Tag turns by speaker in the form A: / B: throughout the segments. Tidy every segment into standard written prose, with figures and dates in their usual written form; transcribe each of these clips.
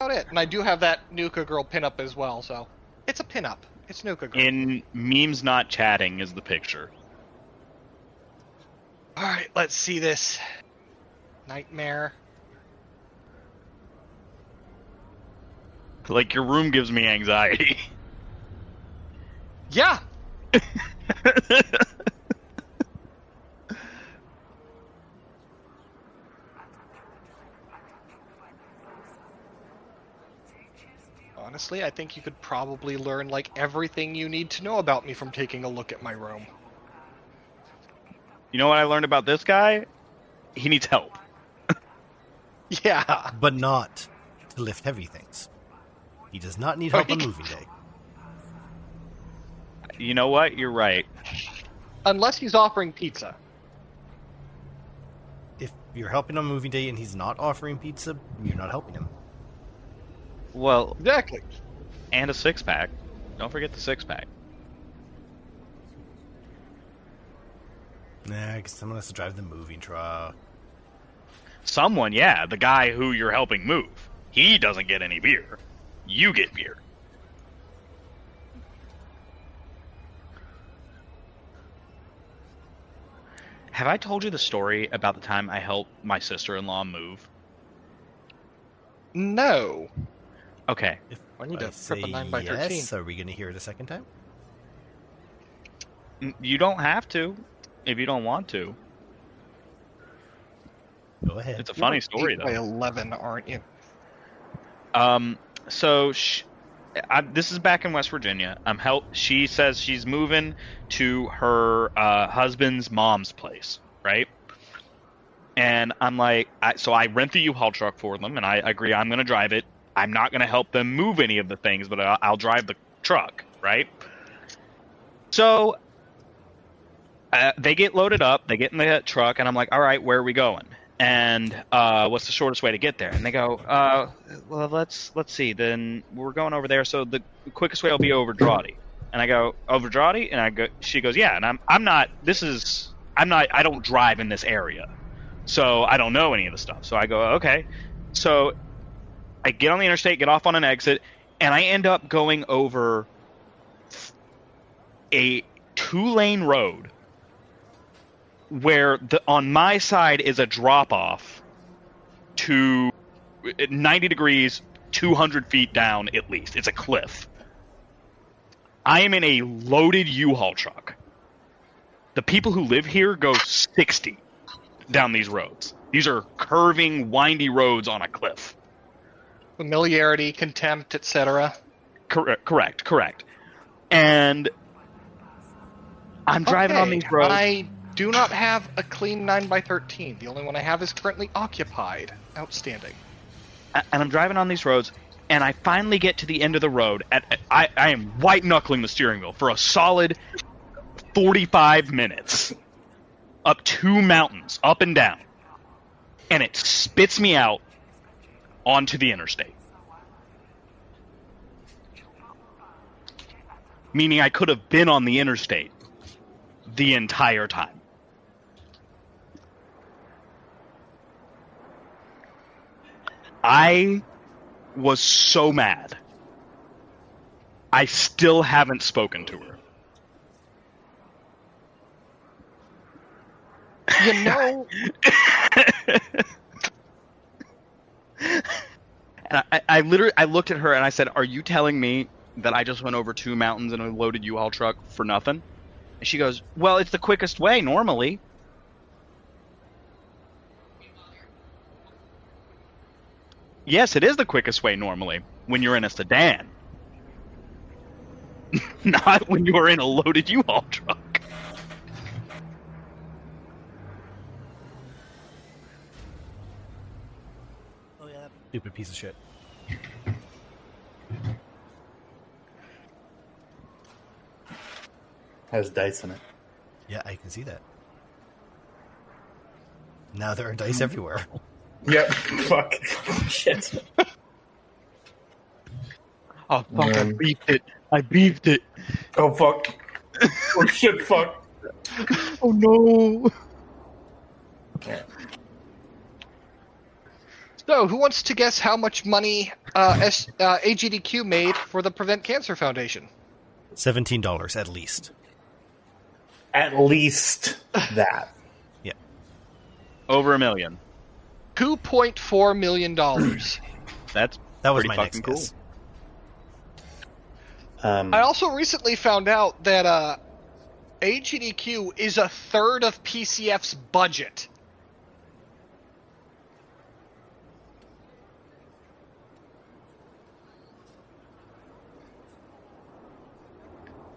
A: about it. And I do have that Nuka Girl pinup as well, so it's a pinup. It's Nuka Girl.
B: In memes not chatting is the picture.
A: All right, let's see this. Nightmare.
B: Like, your room gives me anxiety.
A: Yeah. Honestly, I think you could probably learn, like, everything you need to know about me from taking a look at my room.
B: You know what I learned about this guy? He needs help.
A: Yeah.
C: But not to lift heavy things. He does not need help on moving day.
B: You know what? You're right.
A: Unless he's offering pizza.
C: If you're helping on moving day and he's not offering pizza, you're not helping him.
B: Well,
A: Exactly.
B: and a 6-pack. Don't forget the 6-pack.
C: Nah, because someone has to drive the moving truck.
B: Someone, yeah, the guy who you're helping move. He doesn't get any beer. You get beer. Have I told you the story about the time I helped my sister-in-law move?
A: No.
B: Okay.
C: If
A: I need to
C: say
A: flip a 9x13.
C: yes, are we going to hear it a second time?
B: You don't have to, if you don't want to.
C: Go ahead.
B: It's a funny story,
A: By
B: though.
A: 11, aren't you?
B: So this is back in West Virginia. She says she's moving to her husband's mom's place, right? And I'm like, so I rent the U-Haul truck for them, and I agree I'm going to drive it. I'm not going to help them move any of the things, but I'll drive the truck, right? So they get loaded up, they get in the truck, and I'm like, all right, where are we going? And what's the shortest way to get there? And they go, well, let's see. Then we're going over there, so the quickest way will be over Drawdy. And I go, over Drawdy? And she goes, yeah. And I don't drive in this area, so I don't know any of the stuff. So I go, okay. So I get on the interstate, get off on an exit, and I end up going over a 2-lane road where on my side is a drop-off to 90 degrees, 200 feet down at least. It's a cliff. I am in a loaded U-Haul truck. The people who live here go 60 down these roads. These are curving, windy roads on a cliff.
A: Familiarity, contempt, etc.
B: Correct. And I'm driving on these roads.
A: I do not have a clean 9x13. The only one I have is currently occupied. Outstanding.
B: And I'm driving on these roads, and I finally get to the end of the road. I am white-knuckling the steering wheel for a solid 45 minutes. Up 2 mountains, up and down. And it spits me out onto the interstate. Meaning I could have been on the interstate the entire time. I was so mad. I still haven't spoken to her.
A: You know...
B: And I looked at her and I said, are you telling me that I just went over 2 mountains in a loaded U-Haul truck for nothing? And she goes, well, it's the quickest way normally. Yes, it is the quickest way normally when you're in a sedan. Not when you're in a loaded U-Haul truck.
C: Oh yeah, that stupid piece of shit.
D: Has dice in it.
C: Yeah, I can see that. Now there are dice everywhere.
D: Yep. Fuck. Shit.
B: Oh, fuck, I beefed it.
D: Oh, fuck. Oh, shit, fuck.
B: Oh, no.
D: Yeah.
A: So, who wants to guess how much money AGDQ made for the Prevent Cancer Foundation?
C: $17 at least.
D: At least that.
C: Yeah.
B: Over $1 million.
A: $2.4 million.
B: That
C: was
B: pretty
C: my
B: fucking
C: next
B: cool.
C: guess.
A: I also recently found out that AGDQ is a third of PCF's budget.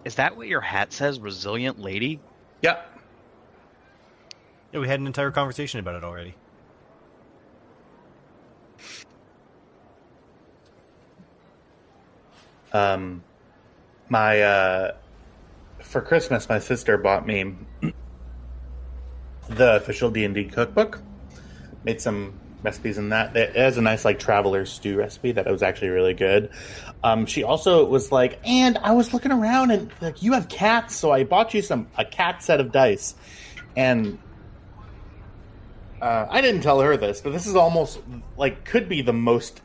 B: Is that what your hat says, resilient lady?
D: Yep.
C: Yeah, we had an entire conversation about it already.
D: For Christmas, my sister bought me the official D&D cookbook. Made some recipes in that. It has a nice like traveler stew recipe that was actually really good. She also was like, and I was looking around and like, you have cats, so I bought you a cat set of dice. And I didn't tell her this, but this is almost like could be the most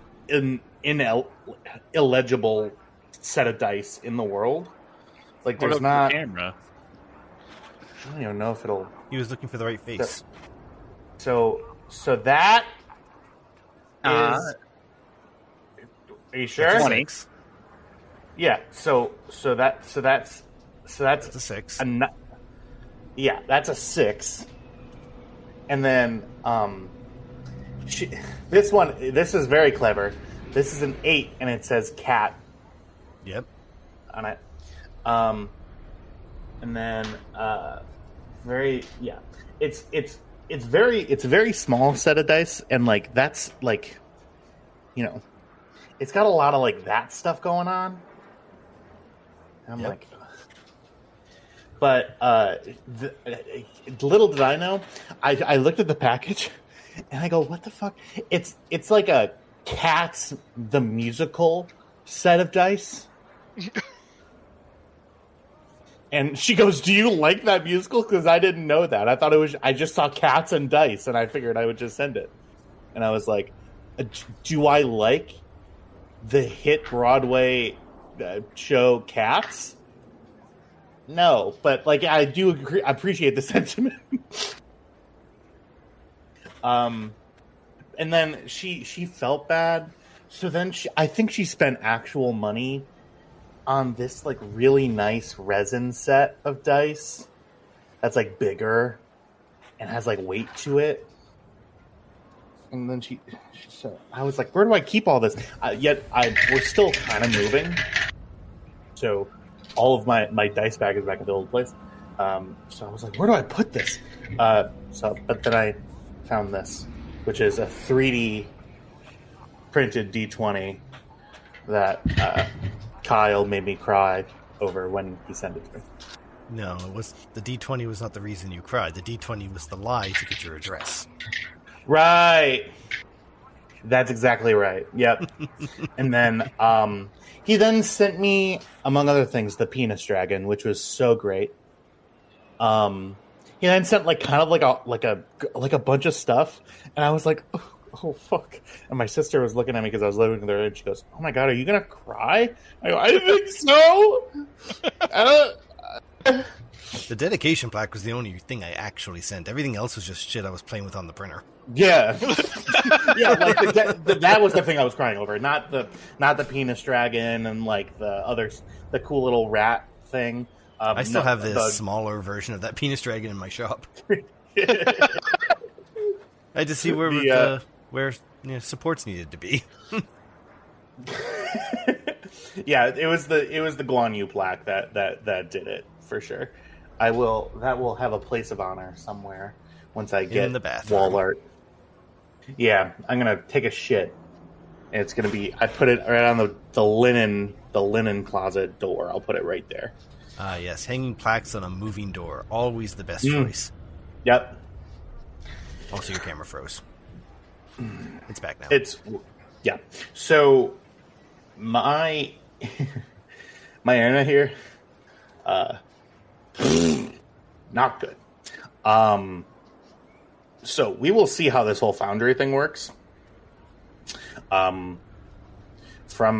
D: illegible set of dice in the world. Like there's not.
B: Camera.
D: I don't even know if it'll.
C: He was looking for the right face.
D: So that is. Are you sure?
B: 20.
D: Yeah. So that's
C: That's a 6.
D: Yeah, that's a 6. And then this is very clever. This is an 8, and it says cat
C: Yep.
D: on it. And then it's a very small set of dice, and like that's like, you know, it's got a lot of like that stuff going on. I'm
C: Yep.
D: like, but little did I know, I looked at the package, and I go, what the fuck? It's like a Cats the Musical set of dice. And she goes, do you like that musical? Because I didn't know that. I just saw Cats and Dice, and I figured I would just send it. And I was like, do I like the hit Broadway show Cats? No, but like I do appreciate the sentiment. And then she felt bad. So then I think she spent actual money on this like really nice resin set of dice that's like bigger and has like weight to it. And then she said, I was like, where do I keep all this? We're still kind of moving. So all of my dice bag is back at the old place. So I was like, where do I put this? But then I found this, which is a 3D printed D20 that Kyle made me cry over when he sent it to me.
C: No, the D20 was not the reason you cried. The D20 was the lie to get your address.
D: Right. That's exactly right. Yep. And then he then sent me, among other things, the penis dragon, which was so great. He then sent like kind of like a bunch of stuff, and I was like, oh fuck. And my sister was looking at me because I was living with her, and she goes, oh my god, are you gonna cry? I go, I think so.
C: The dedication plaque was the only thing I actually sent. Everything else was just shit I was playing with on the printer.
D: Yeah. Yeah, like that was the thing I was crying over, not the penis dragon and like the cool little rat thing.
C: I still have this smaller version of that penis dragon in my shop. I had to see where supports needed to be.
D: Yeah, it was the Guan Yu plaque that did it for sure. That will have a place of honor somewhere once I get
C: in the bathroom.
D: wall art. Yeah, I'm gonna take a shit, and it's gonna be. I put it right on the linen closet door. I'll put it right there.
C: Ah, yes, hanging plaques on a moving door, always the best choice.
D: Yep.
C: Also, your camera froze. It's back now.
D: Yeah. So my internet here, not good. So we will see how this whole Foundry thing works. from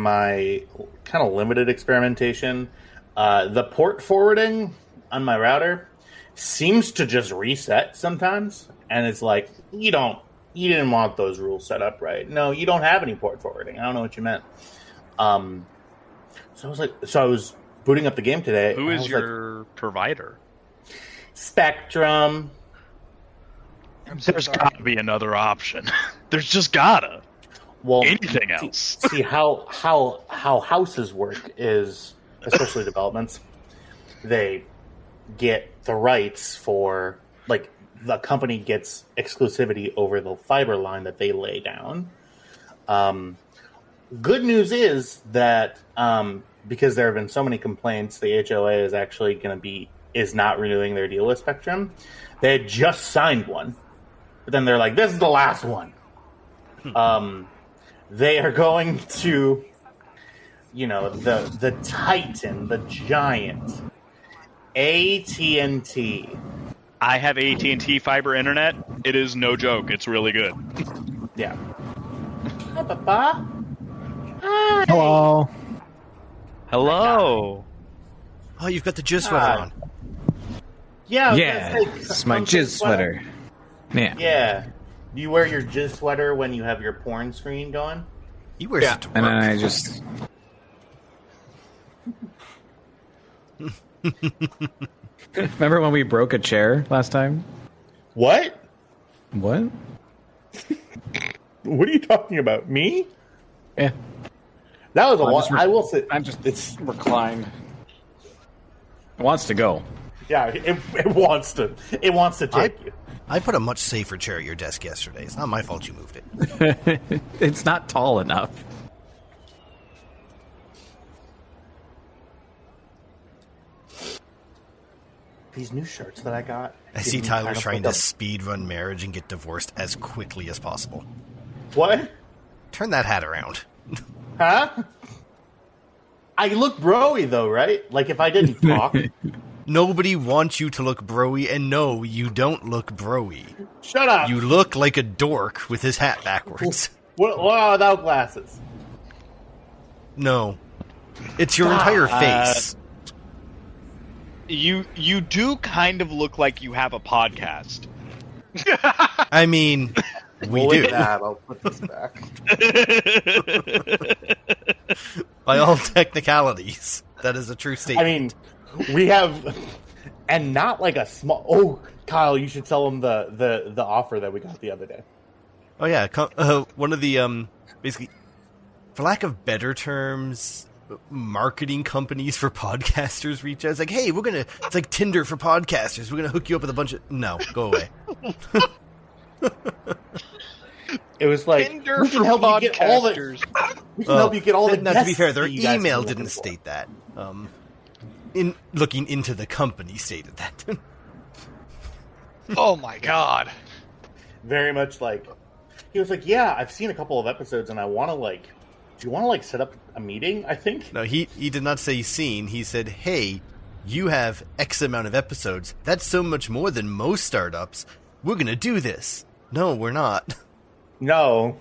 D: my kind of limited experimentation, the port forwarding on my router seems to just reset sometimes, and it's like, you didn't want those rules set up right. No, you don't have any port forwarding. I don't know what you meant. So I was booting up the game today.
B: Who is your provider?
D: Spectrum.
B: There's got to be another option. There's just gotta.
D: Well,
B: anything else?
D: See how houses work is, especially developments, they get the rights for, like, the company gets exclusivity over the fiber line that they lay down. Good news is that because there have been so many complaints, the HOA is actually is not renewing their deal with Spectrum. They had just signed one, but then they're like, "This is the last one." They are going to, the Titan, the giant, AT&T.
B: I have AT&T fiber internet. It is no joke. It's really good.
D: Yeah. Hi, Papa. Hi.
E: Hello.
B: Hello.
C: Oh, you've got the jizz sweater on.
D: Yeah.
E: It's my jizz sweater. Yeah.
D: Yeah. Do you wear your jizz sweater when you have your porn screen going?
C: He wears it to work.
E: And then I just... Remember when we broke a chair last time?
D: What?
E: What?
D: What are you talking about? Me?
E: Yeah.
D: That was a lot. I will say.
E: It's reclined. It wants to go.
D: Yeah, it wants to. It wants to take you.
C: I put a much safer chair at your desk yesterday. It's not my fault you moved it.
E: It's not tall enough.
D: These new shirts that I got.
C: I see Tyler trying to speedrun marriage and get divorced as quickly as possible.
D: What?
C: Turn that hat around.
D: Huh? I look broy though, right? Like if I didn't talk.
C: Nobody wants you to look broy, and no, you don't look broy.
D: Shut up.
C: You look like a dork with his hat backwards.
D: What without glasses?
C: No. It's your entire face.
B: You do kind of look like you have a podcast.
C: I mean, we do.
D: That. I'll put this back.
C: By all technicalities, that is a true statement.
D: I mean, we have, and not like a small. Oh, Kyle, you should tell him the offer that we got the other day.
C: Oh yeah, one of the basically, for lack of better terms, marketing companies for podcasters reach out. It's like, hey, it's like Tinder for podcasters. We're gonna hook you up with a bunch of. No, go away.
D: It was like,
A: Tinder
D: we can
A: for
D: help you get all the.
A: podcasters.
D: We can help you get all the.
C: Now, to be fair, their
D: guests that you guys
C: email
D: are looking
C: didn't
D: for.
C: state that. In looking into the company, stated that.
A: Oh my god.
D: Very much like, he was like, yeah, I've seen a couple of episodes, and I want to like. Do you want to like set up a meeting? I think.
C: No, he did not say seen. He said, hey, you have X amount of episodes. That's so much more than most startups. We're gonna do this. No, we're not.
D: No.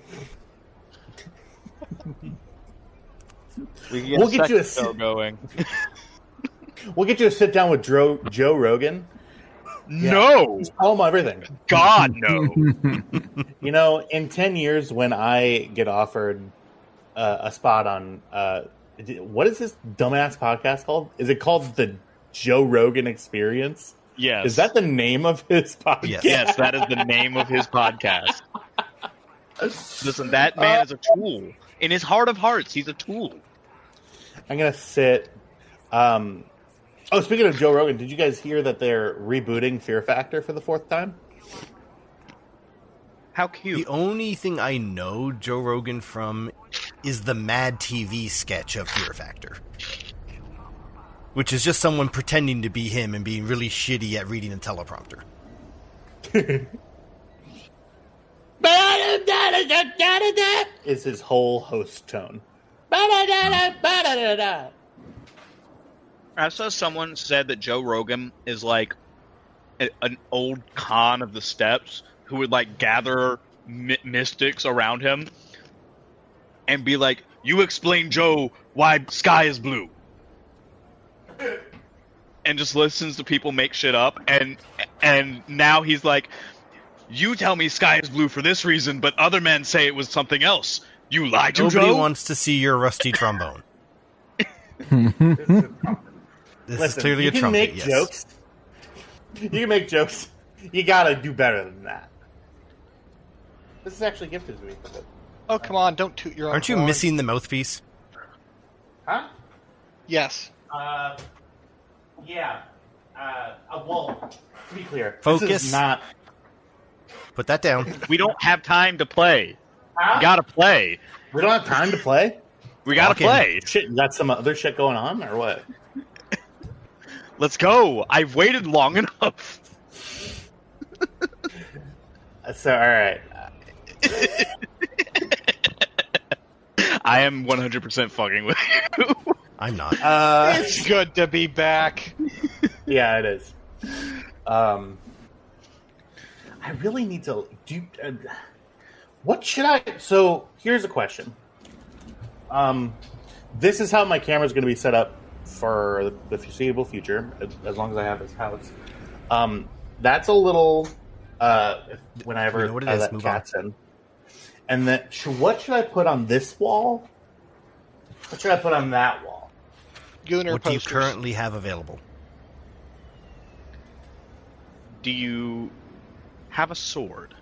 D: We'll get you a
B: show going.
D: We'll get you to sit down with Joe Rogan.
B: No,
D: Just tell him everything.
B: God no.
D: You know, in 10 years, when I get offered a spot on what is this dumbass podcast called? Is it called the Joe Rogan Experience?
B: Yes.
D: Is that the name of his podcast?
B: Yes, that is the name of his podcast. Listen, that man is a tool. In his heart of hearts, he's a tool.
D: I'm gonna sit. Speaking of Joe Rogan, did you guys hear that they're rebooting Fear Factor for the 4th time?
B: How cute.
C: The only thing I know Joe Rogan from is the Mad TV sketch of Fear Factor. Which is just someone pretending to be him and being really shitty at reading a teleprompter.
D: Is his whole host tone.
B: I saw someone said that Joe Rogan is like an old Khan of the steppes who would like gather mystics around him and be like, "You explain, Joe, why sky is blue," and just listens to people make shit up, and now he's like, "You tell me sky is blue for this reason, but other men say it was something else. You lied to
C: Nobody
B: Joe."
C: wants to see your rusty trombone. This is clearly a trumpet, yes.
D: Jokes. You can make jokes. You gotta do better than that. This is actually gifted to me.
A: Oh, come on, don't toot your own
C: Aren't you
A: horn.
C: missing the mouthpiece?
D: Huh?
A: Yes.
D: Yeah. Well, to be clear,
C: Focus.
D: This is not.
C: Put that down.
B: We don't have time to play.
D: Huh?
B: We gotta play.
D: We don't have time to play.
B: We gotta
C: Walk in.
B: play.
D: Shit, you got some other shit going on, or what?
B: Let's go. I've waited long enough.
D: So, all right.
B: I am 100% fucking with you.
C: I'm not.
A: It's good to be back.
D: Yeah, it is. I really need to do. What should I? So here's a question. This is how my camera is going to be set up for the foreseeable future, as long as I have this house. That's a little. Whenever
C: We know what it is.
D: that
C: Move
D: cat's in, and then what should I put on this wall? What should I put on that wall?
A: Gunner
C: What do you
A: posters.
C: currently have available?
B: Do you have a sword?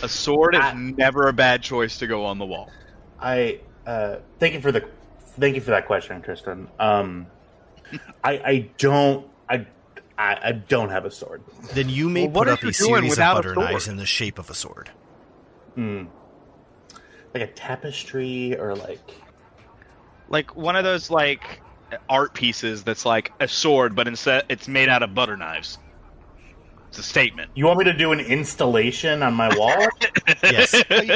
B: A sword is never a bad choice to go on the wall.
D: I thank you for that question, Tristan. I don't have a sword.
C: Then you may
B: Well, what
C: put
B: are
C: up
B: you
C: a
B: doing
C: series of
B: without a
C: butter
B: sword?
C: knives in the shape of a sword.
D: Like a tapestry or
B: Like one of those like art pieces that's like a sword, but instead it's made out of butter knives. It's a statement.
D: you want me to do an installation on my wall?
C: Yes.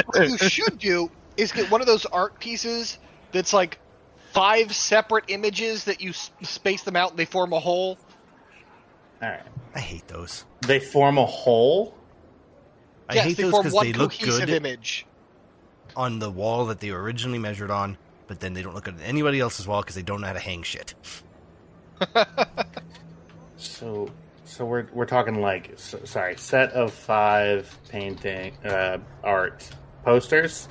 A: What you should do is get one of those art pieces that's like 5 separate images that you space them out and they form a whole.
D: All right.
C: I hate those.
D: They form a hole.
C: I
A: Yes,
C: hate
A: they
C: those
A: form
C: because
A: one
C: they look
A: cohesive
C: good
A: image.
C: on the wall that they were originally measured on, but then they don't look good on anybody else's wall because they don't know how to hang shit.
D: So we're talking like set of 5 painting art posters.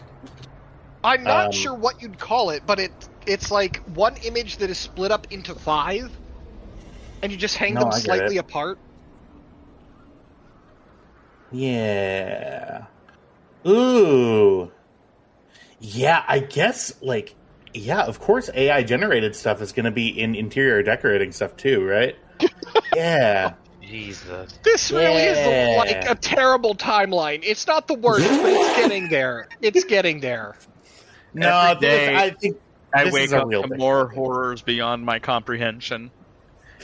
A: I'm not sure what you'd call it, but it's like one image that is split up into 5, and you just hang
D: No,
A: them
D: I get
A: slightly
D: it.
A: apart.
D: Yeah. Ooh. Yeah, I guess of course AI generated stuff is going to be in interior decorating stuff too, right? Yeah.
B: Jesus.
A: This really is
D: Yeah.
A: like a terrible timeline. It's not the worst, but it's getting there. It's getting there.
D: No,
B: Every day
D: I think
B: I
D: this
B: wake
D: is a
B: up
D: real
B: to
D: thing.
B: more horrors beyond my comprehension.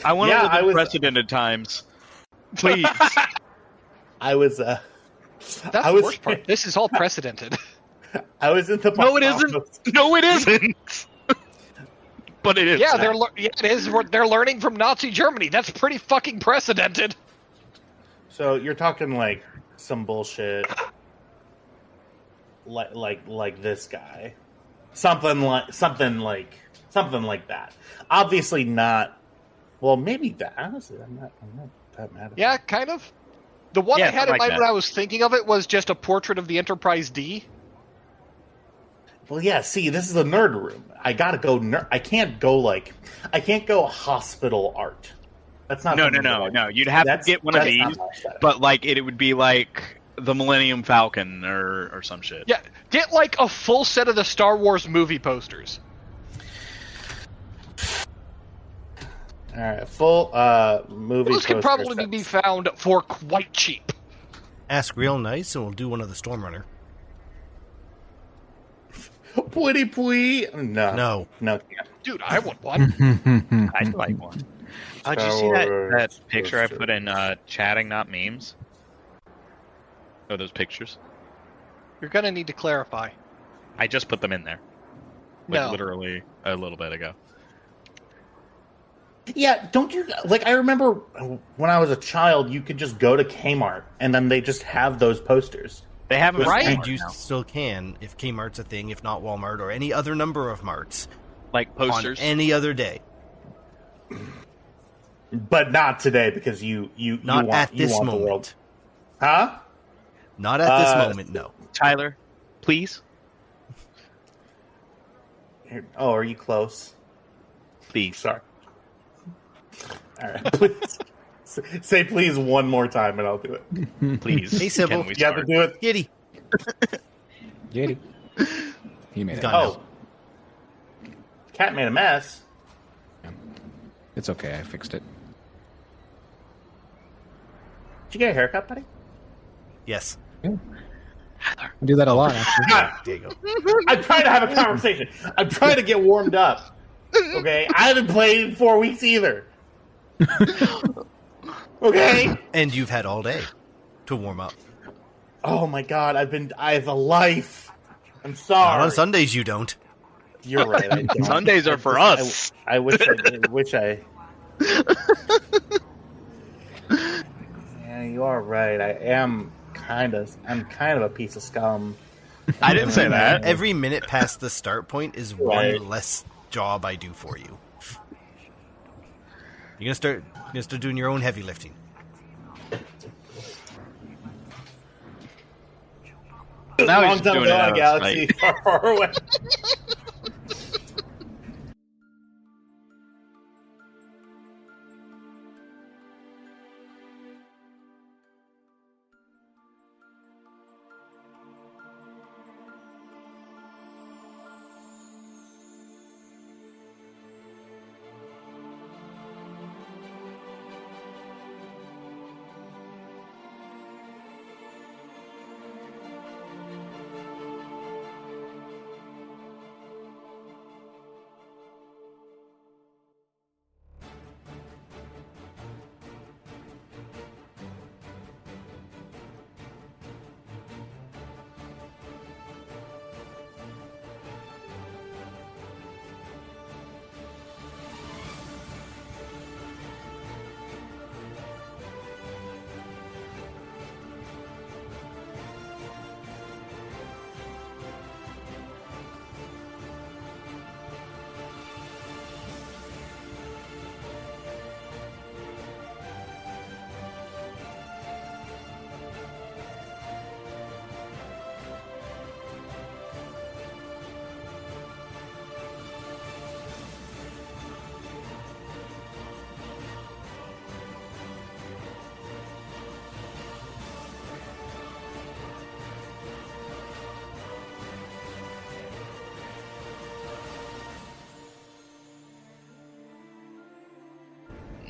B: I want
D: Yeah,
B: to live
D: I
B: in
D: was-
B: precedented times. Please.
D: I was
A: That's
D: I
A: the
D: was
A: worst part. This is all precedented.
D: I was in the
B: No, it isn't. No, it isn't. But it is.
A: Yeah, it is. They're learning from Nazi Germany. That's pretty fucking precedented.
D: So you're talking like some bullshit, like this guy, something like that. Obviously not. Well, maybe that. Honestly, I'm not that mad.
A: Yeah, kind of. The one
B: Yeah,
A: I had in
B: something like
A: mind
B: that.
A: when I was thinking of it was just a portrait of the Enterprise D.
D: Well, yeah. See, this is a nerd room. I gotta go. I can't go hospital art. That's not.
B: No.
D: something that I-
B: You'd have to
D: that's-
B: get one of
D: that's not
B: these,
D: my aesthetic.
B: but like it would be like the Millennium Falcon or some shit.
A: Yeah, get like a full set of the Star Wars movie posters.
D: All right, full movie.
A: Those can
D: poster
A: probably be
D: sets.
A: found for quite cheap.
C: Ask real nice, and we'll do one of the Stormrunner.
D: Pwitty pwee. No. Can't.
A: Dude, I want one.
B: I'd like one. Oh, did you
D: Star
B: see that
D: Wars
B: picture I
D: posters.
B: put in chatting, not memes? Oh, those pictures.
A: You're gonna need to clarify.
B: I just put them in there. Like
A: No.
B: literally a little bit ago.
D: Yeah, don't you like? I remember when I was a child, you could just go to Kmart and then they just have those posters.
B: They have them
A: Right?
C: And you
B: now.
C: still can, if Kmart's a thing, if not Walmart or any other number of marts,
B: Like posters.
C: on any other day.
D: But not today because you
C: Not
D: want,
C: at this
D: you want
C: moment.
D: the world. Huh?
C: Not at this moment, no.
B: Tyler, please.
D: Here, oh, are you close?
B: Please.
D: Sorry. All right, please. Say please one more time and I'll do it.
B: Please.
C: Hey, Sybil.
B: Can we
D: You have to
B: start?
D: do it.
C: Giddy.
E: Yeti. He made
C: He's
E: it.
C: gone.
D: Oh. Cat made a mess.
E: It's okay. I fixed it.
D: Did you get a haircut, buddy?
C: Yes.
E: I do that a lot, actually.
D: Ah,
C: There you go.
D: I'm trying to have a conversation. I'm trying to get warmed up. Okay? I haven't played in 4 weeks either. Okay?
C: And you've had all day to warm up.
D: Oh my god, I have a life. I'm sorry.
C: Not on Sundays, you don't.
D: You're right. I don't.
B: Sundays are for us.
D: I wish I did. Yeah, you are right. I'm kind of a piece of scum.
B: I didn't say that.
C: Every minute past the start point is
D: Right.
C: one less job I do for you. You're gonna start doing your own heavy lifting.
B: Now
D: Long
B: he's just
D: time
B: doing
D: ago
B: it
D: in
B: out
D: a
B: of
D: galaxy
B: spite.
D: far, far away.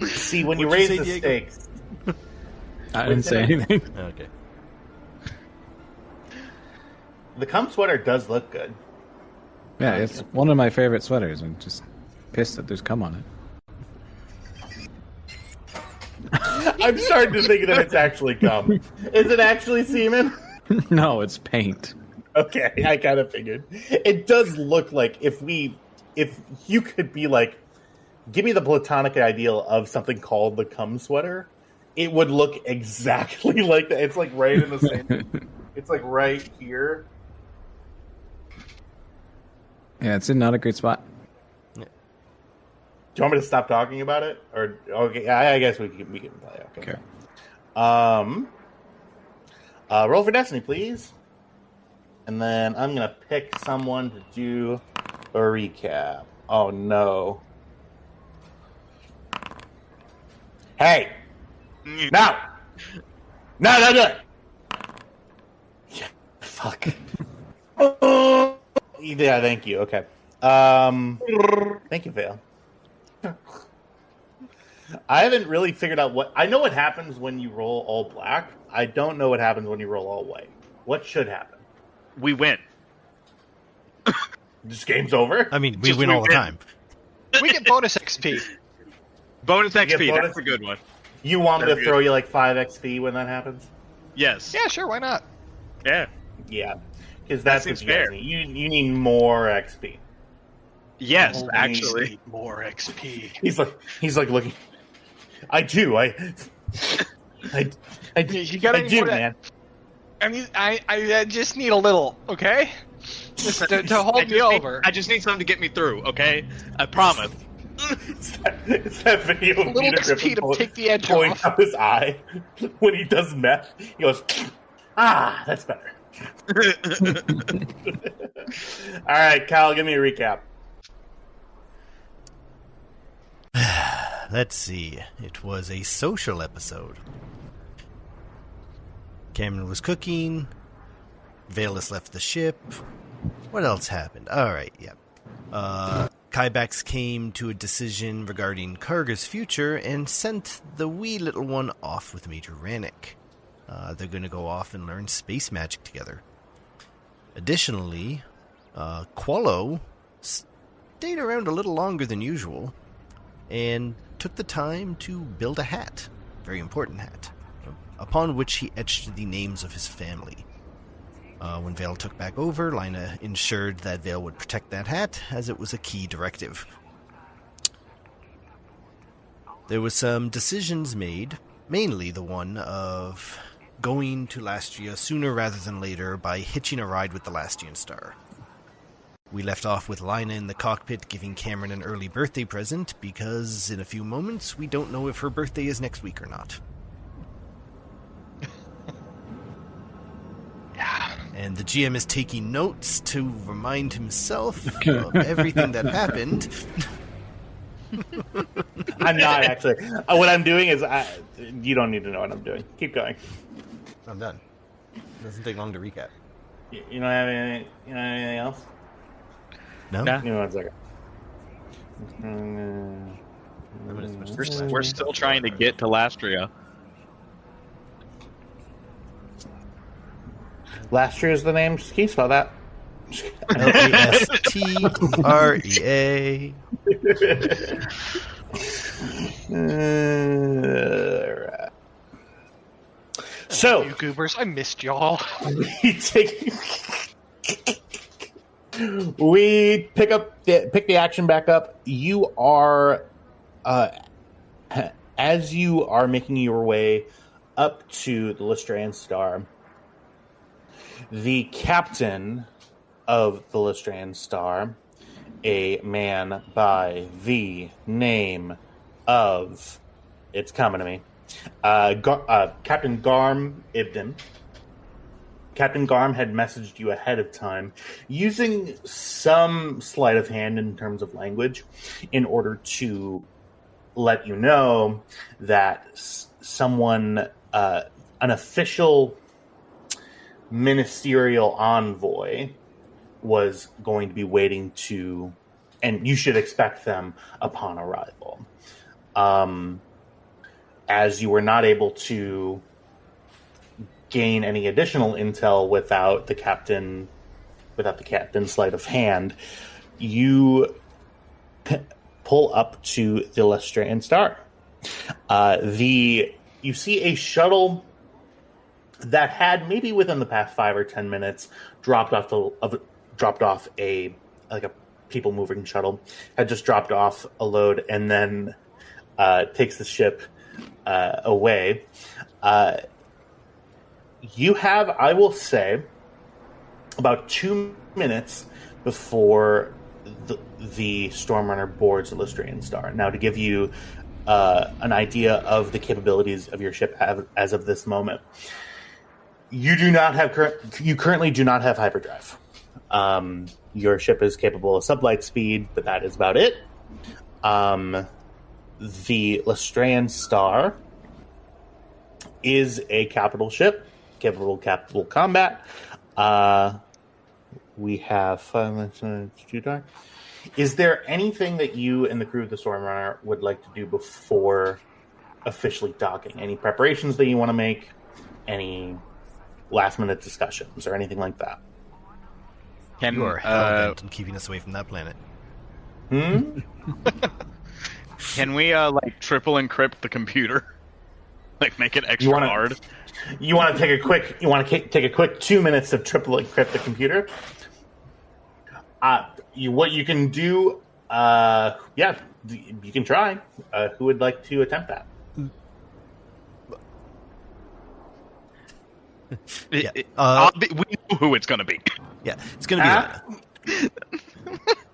D: See, when you
C: What'd
D: raise
C: you say,
D: the
C: Diego?
D: stakes,
E: I didn't say anything.
C: Okay.
D: the cum sweater does look good.
E: Yeah, it's one of my favorite sweaters. I'm just pissed that there's cum on it.
D: I'm starting to think that it's actually cum. Is it actually semen?
E: No, it's paint.
D: Okay, I kind of figured. It does look like if you could be like, give me the platonic ideal of something called the cum sweater, it would look exactly like that. It's like right in the same. It's like right here.
E: Yeah, it's in not a great spot.
D: Do you want me to stop talking about it, or okay? I guess we can play. Okay. Roll for Destiny, please. And then I'm gonna pick someone to do a recap. Oh no! Hey! No! No! Yeah, fuck. Yeah, thank you. Okay. Thank you, Vale. I haven't really figured out what... I know what happens when you roll all black. I don't know what happens when you roll all white. What should happen?
B: We win.
D: This game's over?
C: I mean, we
B: Just
C: win
B: we
C: all the
B: win.
C: time.
A: We get bonus XP.
B: Bonus
D: get
B: XP.
D: bonus?
B: That's a good one.
D: You want me to
B: Very
D: throw
B: good.
D: you like 5 XP when that happens?
B: Yes.
A: Yeah, sure, why not?
B: Yeah.
D: Yeah. Because that's
B: That
D: what
B: seems
D: you guys
B: fair.
D: need. You need more XP.
B: Yes,
D: Oh,
B: actually.
A: More XP.
D: He's like looking. I do. I
A: You got
D: I
A: any
D: do,
A: more
D: man.
A: I just need a little, okay? Just to hold me over.
B: I just need something to get me through, okay? I promise.
D: It's that video of
A: A little
D: Peter
A: XP to
D: Griffin
A: take the edge
D: pulling
A: off.
D: out his eye when he does meth. He goes, that's better. All right, Kyle, give me a recap.
C: Let's see. It was a social episode. Cameron was cooking. Valus left the ship. What else happened? Alright, yeah. Kybax came to a decision regarding Karga's future and sent the wee little one off with Major Rannick. They're going to go off and learn space magic together. Additionally, Qualo stayed around a little longer than usual and took the time to build a hat, very important hat, upon which he etched the names of his family. When Vale took back over, Lina ensured that Vale would protect that hat, as it was a key directive. There was some decisions made, mainly the one of going to Lastria sooner rather than later by hitching a ride with the Lastrean Star. We left off with Lina in the cockpit giving Cameron an early birthday present, because in a few moments we don't know if her birthday is next week or not. And the GM is taking notes to remind himself of everything that happened.
D: I'm not actually. What I'm doing is, you don't need to know what I'm doing. Keep going.
C: I'm done. It doesn't take long to recap.
D: You don't have anything else?
C: No?
B: Nah.
D: Give me 1 second.
B: We're still trying to get to Lastria.
D: Lastrean is the name. Can you spell that?
C: Lastrea.
D: Right. So
A: You goobers, I missed y'all.
D: we pick the action back up. You are, as you are making your way up to the Lastrean Star, the captain of the Lastrean Star, a man by the name of, it's coming to me, Captain Garm Ibden. Captain Garm had messaged you ahead of time using some sleight of hand in terms of language in order to let you know that someone, an official ministerial envoy was going to be waiting to, and you should expect them upon arrival. As you were not able to gain any additional intel without the captain's sleight of hand, you pull up to the Lastrean Star. You see a shuttle that had maybe within the past 5 or 10 minutes dropped off a people moving shuttle, had just dropped off a load and then takes the ship away. You have, I will say, about 2 minutes before the Stormrunner boards the Lastrean Star. Now, to give you an idea of the capabilities of your ship as of this moment, you currently do not have hyperdrive. Your ship is capable of sublight speed, but that is about it. The Lastrean Star is a capital ship, capable of capital combat. We have 5 minutes too dark. Is there anything that you and the crew of the Stormrunner would like to do before officially docking? Any preparations that you want to make? Any last-minute discussions or anything like that?
C: You are hell-bent on keeping us away from that planet.
B: Can we triple encrypt the computer? Make it extra hard?
D: You want to take a quick 2 minutes to triple encrypt the computer? What you can do, you can try. Who would like to attempt that?
C: Yeah.
B: We know who it's going to be.
C: Yeah, it's going to be Lena.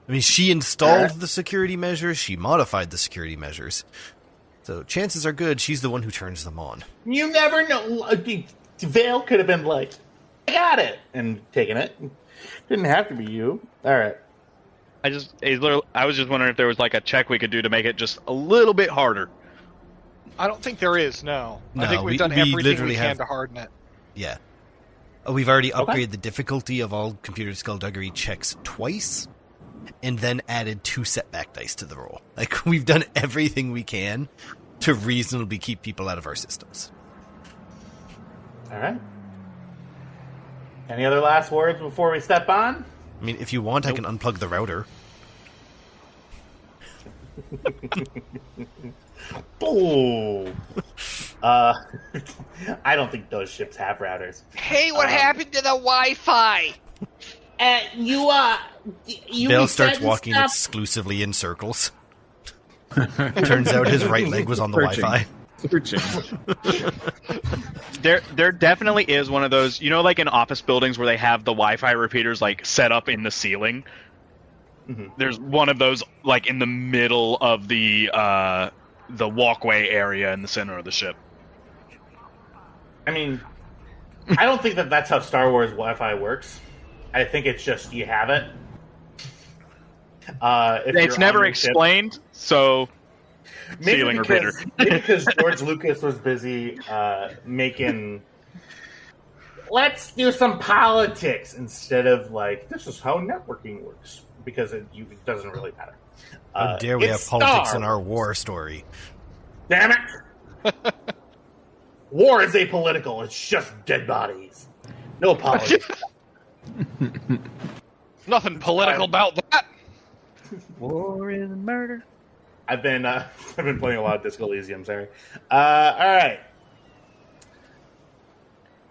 C: I mean, she installed the security measures. She modified the security measures. So chances are good she's the one who turns them on.
D: You never know. Vale could have been like, I got it, and taken it. Didn't have to be you. All right.
B: I was just wondering if there was like a check we could do to make it just a little bit harder.
A: I don't think there is, no. I
C: No,
A: think we've done
C: we
A: everything
C: literally
A: we can
C: have-
A: to harden it.
C: Yeah. We've already upgraded the difficulty of all computer skullduggery checks twice, and then added 2 setback dice to the roll. Like, we've done everything we can to reasonably keep people out of our systems.
D: All right. Any other last words before we step on?
C: I mean, if you want, I can unplug the router.
D: Ooh. I don't think those ships have routers.
A: Hey, what happened to the Wi-Fi?
D: You
C: Bill starts walking exclusively in circles. Turns out his right leg was on the Wi-Fi.
E: Searching.
B: There definitely is one of those, like in office buildings where they have the Wi-Fi repeaters like set up in the ceiling.
D: Mm-hmm.
B: There's one of those like in the middle of the walkway area in the center of the ship.
D: I mean, I don't think that's how Star Wars Wi-Fi works. I think it's just you have it.
B: It's never explained, so ceiling repeater.
D: Maybe because George Lucas was busy making. Let's do some politics instead of like this is how networking works because it doesn't really matter.
C: How dare we have politics in our war story?
D: Damn it! War is apolitical. It's just dead bodies. No politics.
A: Nothing political about that.
B: War is murder.
D: I've been playing a lot of Disco Elysium. Sorry. All right.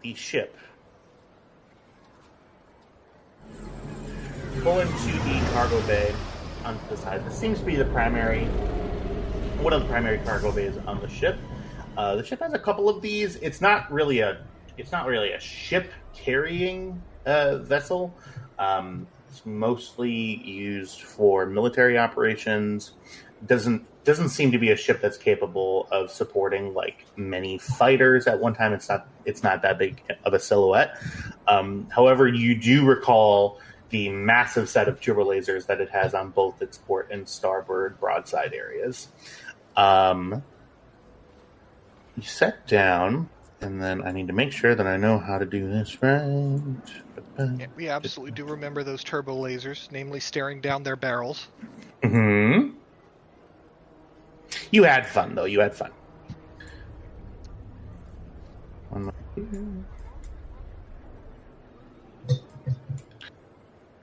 D: The ship. Pull into the cargo bay on the side. This seems to be one of the primary cargo bays on the ship. The ship has a couple of these. It's not really a ship carrying vessel. It's mostly used for military operations. Doesn't seem to be a ship that's capable of supporting like many fighters at one time. It's not that big of a silhouette. However, you do recall the massive set of turbo lasers that it has on both its port and starboard broadside areas. You set down, and then I need to make sure that I know how to do this right.
A: Yeah, we absolutely do remember those turbo lasers, namely staring down their barrels.
D: Mm-hmm. You had fun, though. You had fun.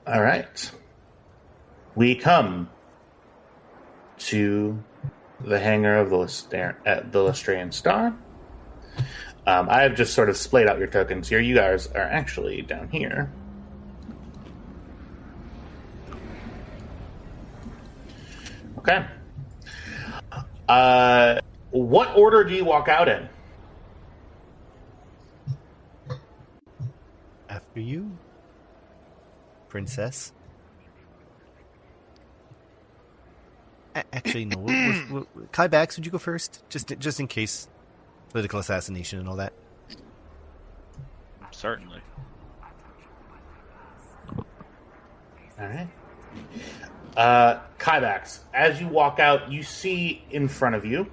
D: All right. We come to the hangar of the Lastrean Star. I have just sort of splayed out your tokens here. You guys are actually down here. Okay. What order do you walk out in?
C: After you, Princess. Actually, no. Kai Bax, would you go first? Just in case political assassination and all that.
B: Certainly.
D: All right. Kybax, as you walk out, you see in front of you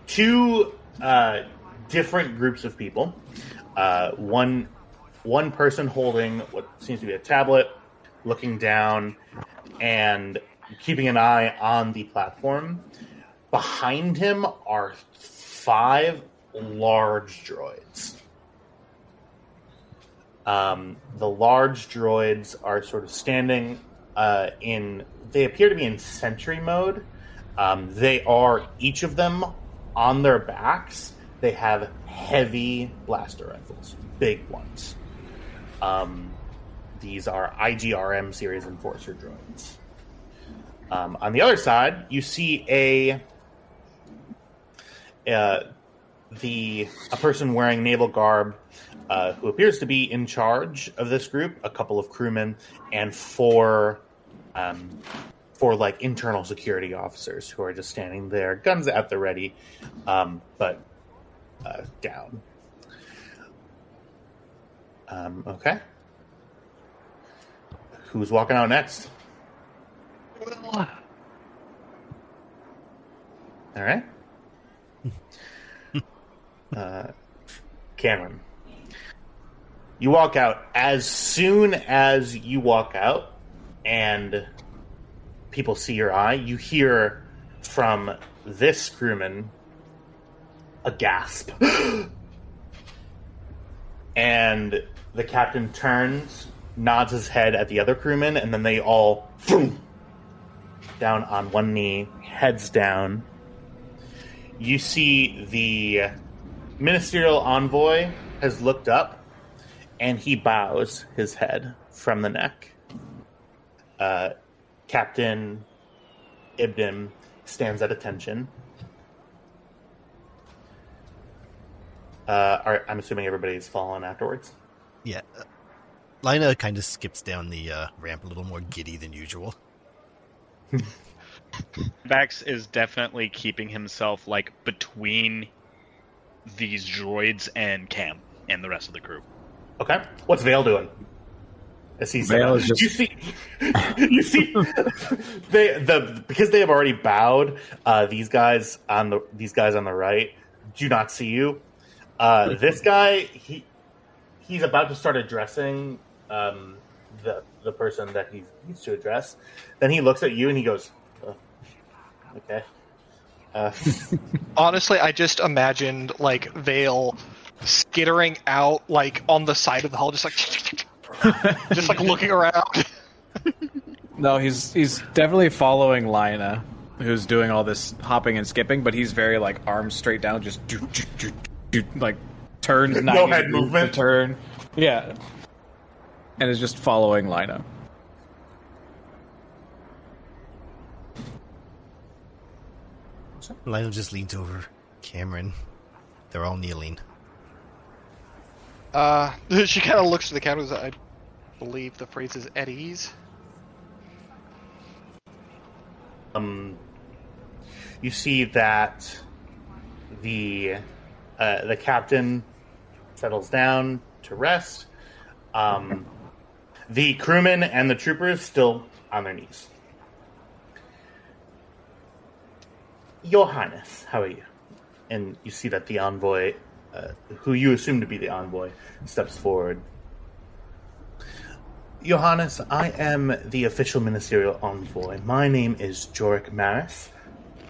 D: two different groups of people. One person holding what seems to be a tablet, looking down, and keeping an eye on the platform. Behind him are 5 large droids. The large droids are sort of standing they appear to be in sentry mode. They are, each of them, on their backs, they have heavy blaster rifles, big ones. These are IGRM series enforcer droids. On the other side, you see a person wearing naval garb, who appears to be in charge of this group, a couple of crewmen, and four like internal security officers who are just standing there, guns at the ready, but down. Okay. Who's walking out next?
A: Well,
D: All right. Cameron. You walk out. As soon as you walk out and people see your eye, you hear from this crewman a gasp. And the captain turns, nods his head at the other crewmen, and then they all down on one knee, heads down. You see the ministerial envoy has looked up, and he bows his head from the neck. Captain Ibn stands at attention. I'm assuming everybody's fallen afterwards.
C: Yeah. Lina kind of skips down the ramp a little more giddy than usual.
B: Bax is definitely keeping himself like between these droids and Cam and the rest of the crew.
D: Okay. What's Vale doing? As he's
E: Vale is just...
D: you see, because they have already bowed. These guys on the right do not see you. This guy, he's about to start addressing the person that he needs to address. Then he looks at you and he goes, "Okay."
A: honestly, I just imagined like Vale skittering out like on the side of the hull, just like looking around.
E: No, he's definitely following Lina, who's doing all this hopping and skipping, but he's very like arms straight down, just like turns 90
D: no head
E: degrees
D: movement.
E: to turn. Yeah. And is just following Lina.
C: Lionel just leans over Cameron. They're all kneeling.
A: She kind of looks to the cameras. I believe the phrase is at ease.
D: You see that the captain settles down to rest. The crewmen and the troopers still on their knees. Your Highness, how are you? And you see that the envoy, who you assume to be the envoy, steps forward. Your Highness, I am the official ministerial envoy. My name is Jorik Maris.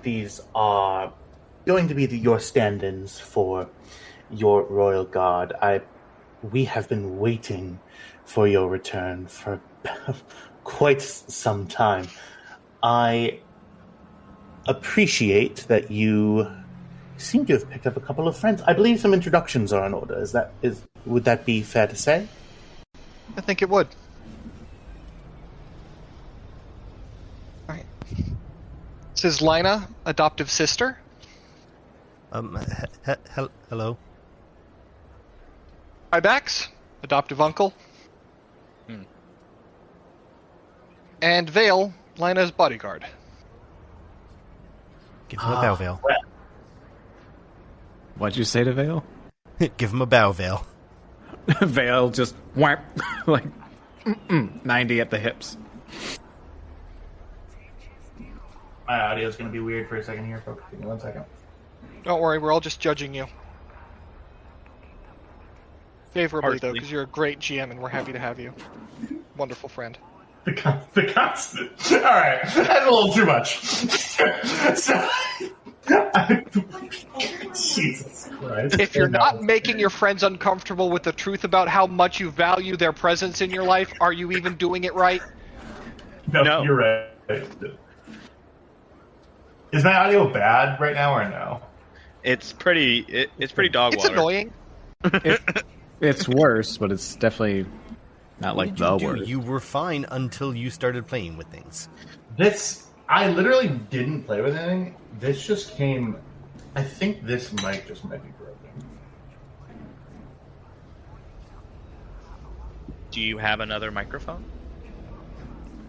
D: These are going to be your stand-ins for your royal guard. We have been waiting for your return for quite some time. I appreciate that you seem to have picked up a couple of friends. I believe some introductions are in order. Would that be fair to say?
A: I think it would. All right. This is Lina, adoptive sister.
C: Hello.
A: Ibax, adoptive uncle. And Vale, Lina's bodyguard.
C: Give him a bow, Vale.
E: What'd you say to Vale?
C: Give him a bow, Vale.
E: Vale just whap, like 90 at the hips.
D: My audio's going to be weird for a second here, folks. Give me 1 second.
A: Don't worry, we're all just judging you. Favorably, though,
B: Harshly.
A: because you're a great GM and we're happy to have you. Wonderful friend.
D: The constant. All right, that's a little too much. Jesus Christ.
A: If you're not making your friends uncomfortable with the truth about how much you value their presence in your life, are you even doing it right?
D: No, you're right. Is my audio bad right now or no?
B: It's pretty. It's pretty dog
A: It's
B: water.
A: annoying.
E: It's worse, but it's definitely not like the worst.
C: You were fine until you started playing with things.
D: I literally didn't play with anything. This just came I think this mic just might be broken.
B: Do you have another microphone?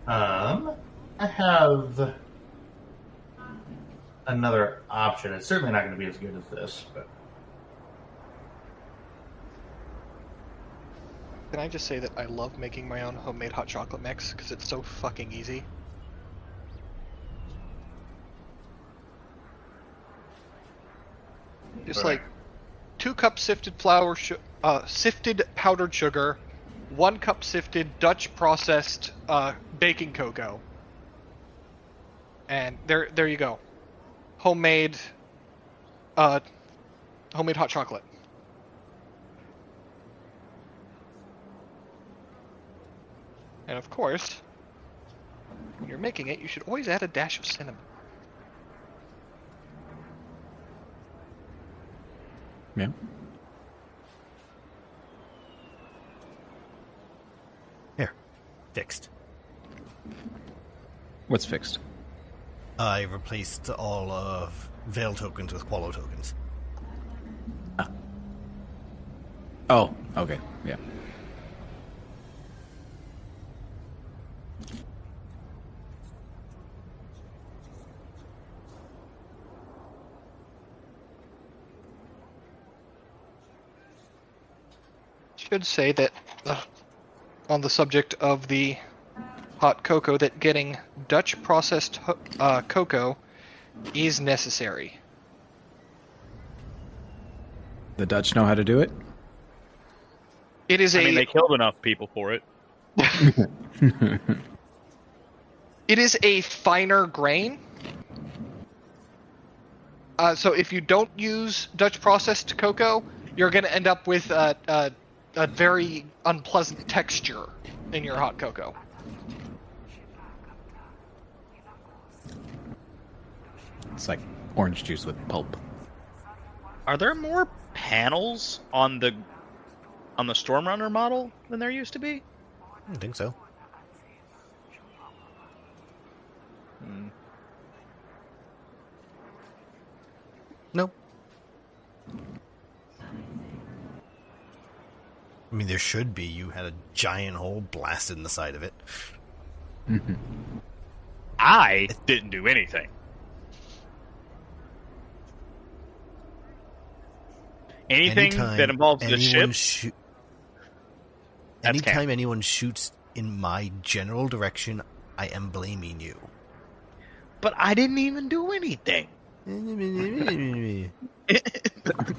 D: I have another option. It's certainly not going to be as good as this, but
A: Can I just say that I love making my own homemade hot chocolate mix because it's so fucking easy. Just like 2 cups sifted sifted powdered sugar, 1 cup sifted Dutch processed baking cocoa, and there you go, homemade hot chocolate. And of course, when you're making it, you should always add a dash of cinnamon.
E: Yeah.
C: Here. Fixed.
E: What's fixed?
C: I replaced all of Veil tokens with Qualo tokens.
E: Oh, okay. Yeah.
A: Should say that on the subject of the hot cocoa, that getting Dutch processed cocoa is necessary.
E: The Dutch know how to do it?
A: It is
B: I mean, they killed enough people for it.
A: It is a finer grain. So if you don't use Dutch processed cocoa, you're going to end up with a very unpleasant texture in your hot cocoa.
E: It's like orange juice with pulp.
B: Are there more panels on the Stormrunner model than there used to be?
C: I don't think so. No. I mean, there should be. You had a giant hole blasted in the side of it.
B: I didn't do anything. Anything that involves the ship.
C: Anytime anyone shoots in my general direction, I am blaming you.
B: But I didn't even do anything.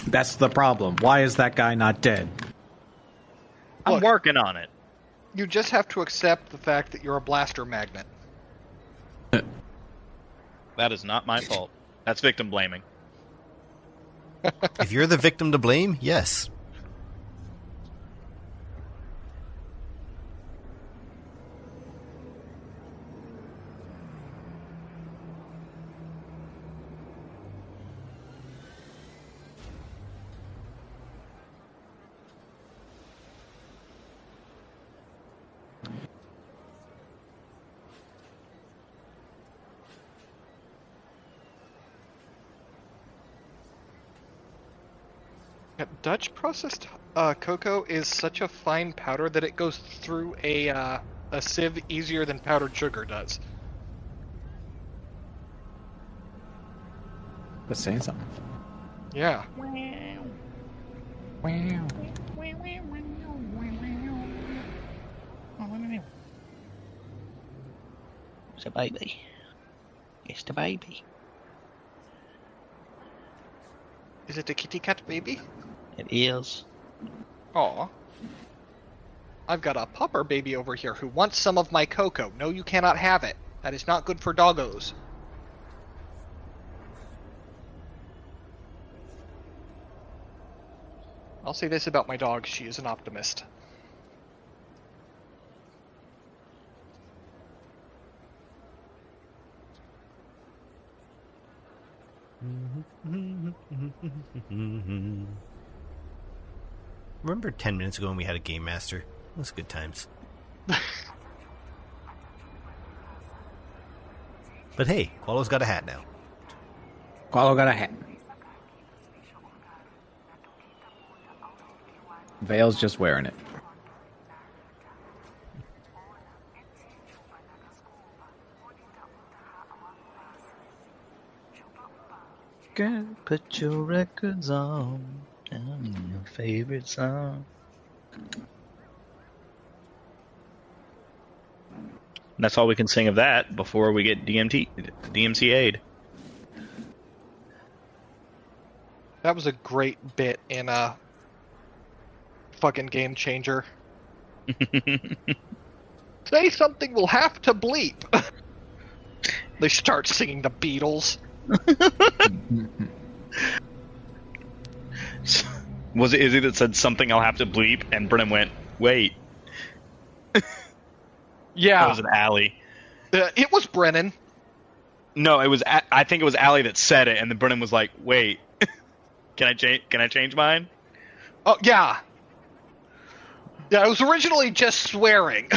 E: That's the problem. Why is that guy not dead?
B: I'm
A: Look,
B: working on it.
A: You just have to accept the fact that you're a blaster magnet.
B: That is not my fault. That's victim blaming.
C: If you're the victim to blame, yes.
A: Dutch processed cocoa is such a fine powder that it goes through a sieve easier than powdered sugar does.
E: That's saying something.
A: Yeah.
F: It's a baby. It's the baby.
A: Is it a kitty cat baby?
F: It is.
A: Aw. I've got a pupper baby over here who wants some of my cocoa. No, you cannot have it. That is not good for doggos. I'll say this about my dog, she is an optimist.
C: Remember 10 minutes ago when we had a game master? It was good times. But hey, Qualo's got a hat now.
E: Qualo got a hat. Vale's just wearing it.
F: Girl, put your records on. Tell me your favorite song.
B: And that's all we can sing of that before we get DMCA'd.
A: That was a great bit in a fucking Game Changer. Say something we'll have to bleep. They start singing the Beatles.
B: Was it Izzy that said something I'll have to bleep? And Brennan went, wait.
A: Yeah.
B: That was an Allie.
A: It was Brennan.
B: No, it was. I think it was Allie that said it, and then Brennan was like, wait. Can I change mine?
A: Oh, yeah. Yeah, it was originally just swearing.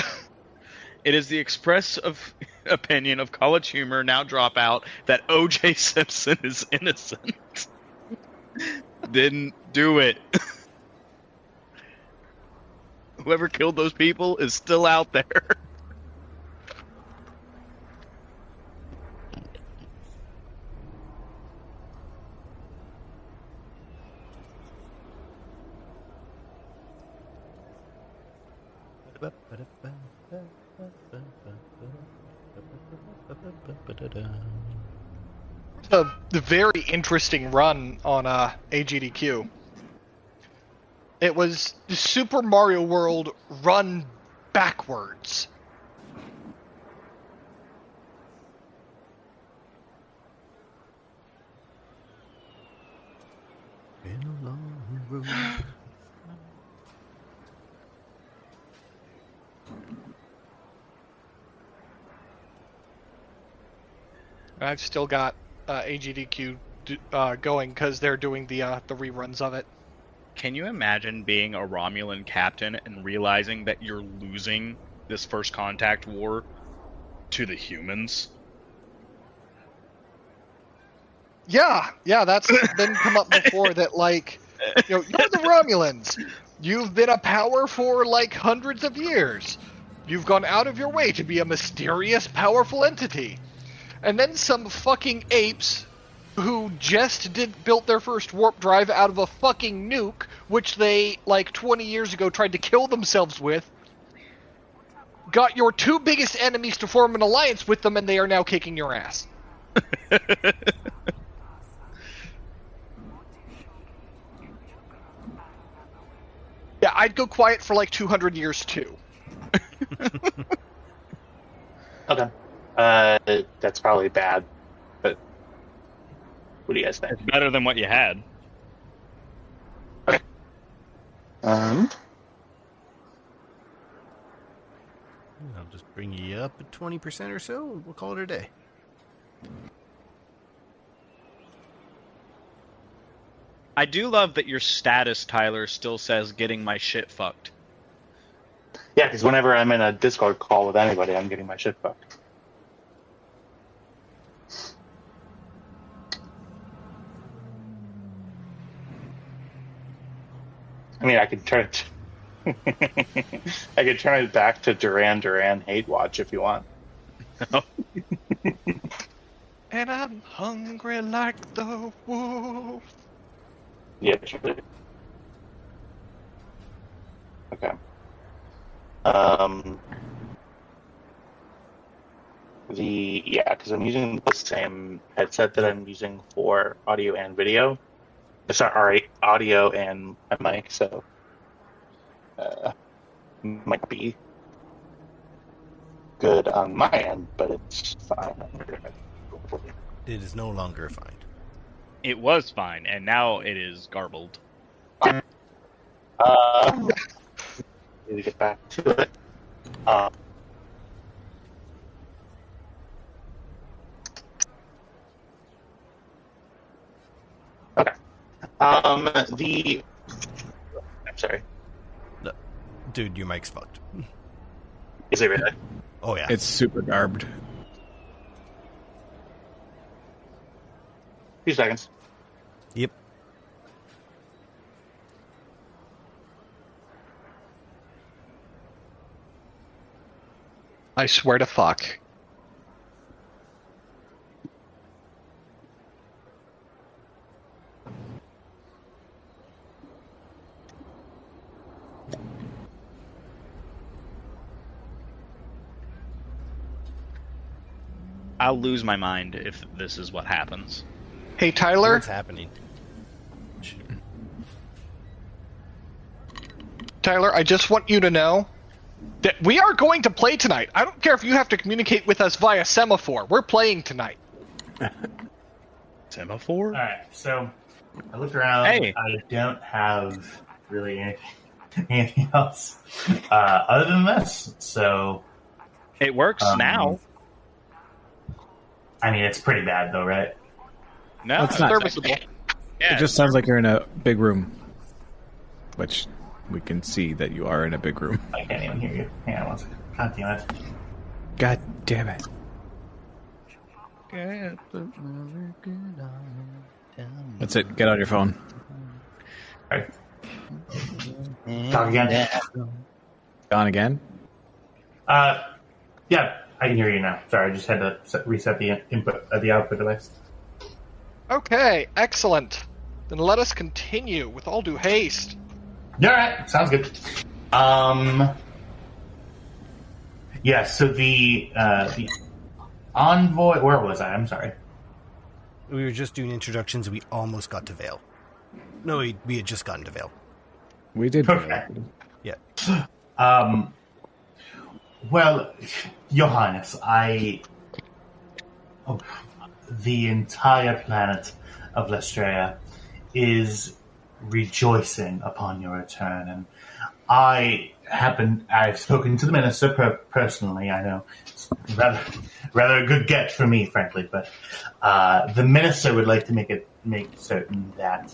B: It is the express of opinion of college humor, now dropout, that O.J. Simpson is innocent. Didn't do it. Whoever killed those people is still out there.
A: A very interesting run on AGDQ. It was Super Mario World run backwards.
C: Been a long road.
A: I've still got AGDQ going because they're doing the reruns of it.
B: Can you imagine being a Romulan captain and realizing that you're losing this first contact war to the humans?
A: Yeah, that's been come up before. That like, you're the Romulans. You've been a power for like hundreds of years. You've gone out of your way to be a mysterious, powerful entity. And then some fucking apes who just built their first warp drive out of a fucking nuke, which they, like, 20 years ago tried to kill themselves with, got your two biggest enemies to form an alliance with them, and they are now kicking your ass. Yeah, I'd go quiet for like 200 years, too.
D: Okay. That's probably bad, but what do you guys think?
B: It's better than what you had.
D: Okay.
C: I'll just bring you up at 20% or so, and we'll call it a day.
B: I do love that your status, Tyler, still says getting my shit fucked.
D: Yeah, because whenever I'm in a Discord call with anybody, I'm getting my shit fucked. I mean, I could turn it. I could turn it back to Duran Hate Watch if you want.
A: And I'm hungry like the wolf.
D: Yeah, sure. Okay. Because I'm using the same headset that I'm using for audio and video. Sorry, audio and my mic, so might be good on my end, but it's fine.
C: It is no longer fine.
B: It was fine, and now it is garbled.
D: Need to get back to it. Okay. I'm sorry.
C: No, dude, your mic's fucked.
D: Is it really?
C: Oh yeah.
E: It's super garbed.
D: Few seconds.
C: Yep.
A: I swear to fuck.
B: I'll lose my mind if this is what happens.
A: Hey, Tyler.
C: What's happening?
A: Tyler, I just want you to know that we are going to play tonight. I don't care if you have to communicate with us via semaphore. We're playing tonight.
B: Semaphore?
D: Alright, so I looked around.
B: Hey.
D: I don't have really anything else other than this. So,
B: It works now.
D: I mean, it's pretty bad though, right?
B: No,
E: It's not
A: Serviceable.
B: Yeah,
E: It just sounds like you're in a big room, which we can see that you are in a big room.
D: I can't even hear you. Hang on one second. God damn it.
E: God damn it. That's it. Get on your phone.
D: Alright. Talk again.
E: On again?
D: Yeah, I can hear you now. Sorry, I just had to reset the input the output device.
A: Okay, excellent. Then let us continue with all due haste.
D: Alright, sounds good. Yeah, so the envoy, where was I? I'm sorry.
C: We were just doing introductions and we almost got to Vale. No, we had just gotten to Vale.
E: We did.
D: Okay.
C: Yeah.
D: Well, Your Highness, the entire planet of Lastrean is rejoicing upon your return, and I've spoken to the minister personally. I know it's rather a good get for me, frankly, but the minister would like to make certain that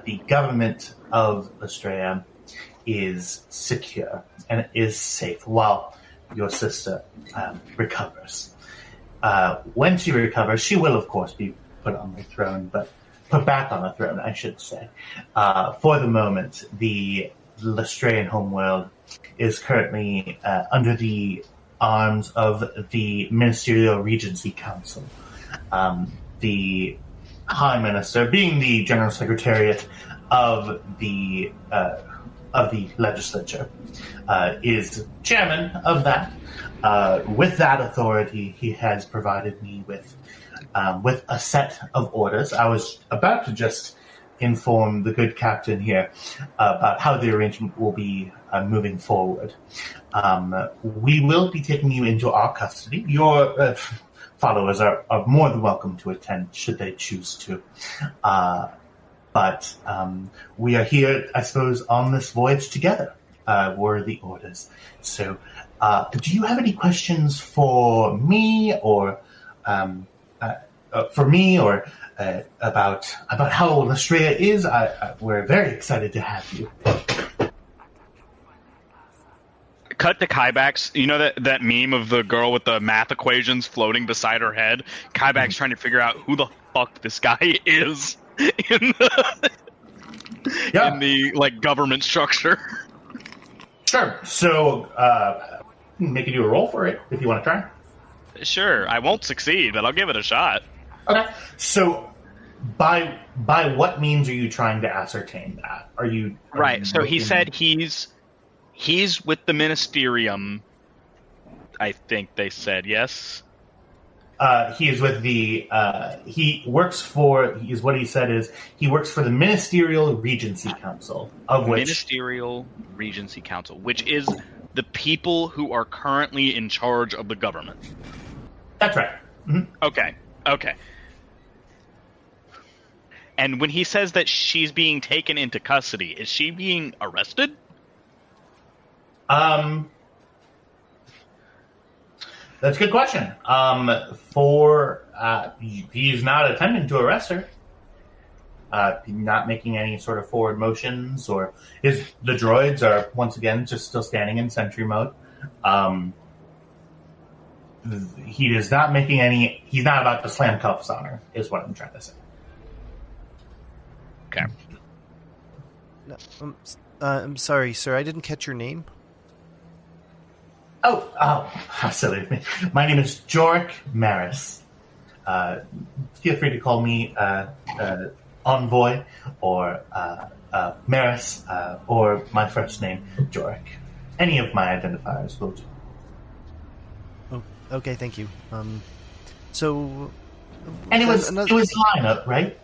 D: the government of Lastrean is secure and is safe while your sister recovers. When she recovers, she will, of course, be put on the throne, but put back on the throne, I should say. For the moment, the Lastrean homeworld is currently under the arms of the Ministerial Regency Council. The High Minister, being the General Secretariat of the legislature, is chairman of that. With that authority, he has provided me with a set of orders. I was about to just inform the good captain here about how the arrangement will be moving forward. We will be taking you into our custody. Your followers are more than welcome to attend should they choose to. But we are here, I suppose, on this voyage together, were the orders. So, do you have any questions for me, or about how Lastrean is? We're very excited to have you.
B: Cut to Kybax. You know that meme of the girl with the math equations floating beside her head? Kybax trying to figure out who the fuck this guy is in the government structure.
D: Sure. So, make you do a roll for it if you want to try.
B: Sure, I won't succeed, but I'll give it a shot.
D: Okay. So, by what means are you trying to ascertain that? Are you
B: So he said he's with the Ministerium. I think they said yes.
D: He is with the. He works for. What he said is he works for the Ministerial Regency Council,
B: Ministerial Regency Council, which is the people who are currently in charge of the government.
D: That's right. Mm-hmm.
B: Okay. And when he says that she's being taken into custody, is she being arrested?
D: That's a good question. He's not attempting to arrest her. Not making any sort of forward motions, or the droids are once again just still standing in sentry mode. He is not making any. He's not about to slam cuffs on her, is what I'm trying to say.
B: Okay.
C: No, I'm sorry, sir. I didn't catch your name.
D: How silly of me. My name is Jorik Maris. Feel free to call me Envoy or Maris or my first name, Jorik. Any of my identifiers will do.
C: Oh, okay, thank you. So...
D: And it was Lina, right?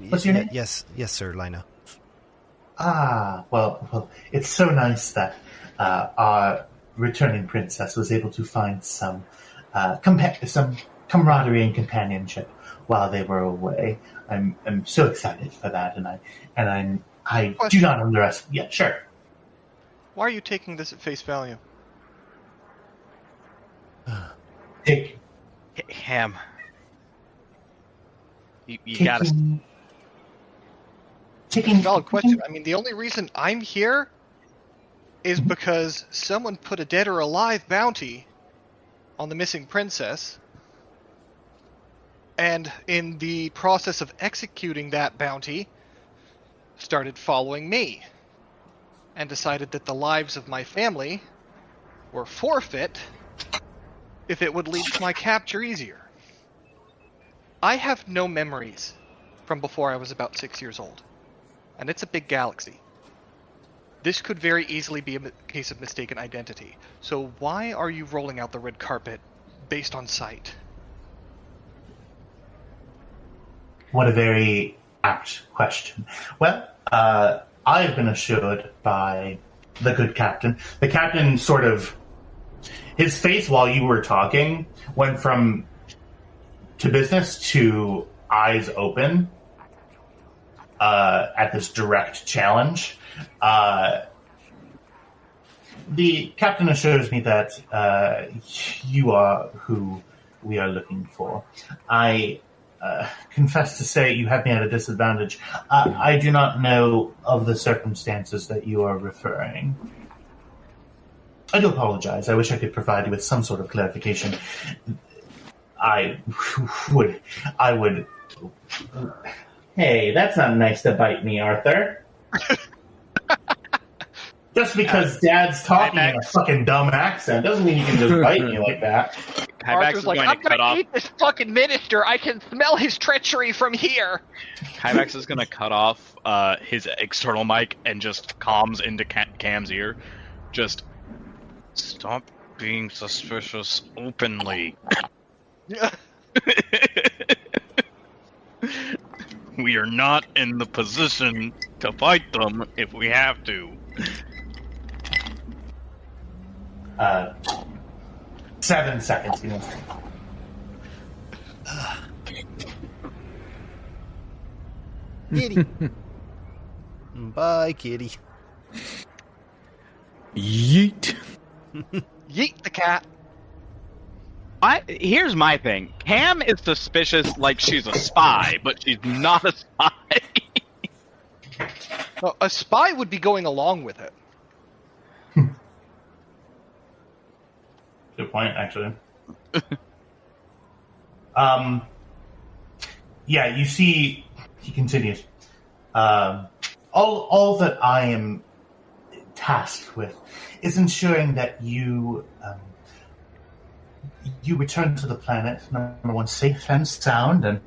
D: What's your name?
C: Yes, sir, Lina.
D: Well, it's so nice that our returning princess was able to find some camaraderie and companionship while they were away. I'm so excited for that, and I do not underestimate. Yeah, sure.
A: Why are you taking this at face value?
D: Take
B: Ham. You gotta.
D: Taking
A: Valid question. I mean, the only reason I'm here is because someone put a dead or alive bounty on the missing princess, and in the process of executing that bounty, started following me, and decided that the lives of my family were forfeit if it would lead to my capture easier. I have no memories from before I was about 6 years old, and it's a big galaxy. This could very easily be a case of mistaken identity. So why are you rolling out the red carpet based on sight?
D: What a very apt question. Well, I have been assured by the good captain. The captain sort of... His face while you were talking went from to business to eyes open at this direct challenge. The captain assures me that you are who we are looking for. I confess to say you have me at a disadvantage. I do not know of the circumstances that you are referring. I do apologize. I wish I could provide you with some sort of clarification. I would... Hey, that's not nice to bite me, Arthur. Just because Dad's talking in a fucking dumb accent doesn't mean you can just bite me like that.
A: Arthur's like, I'm gonna eat this fucking minister. I can smell his treachery from here.
B: Kybax is gonna cut off his external mic and just comms into Cam's ear. Just stop being suspicious openly.
A: Yeah.
B: We are not in the position to fight them if we have to.
D: 7 seconds, you know.
C: Kitty. Bye, kitty.
E: Yeet.
A: Yeet the cat.
B: Here's my thing. Cam is suspicious like she's a spy, but she's not a spy.
A: Well, a spy would be going along with it.
D: Good point, actually. Yeah, you see, he continues. All that I am tasked with is ensuring that you return to the planet, number one, safe and sound, and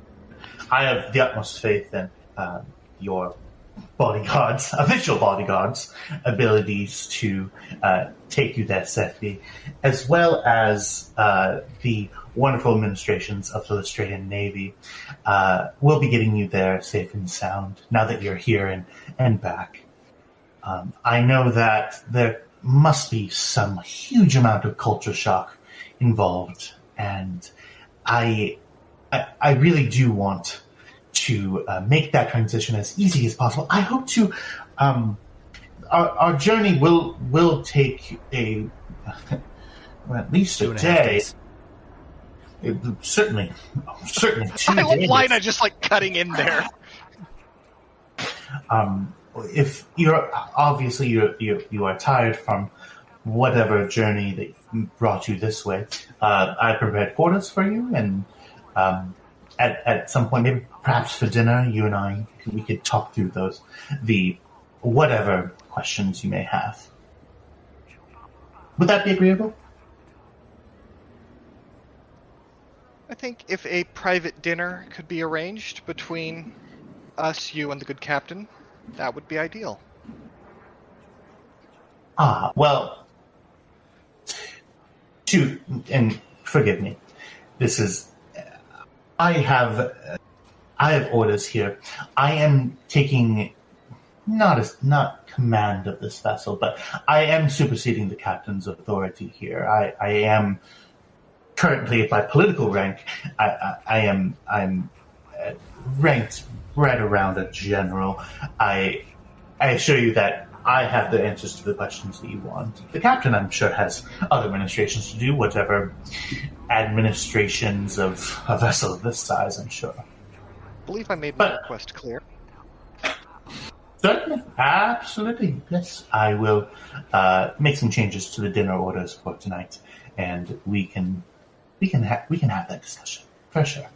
D: I have the utmost faith in your bodyguards, official bodyguards' abilities to take you there safely, as well as the wonderful administrations of the Lastrean Navy will be getting you there safe and sound now that you're here and back. I know that there must be some huge amount of culture shock involved, and I really do want to make that transition as easy as possible. I hope to. Our journey will take at least a day. Certainly 2 days.
A: I love Lina just like cutting in there.
D: If you're obviously you are tired from whatever journey that brought you this way, I prepared quarters for you, and at some point, maybe perhaps for dinner, you and I we could talk through the whatever questions you may have. Would that be agreeable?
A: I think if a private dinner could be arranged between us, you, and the good captain, that would be ideal.
D: Well, and forgive me, this is, I have orders here. I am taking not command of this vessel, but I am superseding the captain's authority here. I am currently, by political rank, I'm ranked right around a general. I assure you that I have the answers to the questions that you want. The captain, I'm sure, has other administrations to do, whatever administrations of a vessel of this size, I'm sure.
A: I believe I made my request clear.
D: Certainly, absolutely, yes. I will make some changes to the dinner orders for tonight, and we can have that discussion for sure.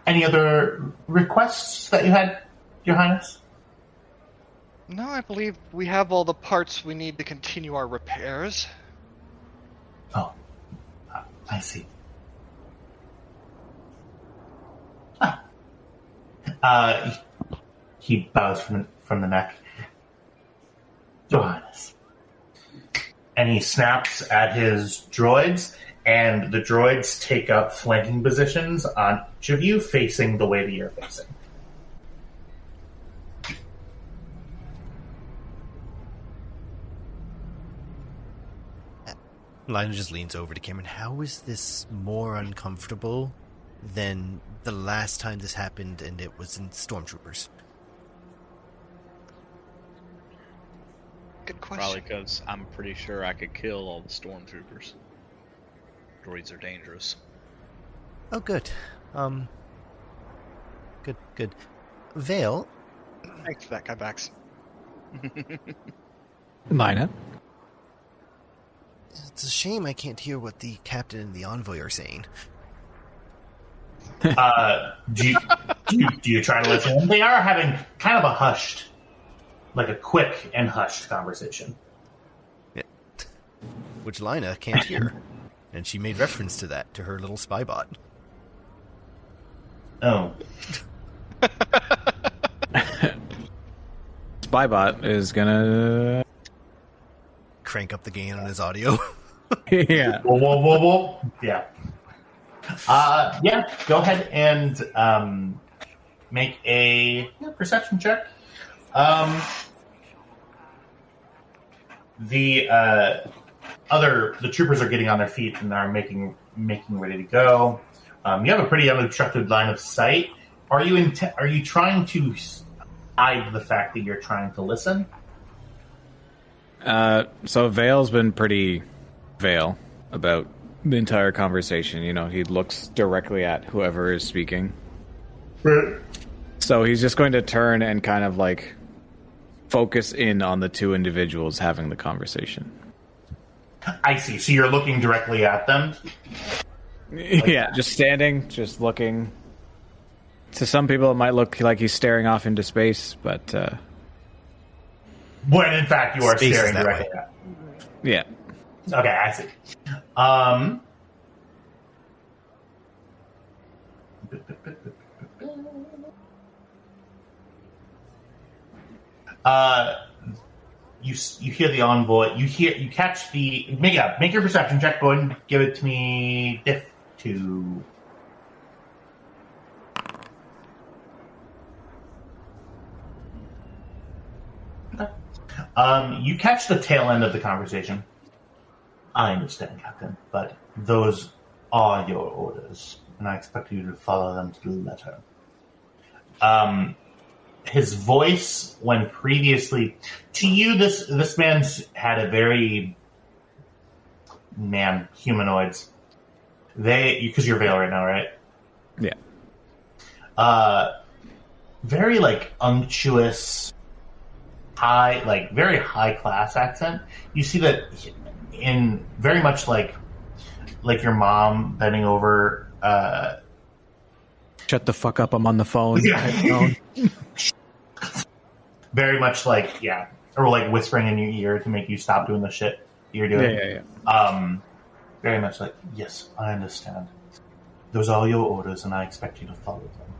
D: Any other requests that you had, Your Highness?
A: No, I believe we have all the parts we need to continue our repairs.
D: Oh, I see. He bows from the neck. Your Highness. And he snaps at his droids, and the droids take up flanking positions on each of you, facing the way that you're facing.
C: Lina just leans over to Cameron. How is this more uncomfortable than the last time this happened and it was in Stormtroopers?
A: Good
B: Probably
A: question.
B: because I'm pretty sure I could kill all the stormtroopers. Droids are dangerous.
C: Oh, good. Good. Vale?
A: Thanks for that, Kybax.
E: Lina?
C: It's a shame I can't hear what the captain and the envoy are saying.
D: Do you try to listen? They are having kind of a hushed, like a quick and hushed conversation.
C: Yeah. Which Lina can't hear. And she made reference to that, to her little spy bot.
D: Oh.
E: Spybot is gonna...
C: Crank up the gain on his audio.
E: yeah.
D: Whoa. Yeah. Yeah, go ahead and make a perception check. The troopers are getting on their feet and are making ready to go. You have a pretty unobstructed line of sight. Are you trying to hide the fact that you're trying to listen?
E: So Vale's been pretty Vale about the entire conversation. You know, he looks directly at whoever is speaking.
D: Right.
E: So he's just going to turn and kind of like focus in on the two individuals having the conversation.
D: I see. So you're looking directly at them?
E: Yeah, just standing, just looking. To some people, it might look like he's staring off into space, but...
D: when in fact you are
C: Space
D: staring
C: that
D: directly
C: way.
D: at.
E: Yeah.
D: Okay, I see. You hear the envoy. You catch the make your perception check. Go ahead and give it to me. Diff 2. You catch the tail end of the conversation. I understand, Captain, but those are your orders, and I expect you to follow them to the letter. His voice, when previously to you, this man's had a very humanoids. Because you're Vale right now, right?
E: Yeah.
D: Very like unctuous, very high class accent. You see that in very much like your mom bending over.
E: Shut the fuck up! I'm on the phone.
D: Yeah. Very much or like whispering in your ear to make you stop doing the shit you're doing.
E: Yeah.
D: Very much like, yes, I understand. Those are your orders, and I expect you to follow them.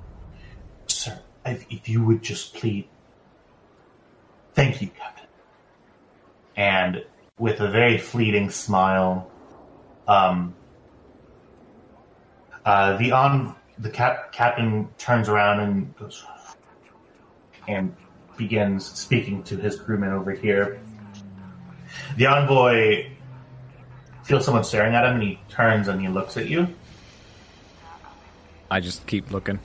D: Sir, if you would just please... Thank you, Captain. And with a very fleeting smile, the captain turns around and goes and begins speaking to his crewmen over here. The envoy feels someone staring at him, and he turns and he looks at you.
E: I just keep looking.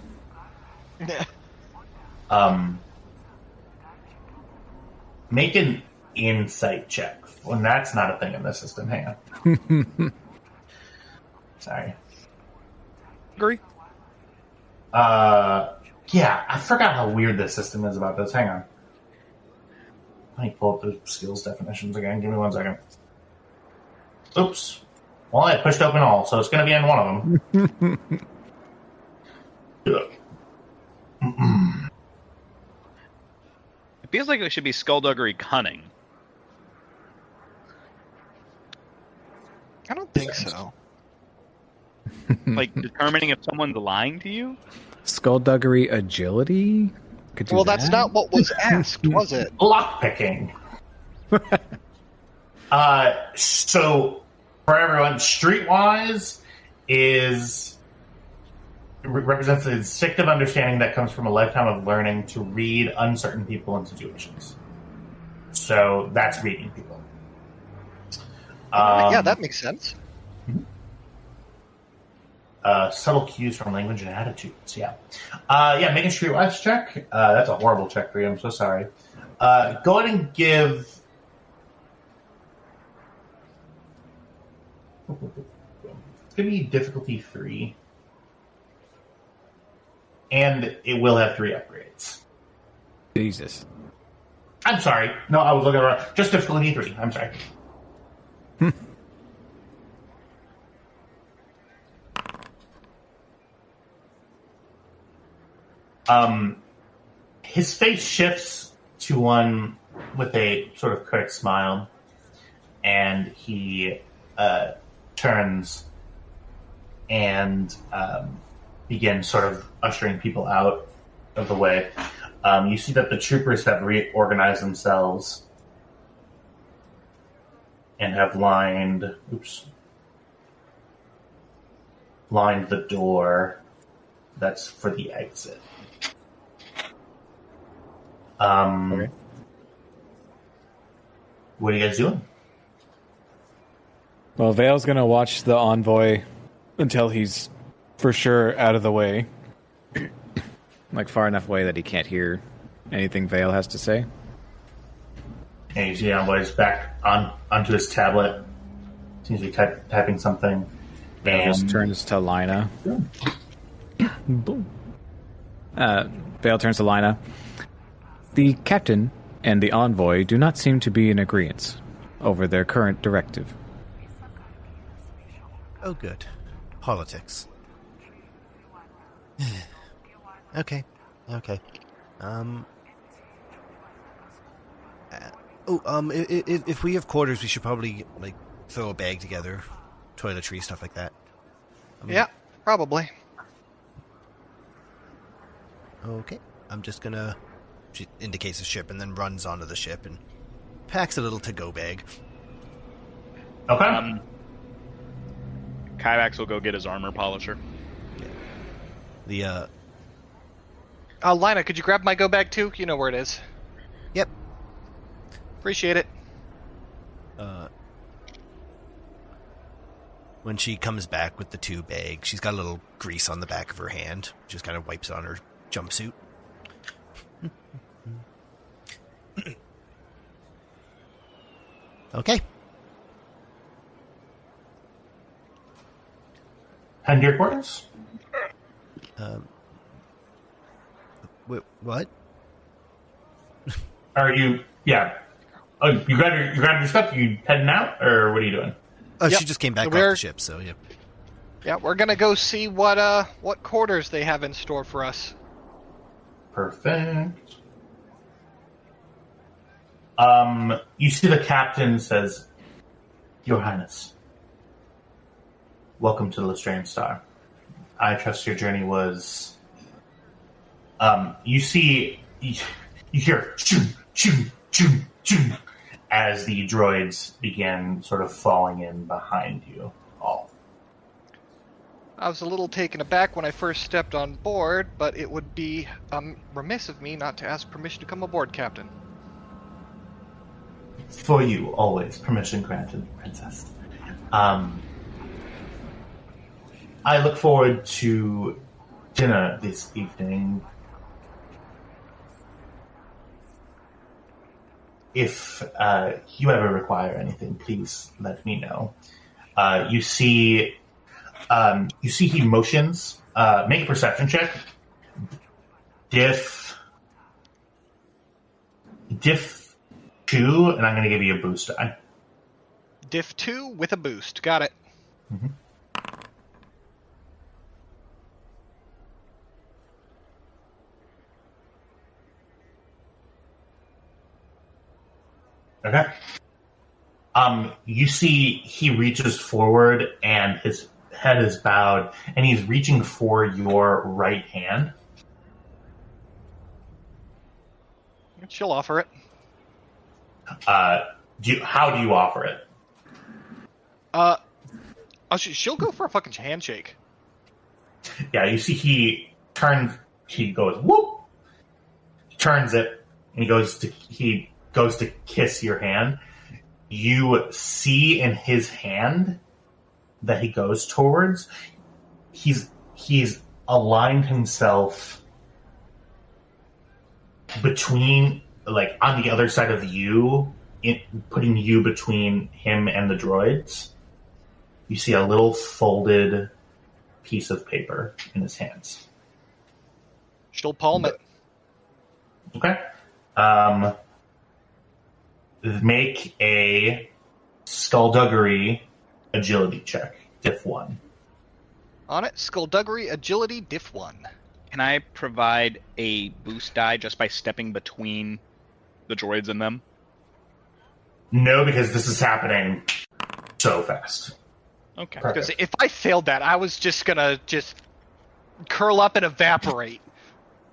D: Make an insight check. Well, that's not a thing in the system. Hang on. Sorry.
B: Agree.
D: Yeah, I forgot how weird this system is about this. Hang on. Let me pull up the skills definitions again. Give me 1 second. Oops. Well, I pushed open all, so it's going to be in one of them.
B: It feels like it should be skullduggery cunning.
A: I don't think so.
B: Like determining if someone's lying to you?
E: Skullduggery agility? Could do
A: Well,
E: that.
A: that's not what was asked, was it?
D: Lockpicking. So, for everyone, Streetwise represents the instinctive understanding that comes from a lifetime of learning to read uncertain people and situations. So, that's reading people.
A: Yeah, that makes sense.
D: Subtle cues from language and attitudes. Yeah. Make a Streetwise check. That's a horrible check for you. I'm so sorry. Go ahead and give... It's going to be difficulty 3. And it will have 3 upgrades.
E: Jesus.
D: I'm sorry. No, I was looking around. Just difficulty 3. I'm sorry. His face shifts to one with a sort of curt smile, and he turns and begins sort of ushering people out of the way. You see that the troopers have reorganized themselves and have lined the door that's for the exit.
E: Okay.
D: What are you guys doing?
E: Well, Vale's gonna watch the envoy until he's for sure out of the way. Like far enough away that he can't hear anything Vale has to say.
D: And you see the envoy's back onto his tablet. Seems to be typing something.
E: Vale just turns to Lina. Vale turns to Lina. The captain and the envoy do not seem to be in agreement over their current directive.
C: Oh, good. Politics. Okay. If we have quarters, we should probably throw a bag together, toiletries, stuff like that.
A: Yeah, probably.
C: Okay. I'm just gonna... She indicates a ship and then runs onto the ship and packs a little to-go bag.
D: Okay.
B: Kyvax will go get his armor polisher.
C: The,
A: Lina, could you grab my go bag too? You know where it is.
C: Yep.
A: Appreciate it.
C: When she comes back with the 2 bags, she's got a little grease on the back of her hand. Just kind of wipes it on her jumpsuit. Okay.
D: Head to your quarters?
C: What?
D: Are you... Yeah. Oh, you grabbed your stuff? You heading out? Or what are you doing?
C: Oh,
A: Yep.
C: she just came back off
A: We're-
C: the ship, so yeah.
A: Yeah, we're gonna go see what quarters they have in store for us.
D: Perfect. You see the captain says, Your Highness, welcome to the Lastrean Star. I trust your journey was. You hear choo choo choo choo as the droids begin sort of falling in behind you all.
A: I was a little taken aback when I first stepped on board, but it would be remiss of me not to ask permission to come aboard, Captain.
D: For you, always permission granted, Princess. I look forward to dinner this evening. If you ever require anything, please let me know. You see he motions. Make a perception check. Diff 2, and I'm going to give you a boost die.
A: Diff 2 with a boost. Got it.
D: Mm-hmm. Okay. You see he reaches forward and his head is bowed, and he's reaching for your right hand.
A: She'll offer it.
D: How do you offer it?
A: She'll go for a fucking handshake.
D: Yeah, you see he goes, whoop! Turns it, and he goes to kiss your hand. You see in his hand that he goes towards, he's aligned himself between, like, on the other side of you, putting you between him and the droids. You see a little folded piece of paper in his hands.
A: She'll palm it.
D: Okay. Make a skullduggery agility check. Diff 1.
A: On it, skullduggery, agility, diff 1.
B: Can I provide a boost die just by stepping between the droids and them?
D: No, because this is happening so fast.
B: Okay.
A: Because if I failed that, I was just gonna curl up and evaporate.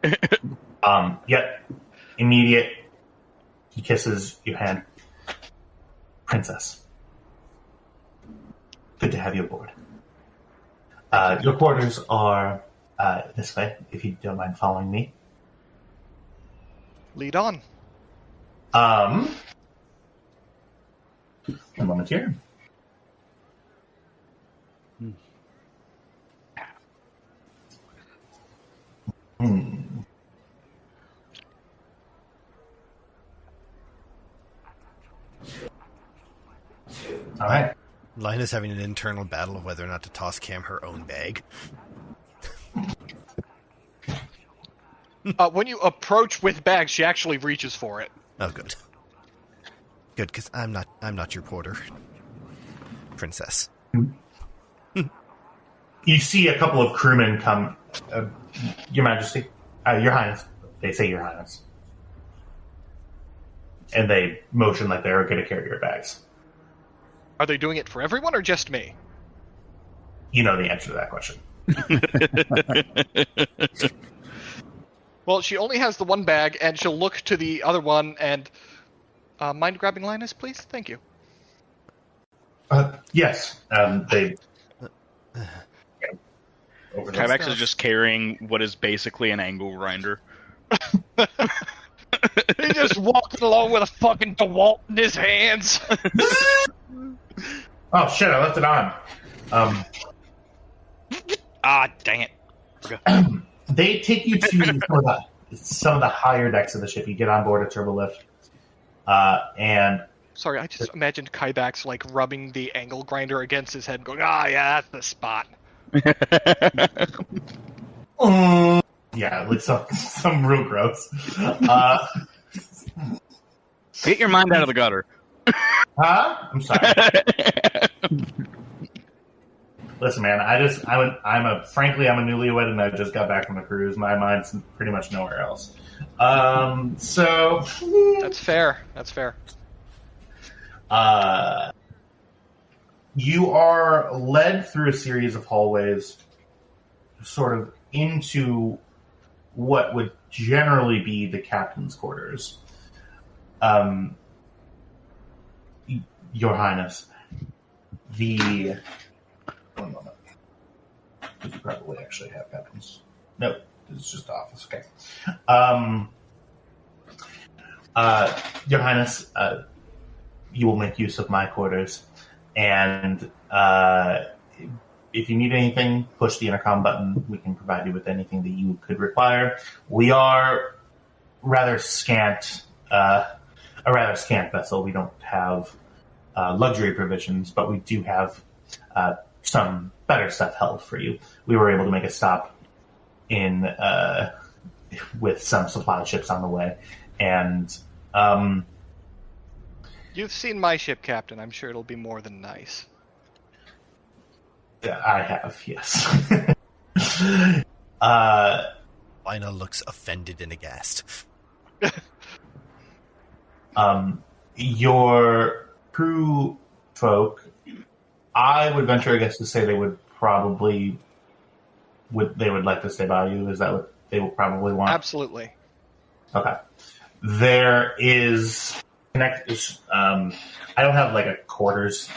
D: Yep. Immediate. He kisses your hand. Princess. Good to have you aboard. Your quarters are this way, if you don't mind following me.
A: Lead on.
D: One moment here. All right.
C: Lina's having an internal battle of whether or not to toss Cam her own bag.
A: When you approach with bags, she actually reaches for it.
C: Oh, good. Good, because I'm not your porter, Princess.
D: You see a couple of crewmen come. Your Majesty, Your Highness. They say Your Highness, and they motion like they're going to carry your bags.
A: Are they doing it for everyone or just me?
D: You know the answer to that question.
A: Well, she only has the one bag, and she'll look to the other one and... mind grabbing Linus, please? Thank you.
D: Yes. They...
B: Kybex is just carrying what is basically an angle grinder.
A: He just walking along with a fucking DeWalt in his hands.
D: Oh, shit, I left it on.
B: Dang it.
D: They take you to some of the higher decks of the ship. You get on board a turbolift. And...
A: Sorry, I just imagined Kybex, like, rubbing the angle grinder against his head and going, yeah, that's the spot.
D: Yeah, like some real gross.
B: Get your mind out of the gutter.
D: Huh? I'm sorry. Listen, man, frankly, I'm a newlywed and I just got back from a cruise. My mind's pretty much nowhere else. So
A: That's fair. That's fair.
D: You are led through a series of hallways sort of into what would generally be the captain's quarters. Your Highness, one moment. You probably actually have captains. Nope, it's just office. Okay. Your Highness, you will make use of my quarters, and if you need anything, push the intercom button. We can provide you with anything that you could require. We are rather scant, a rather scant vessel. We don't have luxury provisions, but we do have some better stuff held for you. We were able to make a stop in with some supply ships on the way, and
A: You've seen my ship, Captain. I'm sure it'll be more than nice.
D: I have, yes.
C: Lina looks offended and aghast.
D: Your crew folk, I would venture a guess to say they would probably they would like to stay by you. Is that what they will probably want?
A: Absolutely.
D: Okay. There is I don't have like a quarters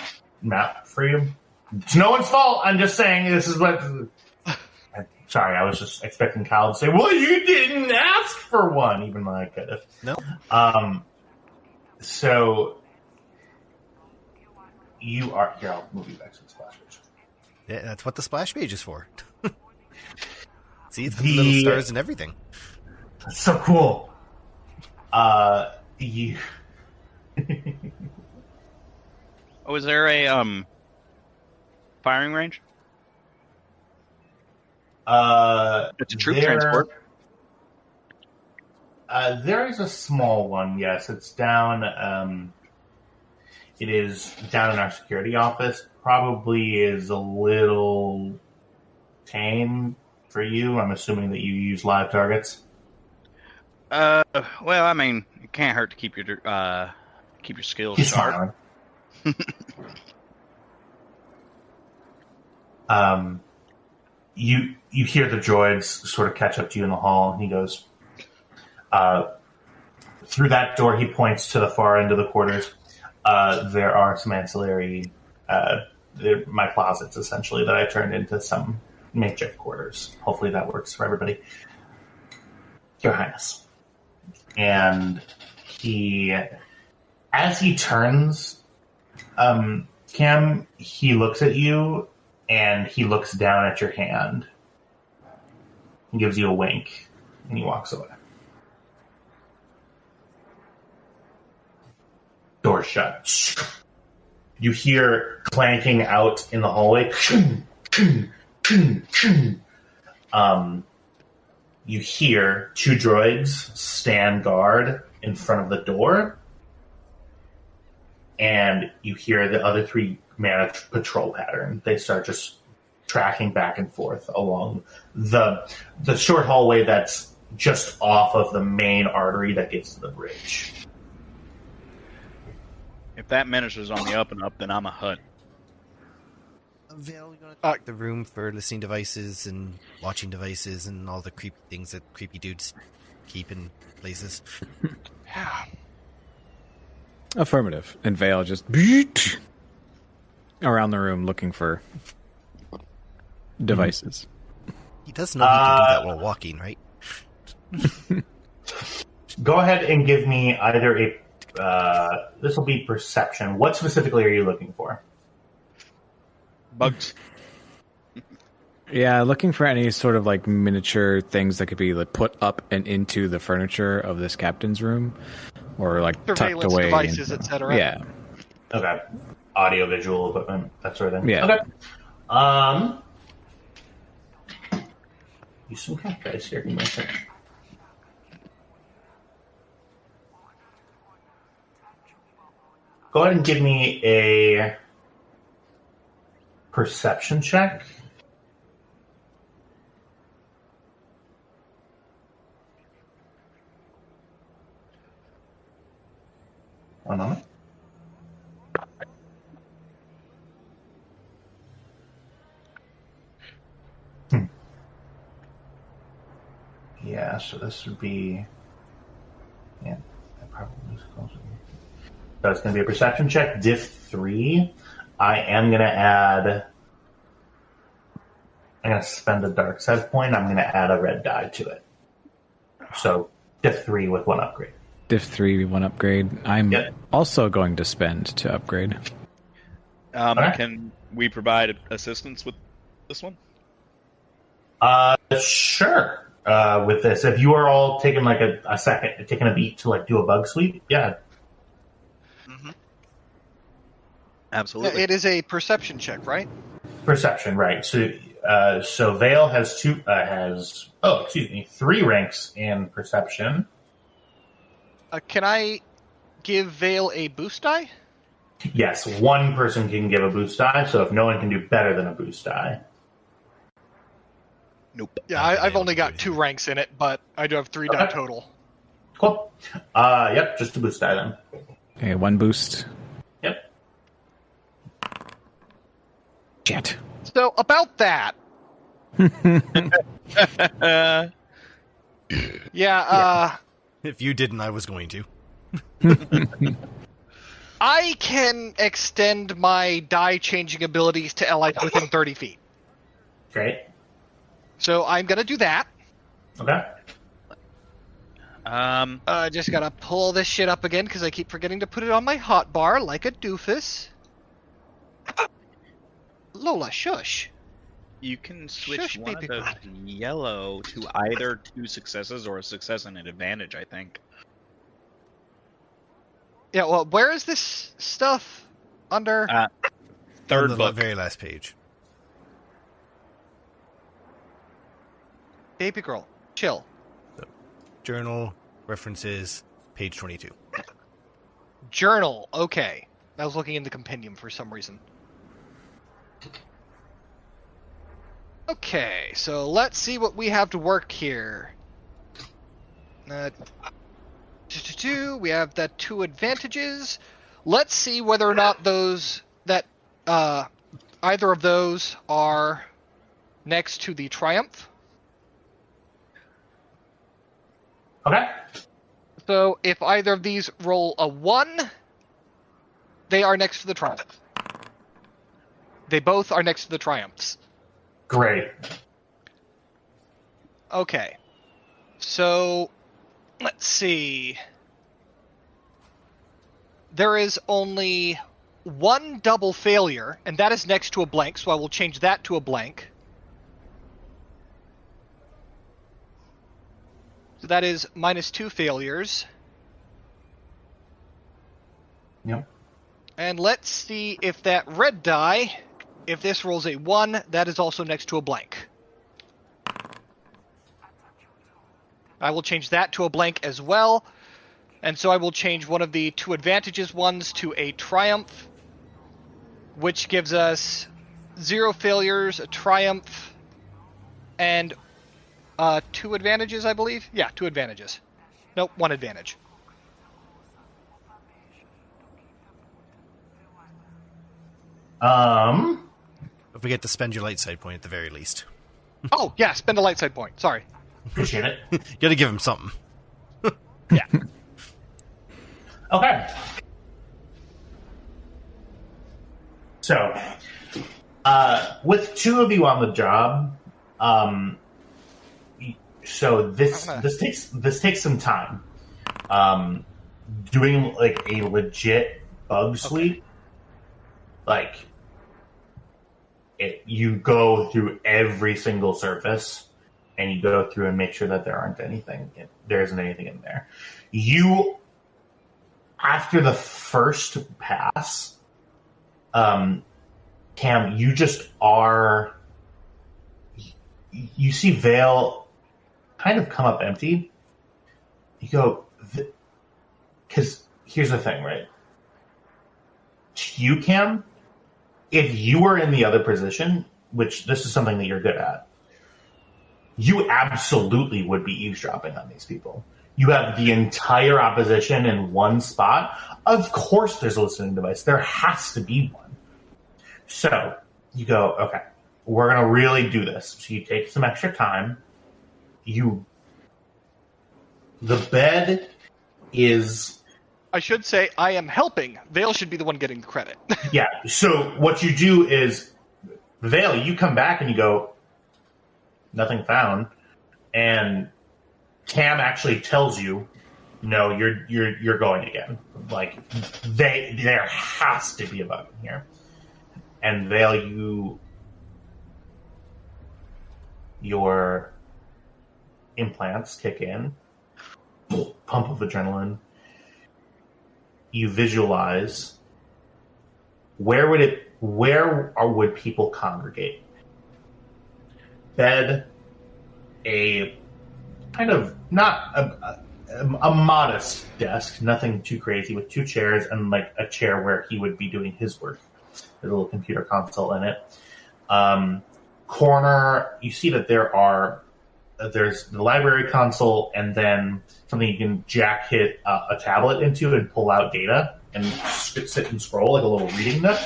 D: map for you. It's no one's fault. I'm just saying this is what. Sorry, I was just expecting Kyle to say, "Well, you didn't ask for one," even though I could have.
C: No.
D: So you are here. I'll move you back to the splash page.
C: Yeah, that's what the splash page is for. See, it's got the little stars and everything.
D: That's so cool. You.
B: Oh, is there a firing range? It's a troop transport.
D: There is a small one. Yes, it's down. It is down in our security office. Probably is a little tame for you. I'm assuming that you use live targets.
B: Well, I mean, it can't hurt to keep your skills
D: He's
B: sharp.
D: You hear the droids sort of catch up to you in the hall, and he goes, through that door, he points to the far end of the quarters. There are some ancillary, my closets, essentially, that I turned into some makeshift quarters. Hopefully that works for everybody. Your Highness. And as he turns, Cam, he looks at you, and he looks down at your hand. He gives you a wink, and he walks away. Door shut. You hear clanking out in the hallway. You hear two droids stand guard in front of the door, and you hear the other three man a patrol pattern. They start just tracking back and forth along the short hallway that's just off of the main artery that gets to the bridge.
B: If that miniature's on the up and up, then I'm a Hutt.
C: Vale, you want to check the room for listening devices and watching devices and all the creepy things that creepy dudes keep in places?
A: Yeah.
E: Affirmative. And Vale just around the room looking for devices.
C: He does know he can do that while walking, right?
D: Go ahead and give me either a this will be perception. What specifically are you looking for?
B: Bugs.
E: Yeah, looking for any sort of like miniature things that could be like put up and into the furniture of this captain's room, or like tucked
A: Surveillance
E: away.
A: devices, etc.
E: Yeah.
D: Okay. Audio, visual equipment, that sort of thing.
E: Yeah.
D: Okay. Use some cat guys here. Give me a second. Go ahead and give me a perception check. One moment. Yeah, so this would be... Yeah, that probably is closer. So it's going to be a perception check, diff 3. I am going to add... I'm going to spend a dark side point. I'm going to add a red die to it. So diff 3 with 1 upgrade.
E: Diff 3, 1 upgrade. I'm also going to spend to upgrade.
B: Can we provide assistance with this one?
D: Sure. With this, if you are all taking like a second, taking a beat to like do a bug sweep, yeah.
B: Mm-hmm. Absolutely.
A: It is a perception check, right?
D: Perception, right? So Vale has 3 ranks in perception.
A: Can I give Vale a boost die?
D: Yes, one person can give a boost die. So if no one can do better than a boost die,
B: nope.
A: Yeah, I've only got 2 ranks in it, but I do have 3 die total.
D: Cool. Yep, just a boost die then.
E: Okay, 1 boost.
D: Yep.
E: Shit.
A: So about that.
C: If you didn't, I was going to.
A: I can extend my die changing abilities to allies within 30 feet.
D: Great.
A: So I'm gonna do that.
D: Okay.
A: I just gotta pull this shit up again because I keep forgetting to put it on my hotbar like a doofus. Lola, shush.
B: You can switch
A: Shush,
B: one of
A: baby
B: those yellow to either 2 successes or a success and an advantage, I think.
A: Yeah, well, where is this stuff under?
B: Third
C: On the
B: book.
C: very last page.
A: Baby girl, chill.
C: Journal, references, page 22.
A: Journal, okay. I was looking in the compendium for some reason. Okay, so let's see what we have to work here. We have the 2 advantages. Let's see whether or not either of those are next to the triumph.
D: Okay.
A: So if either of these roll a 1, they are next to the triumph. They both are next to the triumphs.
D: Great.
A: Okay. So, let's see. There is only 1 double failure, and that is next to a blank, so I will change that to a blank. So that is -2 failures.
D: Yep.
A: And let's see if that red die, if this rolls a 1, that is also next to a blank. I will change that to a blank as well. And so I will change one of the 2 advantages ones to a triumph, which gives us 0 failures, a triumph, and 2 advantages, I believe? Yeah, 2 advantages. Nope, 1 advantage.
C: Don't forget to spend your light side point at the very least.
A: Oh, yeah, spend a light side point. Sorry.
D: Appreciate it.
C: You gotta give him something.
A: Yeah.
D: Okay. So, with 2 of you on the job, so this takes some time. Doing like a legit bug sweep, like you go through every single surface, and you go through and make sure that there isn't anything in there. You, after the first pass, Cam, you just are. You see Vale kind of come up empty. You go, because here's the thing, right? To you, Cam, if you were in the other position, which this is something that you're good at, you absolutely would be eavesdropping on these people. You have the entire opposition in one spot. Of course there's a listening device. There has to be one. So you go, okay, we're going to really do this. So you take some extra time. You The bed is...
A: I should say I am helping. Vale should be the one getting the credit.
D: Yeah, so what you do is, Vale, you come back and you go, nothing found. And Cam actually tells you, no, you're going again. Like, there has to be a bug in here. And Vale, your implants kick in, pump of adrenaline. You visualize where would people congregate? Bed, a kind of not a modest desk, nothing too crazy, with 2 chairs and like a chair where he would be doing his work. There's a little computer console in it. Corner, you see that there's the library console and then something you can hit a tablet into and pull out data and sit and scroll like a little reading nook.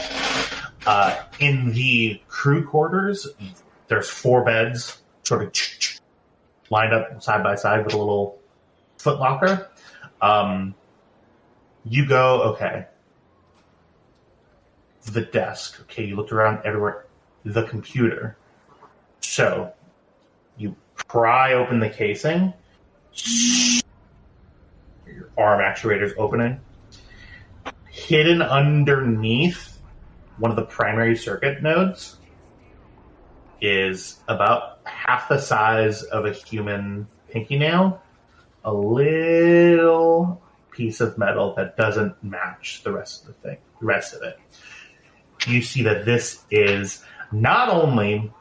D: In the crew quarters, there's 4 beds sort of lined up side by side with a little footlocker. You go, okay. The desk. Okay, you looked around everywhere. The computer. So, you pry open the casing. Your arm actuator's opening. Hidden underneath one of the primary circuit nodes is about half the size of a human pinky nail. A little piece of metal that doesn't match the rest of it. You see that this is not only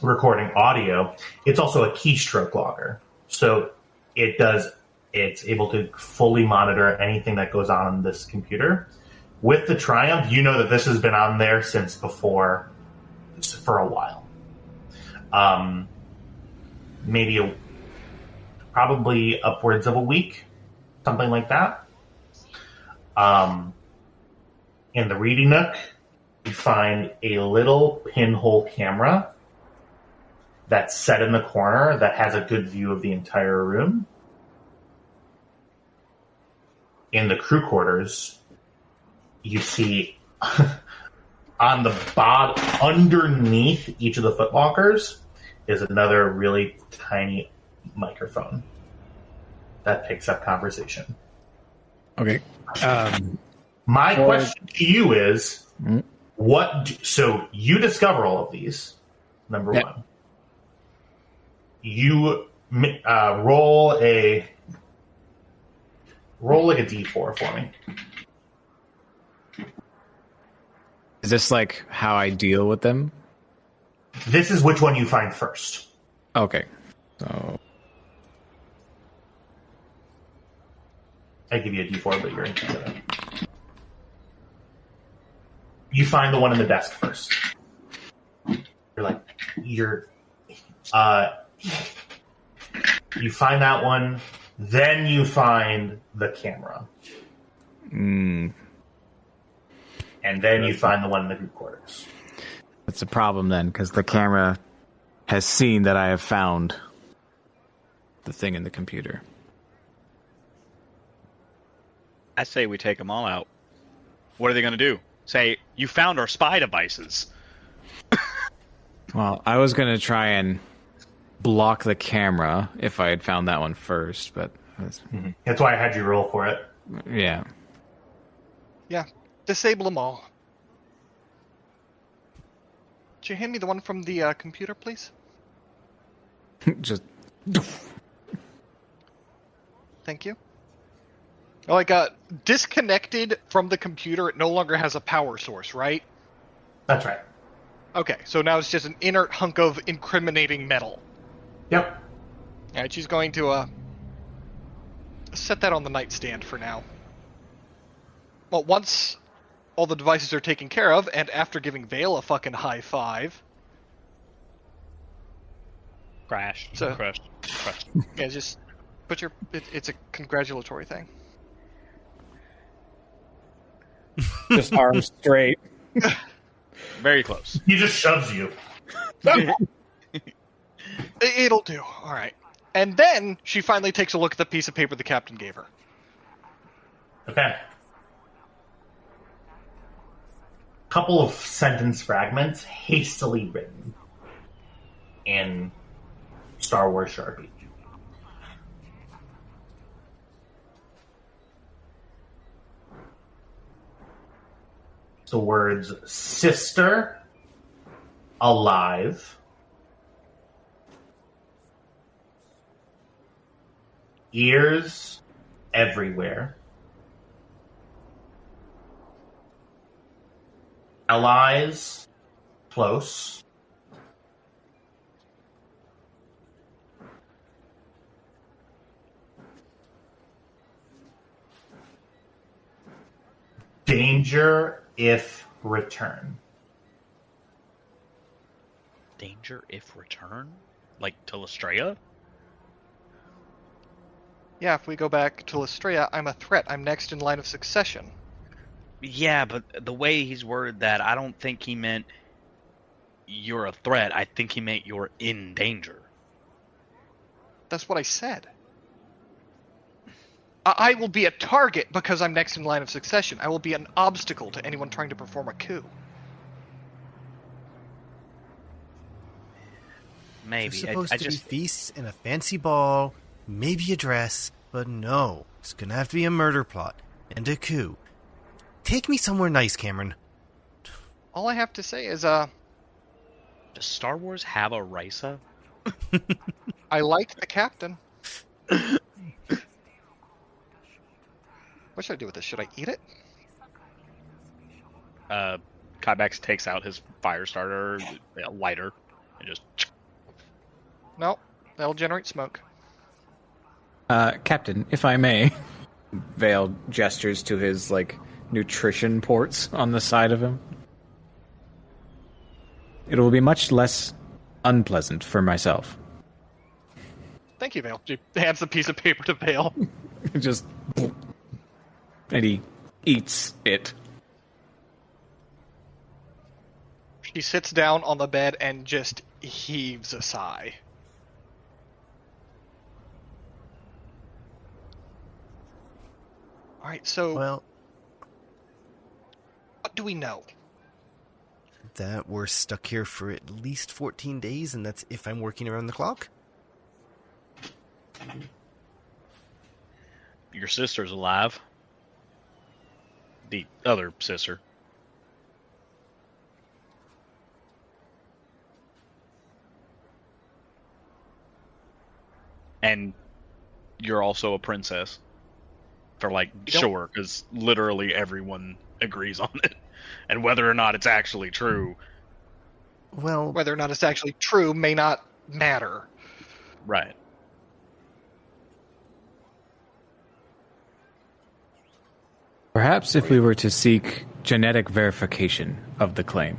D: recording audio, it's also a keystroke logger. So it's able to fully monitor anything that goes on in this computer. With the Triumph, you know that this has been on there since before, for a while. Probably upwards of a week, something like that. In the reading nook, you find a little pinhole camera that's set in the corner that has a good view of the entire room. In the crew quarters, you see on the bottom, underneath each of the footlockers, is another really tiny microphone that picks up conversation.
E: Okay.
D: My question to you is, so you discover all of these, number one. You roll like a d4 for me.
E: Is this like how I deal with them?
D: This is which one you find first.
E: Okay. So
D: I give you a d4, but you're into it. You find the one in the desk first. You find that one, then you find the camera. And then you find the one in the group quarters.
E: That's a problem then, because the camera has seen that I have found the thing in the computer.
B: I say we take them all out. What are they going to do? Say, you found our spy devices.
E: Well, I was going to try and block the camera if I had found that one first, but...
D: That's why I had you roll for it.
E: Yeah.
A: Yeah, disable them all. Could you hand me the one from the computer, please?
E: Just...
A: Thank you. Oh, I got disconnected from the computer. It no longer has a power source, right?
D: That's right.
A: Okay, so now it's just an inert hunk of incriminating metal.
D: Yep.
A: Alright, she's going to set that on the nightstand for now. Well, once all the devices are taken care of, and after giving Vale a fucking high five...
B: Crash.
A: So,
B: Crushed.
A: Yeah, just put your... It's a congratulatory thing.
E: Just arms straight.
B: Very close.
D: He just shoves you.
A: It'll do. Alright. And then she finally takes a look at the piece of paper the captain gave her.
D: Okay. Couple of sentence fragments hastily written in Star Wars Sharpie. The words sister, alive, ears everywhere, allies close, danger if return.
B: Danger if return? Like to Lastrean?
A: Yeah, if we go back to Lastrean, I'm a threat. I'm next in line of succession.
B: Yeah, but the way he's worded that, I don't think he meant you're a threat. I think he meant you're in danger.
A: That's what I said. I will be a target because I'm next in line of succession. I will be an obstacle to anyone trying to perform a coup.
B: Maybe.
C: There's supposed
B: I
C: to
B: just
C: be feasts and a fancy ball, maybe a dress, but no. It's gonna have to be a murder plot and a coup. Take me somewhere nice, Cameron.
A: All I have to say is,
B: Does Star Wars have a Risa?
A: I like the captain. What should I do with this? Should I eat it?
B: Kybex takes out his fire starter lighter and just.
A: No, that'll generate smoke.
E: Captain, if I may, Vale gestures to his, nutrition ports on the side of him. It will be much less unpleasant for myself.
A: Thank you, Vale. She hands the piece of paper to Vale.
E: Just... And he eats it.
A: She sits down on the bed and just heaves a sigh. Alright, so
C: Well,
A: what do we know?
C: that we're stuck here for at least 14 days, and that's if I'm working around the clock.
B: Your sister's alive. The other sister. And you're also a princess. For sure, because literally everyone agrees on it. And whether or not it's actually true.
C: Well,
A: Whether or not it's actually true may not matter.
B: Right.
E: Perhaps if we were to seek genetic verification of the claim.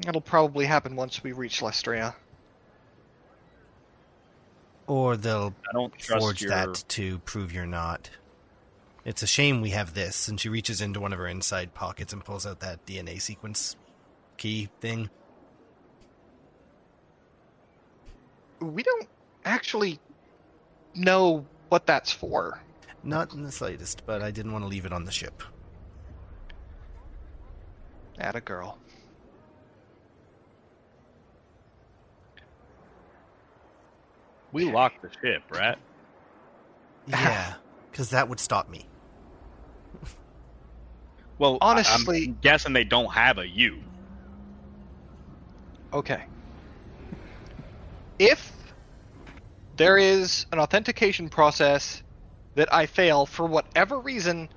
A: That'll probably happen once we reach Lastrean.
C: or they'll
B: I don't trust
C: forge
B: your...
C: that to prove you're not. It's a shame we have this. And she reaches into one of her inside pockets and pulls out that DNA sequence key thing.
A: We don't actually know what that's for.
C: Not in the slightest, but I didn't want to leave it on the ship.
A: Atta girl.
B: We locked the ship, right?
C: Yeah, because that would stop me.
B: Well,
A: Honestly-
B: I'm guessing they don't have a U.
A: Okay. If there is an authentication process that I fail for whatever reason,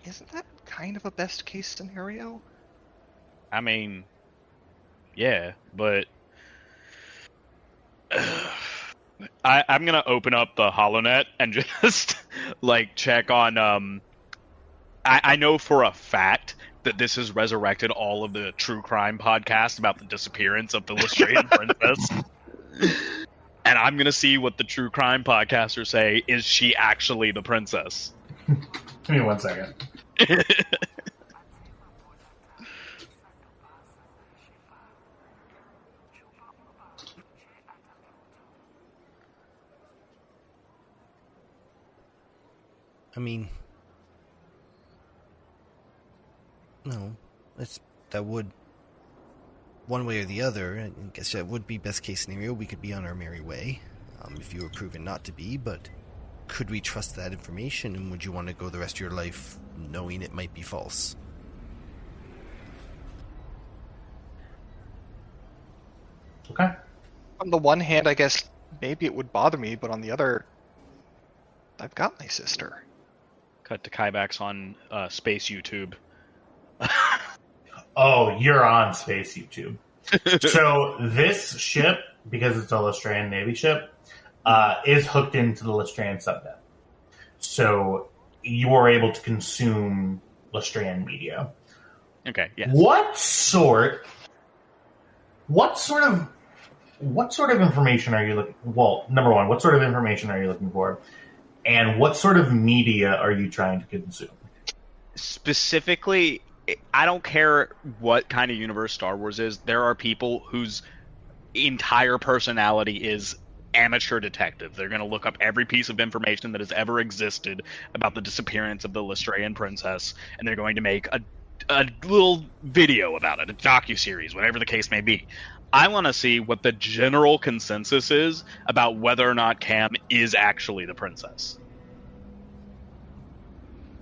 A: isn't that kind of a best case scenario?
B: I mean, yeah, but I'm gonna open up the HoloNet and just check on. I know for a fact that this has resurrected all of the true crime podcasts about the disappearance of the Lastrean princess. And I'm going to see what the true crime podcasters say. Is she actually the princess?
D: Give me 1 second.
C: I mean, no, that would, one way or the other, I guess that would be best case scenario. We could be on our merry way, if you were proven not to be, but could we trust that information, and would you want to go the rest of your life knowing it might be false?
D: Okay.
A: On the one hand, I guess maybe it would bother me, but on the other, I've got my sister.
B: Cut to Kybax on Space YouTube.
D: Oh, you're on Space YouTube. So this ship, because it's a Lastrean Navy ship, is hooked into the Lastrean subnet. So you are able to consume Lastrean media.
B: Okay, yes.
D: What sort of information are you looking? Well, number one, what sort of information are you looking for, and what sort of media are you trying to consume?
B: Specifically, I don't care what kind of universe Star Wars is. There are people whose entire personality is amateur detective. They're going to look up every piece of information that has ever existed about the disappearance of the Lastrean princess, and they're going to make a little video about it, a docuseries, whatever the case may be. I want to see what the general consensus is about whether or not Cam is actually the princess.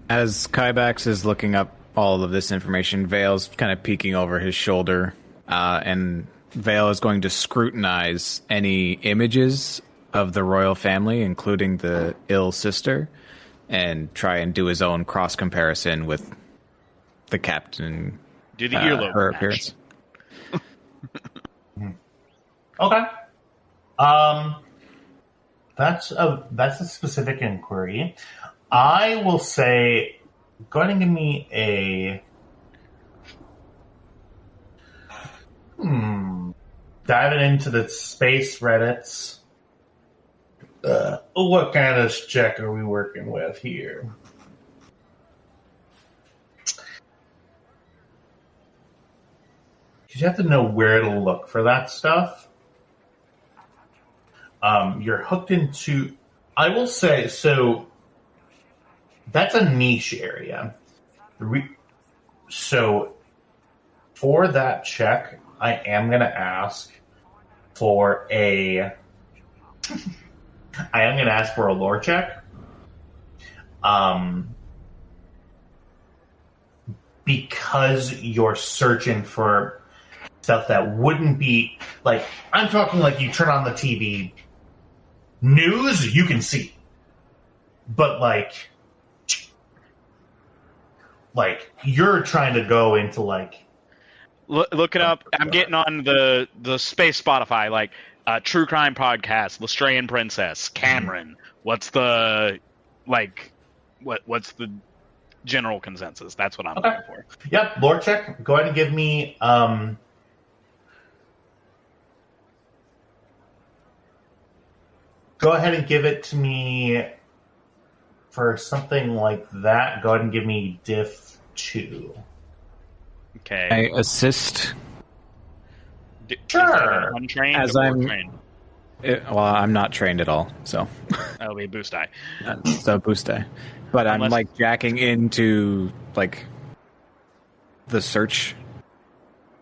E: As Kybax is looking up all of this information, Vale's kind of peeking over his shoulder, and Vale is going to scrutinize any images of the royal family, including the ill sister, and try and do his own cross-comparison with the captain.
B: Do the earlobe
E: her
B: match.
E: appearance.
D: Okay. That's a specific inquiry. I will say, go ahead and give me a diving into the space Reddits. What kind of check are we working with here? Because you have to know where to look for that stuff. You're hooked into... I will say, so that's a niche area. So for that check, I am going to ask for a... I am going to ask for a lore check. Because you're searching for stuff that wouldn't be... Like, I'm talking like you turn on the TV... News, you can see. But, like, you're trying to go into, like...
B: Look it up. I'm getting on the space Spotify, like, True Crime Podcast, Lastrean Princess, Cameron. What's the, like, what's the general consensus? That's what I'm looking for.
D: Yep, lore check. Go ahead and give me... Go ahead and give it to me for something like that. Go ahead and give me diff 2.
B: Okay.
E: I assist.
D: Sure.
B: Untrained
E: As
B: or
E: I'm-
B: trained?
E: Well, I'm not trained at all, so
B: That'll be a boost die.
E: so boost die. But I'm
B: Unless-
E: like jacking into like the search,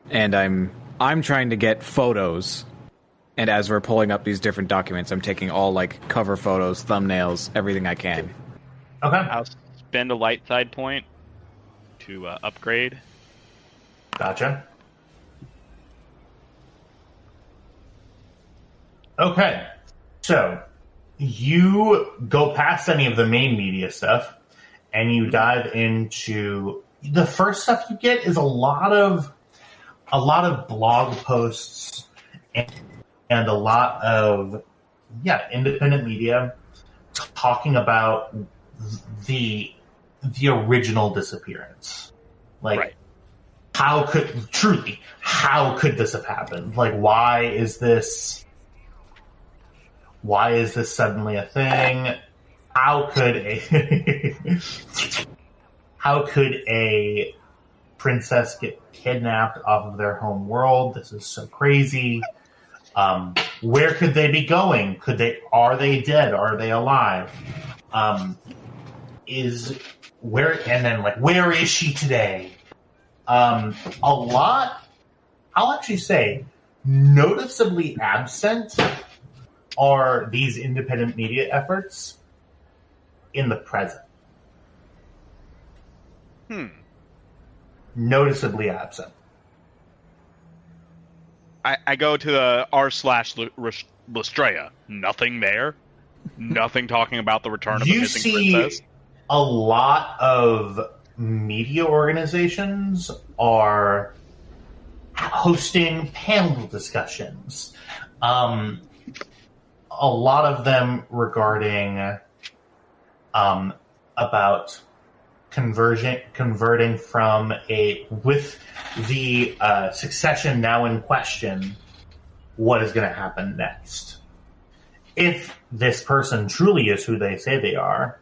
E: and I'm trying to get photos. And as we're pulling up these different documents, I'm taking all like cover photos, thumbnails, everything I can.
D: Okay.
B: I'll spend a light side point to upgrade.
D: Gotcha. Okay. So, you go past any of the main media stuff, and you dive into... The first stuff you get is a lot of blog posts and a lot of independent media talking about the original disappearance. Like,
B: Right.
D: how could this have happened? Like, why is this suddenly a thing? How could a princess get kidnapped off of their home world? This is so crazy. Where could they be going? Are they dead? Are they alive? is where, and then like, where is she today? A lot, I'll actually say, noticeably absent are these independent media efforts in the present. Noticeably absent.
B: I go to the r/Lastrea. Nothing there. Nothing talking about the return of the missing princess.
D: A lot of media organizations are hosting panel discussions. A lot of them regarding about converting from with the succession now in question, what is going to happen next? If this person truly is who they say they are,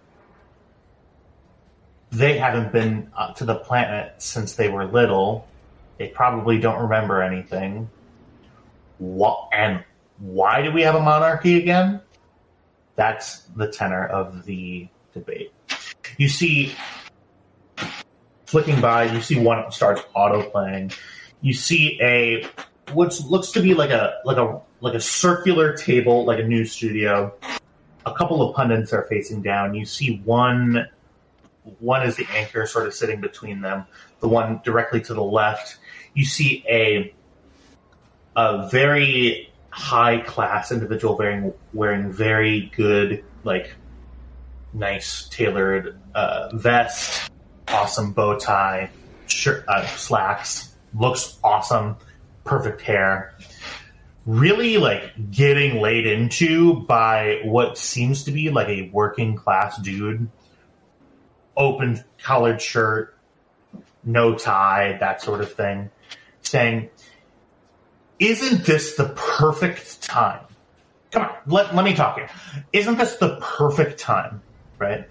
D: they haven't been to the planet since they were little. They probably don't remember anything. And why do we have a monarchy again? That's the tenor of the debate. You see, flicking by, you see one starts auto-playing. You see what looks to be like a circular table, like a news studio. A couple of pundits are facing down. You see one is the anchor, sort of sitting between them. The one directly to the left, you see a very high-class individual wearing very good, like, nice tailored vest, awesome bow tie, shirt, slacks, looks awesome, perfect hair. Really, like, getting laid into by what seems to be like a working class dude. Open collared shirt, no tie, that sort of thing. Saying, isn't this the perfect time? Come on, let me talk here. Isn't this the perfect time, right?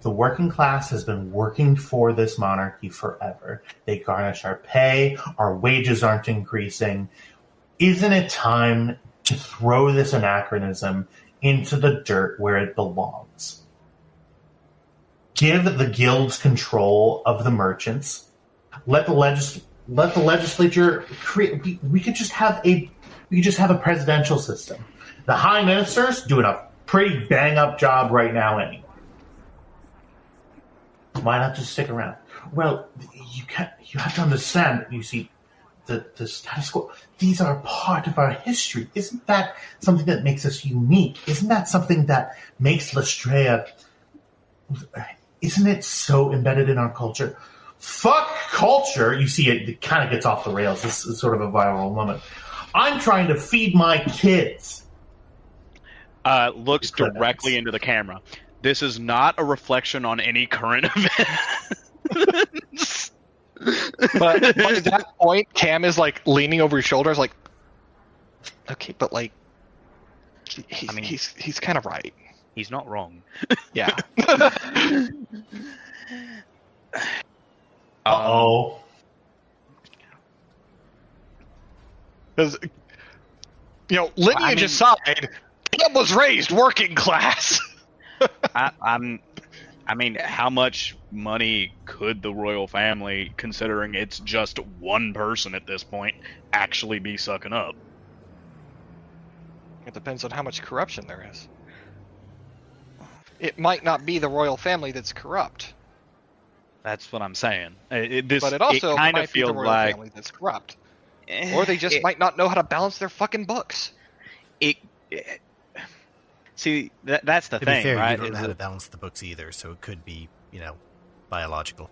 D: The working class has been working for this monarchy forever. They garnish our pay, our wages aren't increasing. Isn't it time to throw this anachronism into the dirt where it belongs? Give the guilds control of the merchants. Let the legislature create. We could just have a presidential system. The high ministers doing a pretty bang up job right now anyway. Why not just stick around? Well, you have to understand. You see, the status quo. These are part of our history. Isn't that something that makes us unique? Isn't that something that makes Lastrea? Isn't it so embedded in our culture? Fuck culture. You see, it kind of gets off the rails. This is sort of a viral moment. I'm trying to feed my kids.
B: Looks directly into the camera. This is not a reflection on any current events.
A: But at that point, Cam is like leaning over his shoulders, like, okay, but like, he's kind of right.
B: He's not wrong.
A: Yeah.
D: Uh-oh.
A: Because, lineage aside, Cam was raised working class.
B: I mean, how much money could the royal family, considering it's just one person at this point, actually be sucking up?
A: It depends on how much corruption there is. It might not be the royal family that's corrupt.
B: That's what I'm saying.
A: But it also
B: kind
A: might
B: of
A: be the
B: feels
A: royal
B: like
A: family that's corrupt. Or they just might not know how to balance their fucking books.
B: See, that's the
C: To
B: thing,
C: be fair,
B: right?
C: you don't know how to balance the books either, so it could be, biological.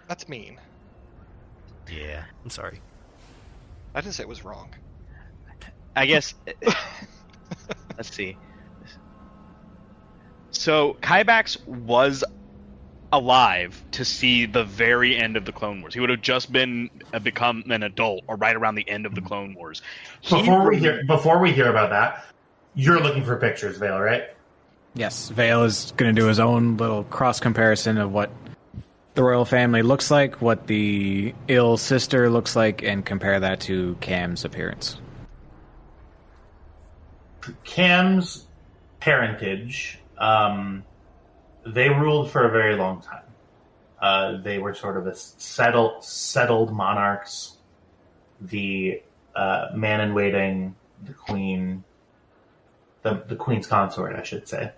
A: That's mean.
C: Yeah, I'm sorry.
A: I didn't say it was wrong.
B: I guess. Let's see. So Kybax was alive to see the very end of the Clone Wars. He would have just become an adult, or right around the end of the Clone Wars.
D: Before we hear about that, you're looking for pictures, Vale, right?
E: Yes, Vale is going to do his own little cross comparison of what the royal family looks like, what the ill sister looks like, and compare that to Cam's appearance.
D: Cam's parentage they ruled for a very long time. They were sort of a settled monarchs. The man in waiting, the queen, the queen's consort, I should say.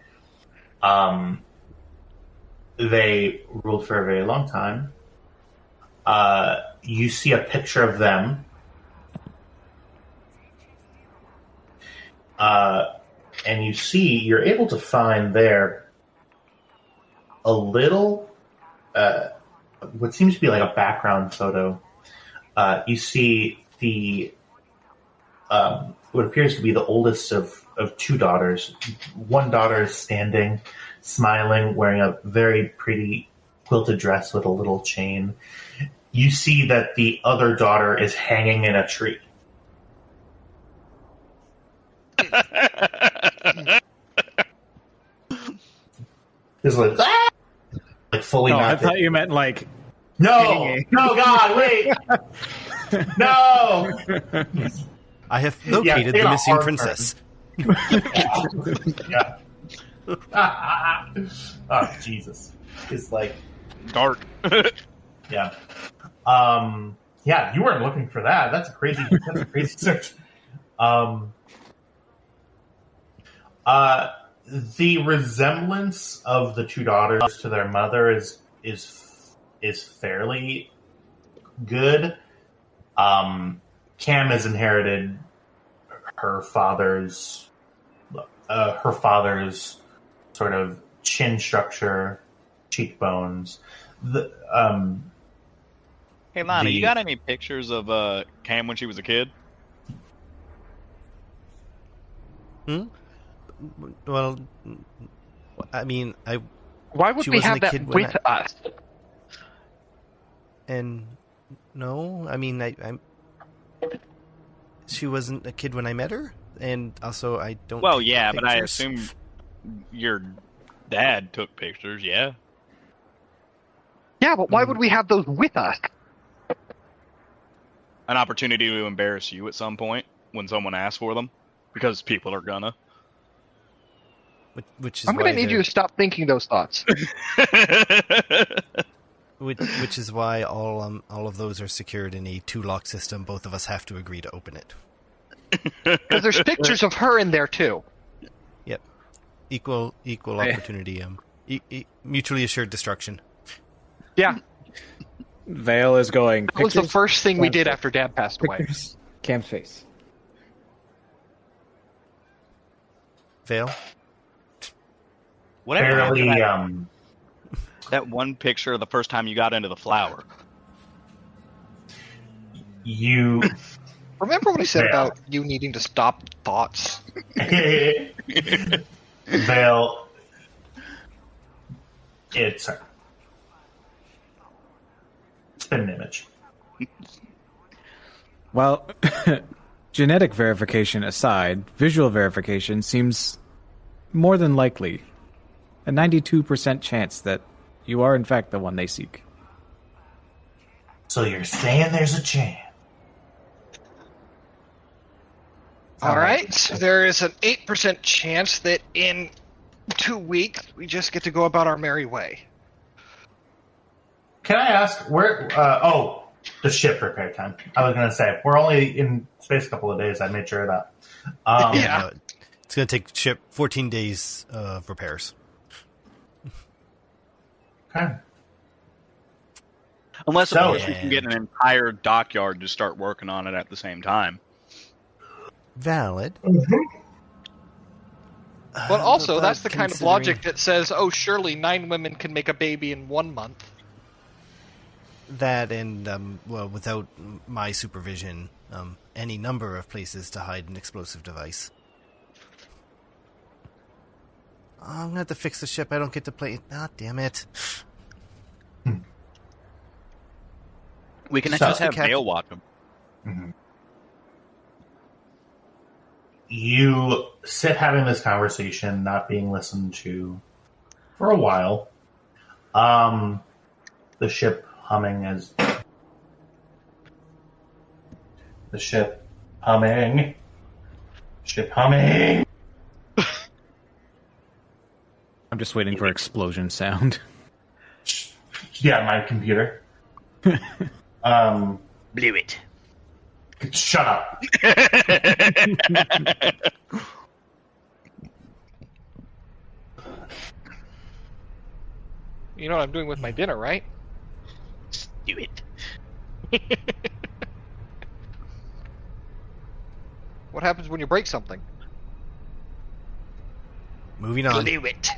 D: They ruled for a very long time. You see a picture of them. And you're able to find there a little, what seems to be like a background photo. You see what appears to be the oldest of two daughters. One daughter is standing, smiling, wearing a very pretty quilted dress with a little chain. You see that the other daughter is hanging in a tree. It's like, ah! Like fully.
E: No,
D: not
E: I thought you meant like.
D: No, no, God, wait, no.
C: I have located the missing princess.
D: Yeah. Oh, Jesus. It's like
B: Dark.
D: yeah. Yeah, you weren't looking for that. That's a crazy search. The resemblance of the two daughters to their mother is fairly good. Cam has inherited her father's sort of chin structure, cheekbones.
B: Hey, Lana, you got any pictures of Cam when she was a kid?
C: Well, I mean,
A: Why would
C: She
A: we
C: wasn't
A: have
C: a
A: that
C: kid when
A: with us?
C: and no, I mean, she wasn't a kid when I met her, and also I don't.
B: Well,
C: take
B: yeah, but I
C: pictures.
B: assume your dad took pictures, yeah?
A: Yeah, but why would we have those with us?
B: An opportunity to embarrass you at some point when someone asks for them, because people are gonna.
C: Which is
A: I'm going
C: why
A: to need
C: they're-
A: you to stop thinking those thoughts.
C: Which is why all of those are secured in a two-lock system. Both of us have to agree to open it.
A: Because there's pictures of her in there, too.
C: Yep, equal opportunity. Mutually assured destruction.
A: Yeah,
E: Vale is going.
A: that was the first thing we did after Dad passed away.
E: Pictures. Cam's face.
C: Vale.
B: Whatever happened to
D: Fairly,
B: that one picture of the first time you got into the flower.
D: you
A: Remember what I said
D: Yeah.
A: about you needing to stop thoughts?
D: Vale, it's her. It's been an image.
E: Well, genetic verification aside, visual verification seems more than likely. A 92% chance that you are in fact the one they seek.
D: So you're saying there's a chance?
A: All right, so there is an 8% chance that in 2 weeks we just get to go about our merry way.
D: Can I ask where? The ship repair time. I was going to say we're only in space a couple of days. I made sure of that.
A: Yeah.
C: No, it's going to take ship 14 days of repairs.
D: Okay.
B: Unless, of
D: So-
B: course, we can get an entire dockyard to start working on it at the same time.
C: Valid.
A: But also,
C: But
A: that's the kind of
C: considering-
A: logic that says, oh, surely 9 women can make a baby in 1 month.
C: That and, well, without my supervision, any number of places to hide an explosive device. Oh, I'm going to have to fix the ship. I don't get to play it. Ah, damn it.
B: We can
D: So-
B: just have
C: Captain-
B: Vale watch them.
D: Mhm. You sit having this conversation, not being listened to for a while. The ship humming as the ship humming.
E: just waiting for explosion sound.
D: Yeah, my computer.
B: Blew it.
D: Shut up.
A: You know what I'm doing with my dinner, right?
B: Do it.
A: What happens when you break something?
C: Moving on.
A: Blew it.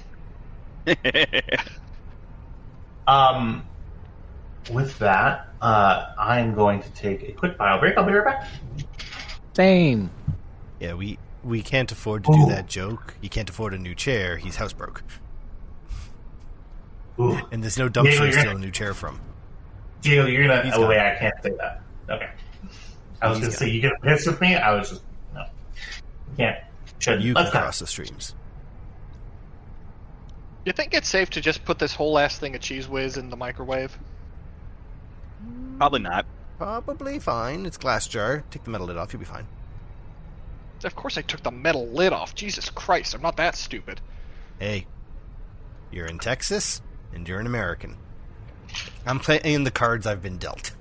D: With that, I'm going to take a quick bio break. I'll be right back.
E: Same.
C: Yeah, we can't afford to do that joke. You can't afford a new chair. He's housebroke.
D: Ooh.
C: And there's no dumpster
D: Diego,
C: to steal a new chair from.
D: Diego, you're gonna.
C: He's
D: Oh,
C: gone.
D: wait, I can't say that. Okay. I was gonna say, you gonna piss with me? I was just. No. Can't. Shouldn't.
C: You can
D: Let's go.
C: cross the streams.
A: You think it's safe to just put this whole ass thing of Cheese Whiz in the microwave?
B: Probably not.
C: Probably fine. It's glass jar. Take the metal lid off. You'll be fine.
A: Of course I took the metal lid off. Jesus Christ, I'm not that stupid.
C: Hey, you're in Texas, and you're an American. I'm playing the cards I've been dealt.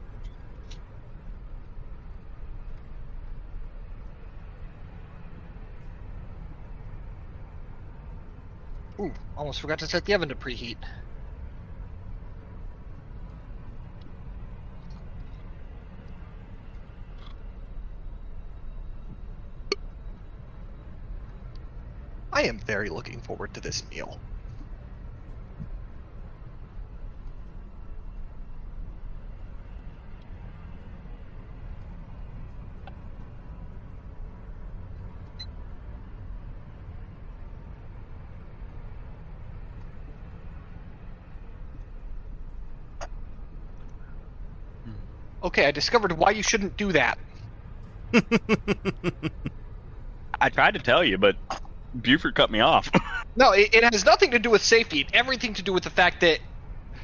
A: Ooh, almost forgot to set the oven to preheat. I am very looking forward to this meal. Okay, I discovered why you shouldn't do that.
B: I tried to tell you, but Buford cut me off.
A: No, it has nothing to do with safety. Everything to do with the fact that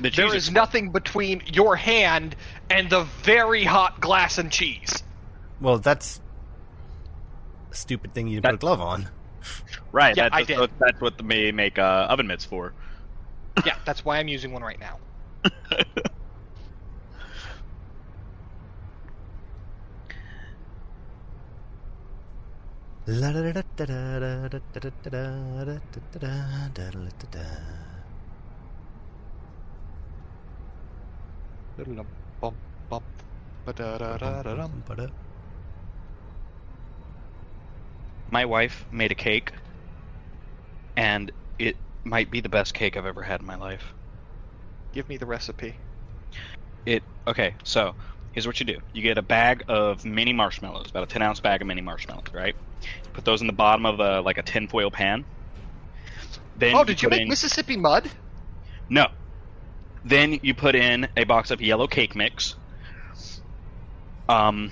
B: The cheese
A: there is nothing between your hand and the very hot glass and cheese.
C: Well, that's a stupid thing you put a glove on.
B: right.
A: Yeah,
B: that's,
A: I did.
B: That's what they make oven mitts for.
A: Yeah, that's why I'm using one right now.
B: My wife made a cake, and it might be the best cake I've ever had in my life.
A: Give me the recipe.
B: Okay, so here's what you do. You get a bag of mini marshmallows, about a 10-ounce bag of mini marshmallows, right? Put those in the bottom of a tinfoil pan. Then
A: Did you
B: put
A: make
B: in-
A: Mississippi mud?
B: No. Then you put in a box of yellow cake mix. Then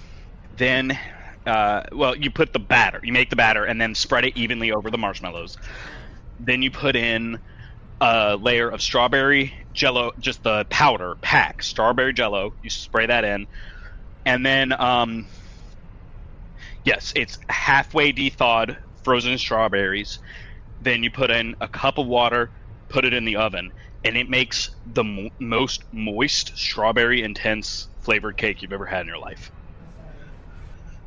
B: you put the batter. You make the batter and then spread it evenly over the marshmallows. Then you put in a layer of strawberry jello, just the powder pack, strawberry jello. You spray that in. And then, yes, it's halfway de-thawed frozen strawberries. Then you put in a cup of water, put it in the oven, and it makes the most moist, strawberry-intense flavored cake you've ever had in your life.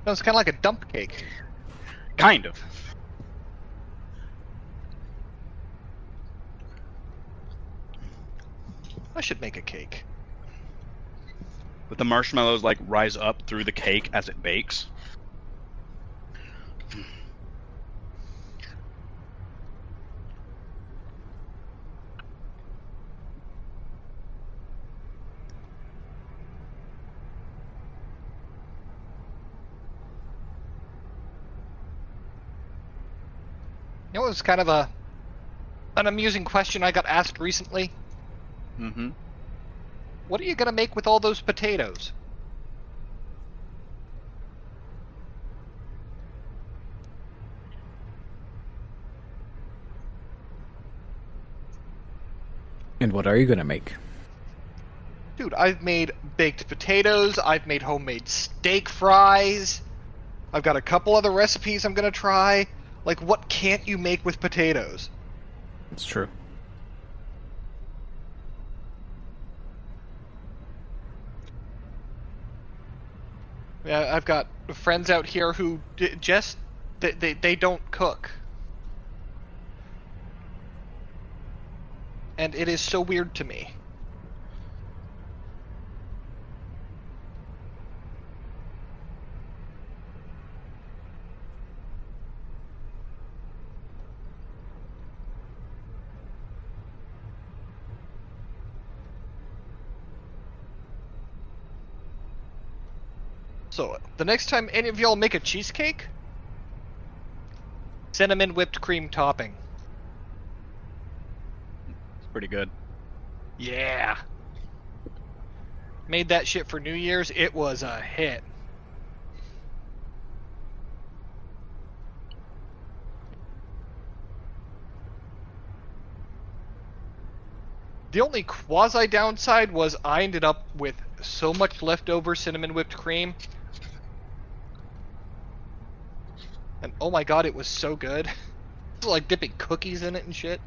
A: No, it's kind of like a dump cake.
B: Kind of.
A: I should make a cake.
B: But the marshmallows rise up through the cake as it bakes.
A: You know, it was kind of an amusing question I got asked recently.
B: Mm-hmm.
A: What are you gonna make with all those potatoes?
E: And what are you going to make?
A: Dude, I've made baked potatoes, I've made homemade steak fries, I've got a couple other recipes I'm gonna try. Like, what can't you make with potatoes?
E: It's true.
A: Yeah, I've got friends out here who just they don't cook, and it is so weird to me. So, the next time any of y'all make a cheesecake, cinnamon whipped cream topping.
B: It's pretty good.
A: Yeah. Made that shit for New Year's. It was a hit. The only quasi downside was I ended up with so much leftover cinnamon whipped cream. And oh my god, it was so good. It was like dipping cookies in it and shit.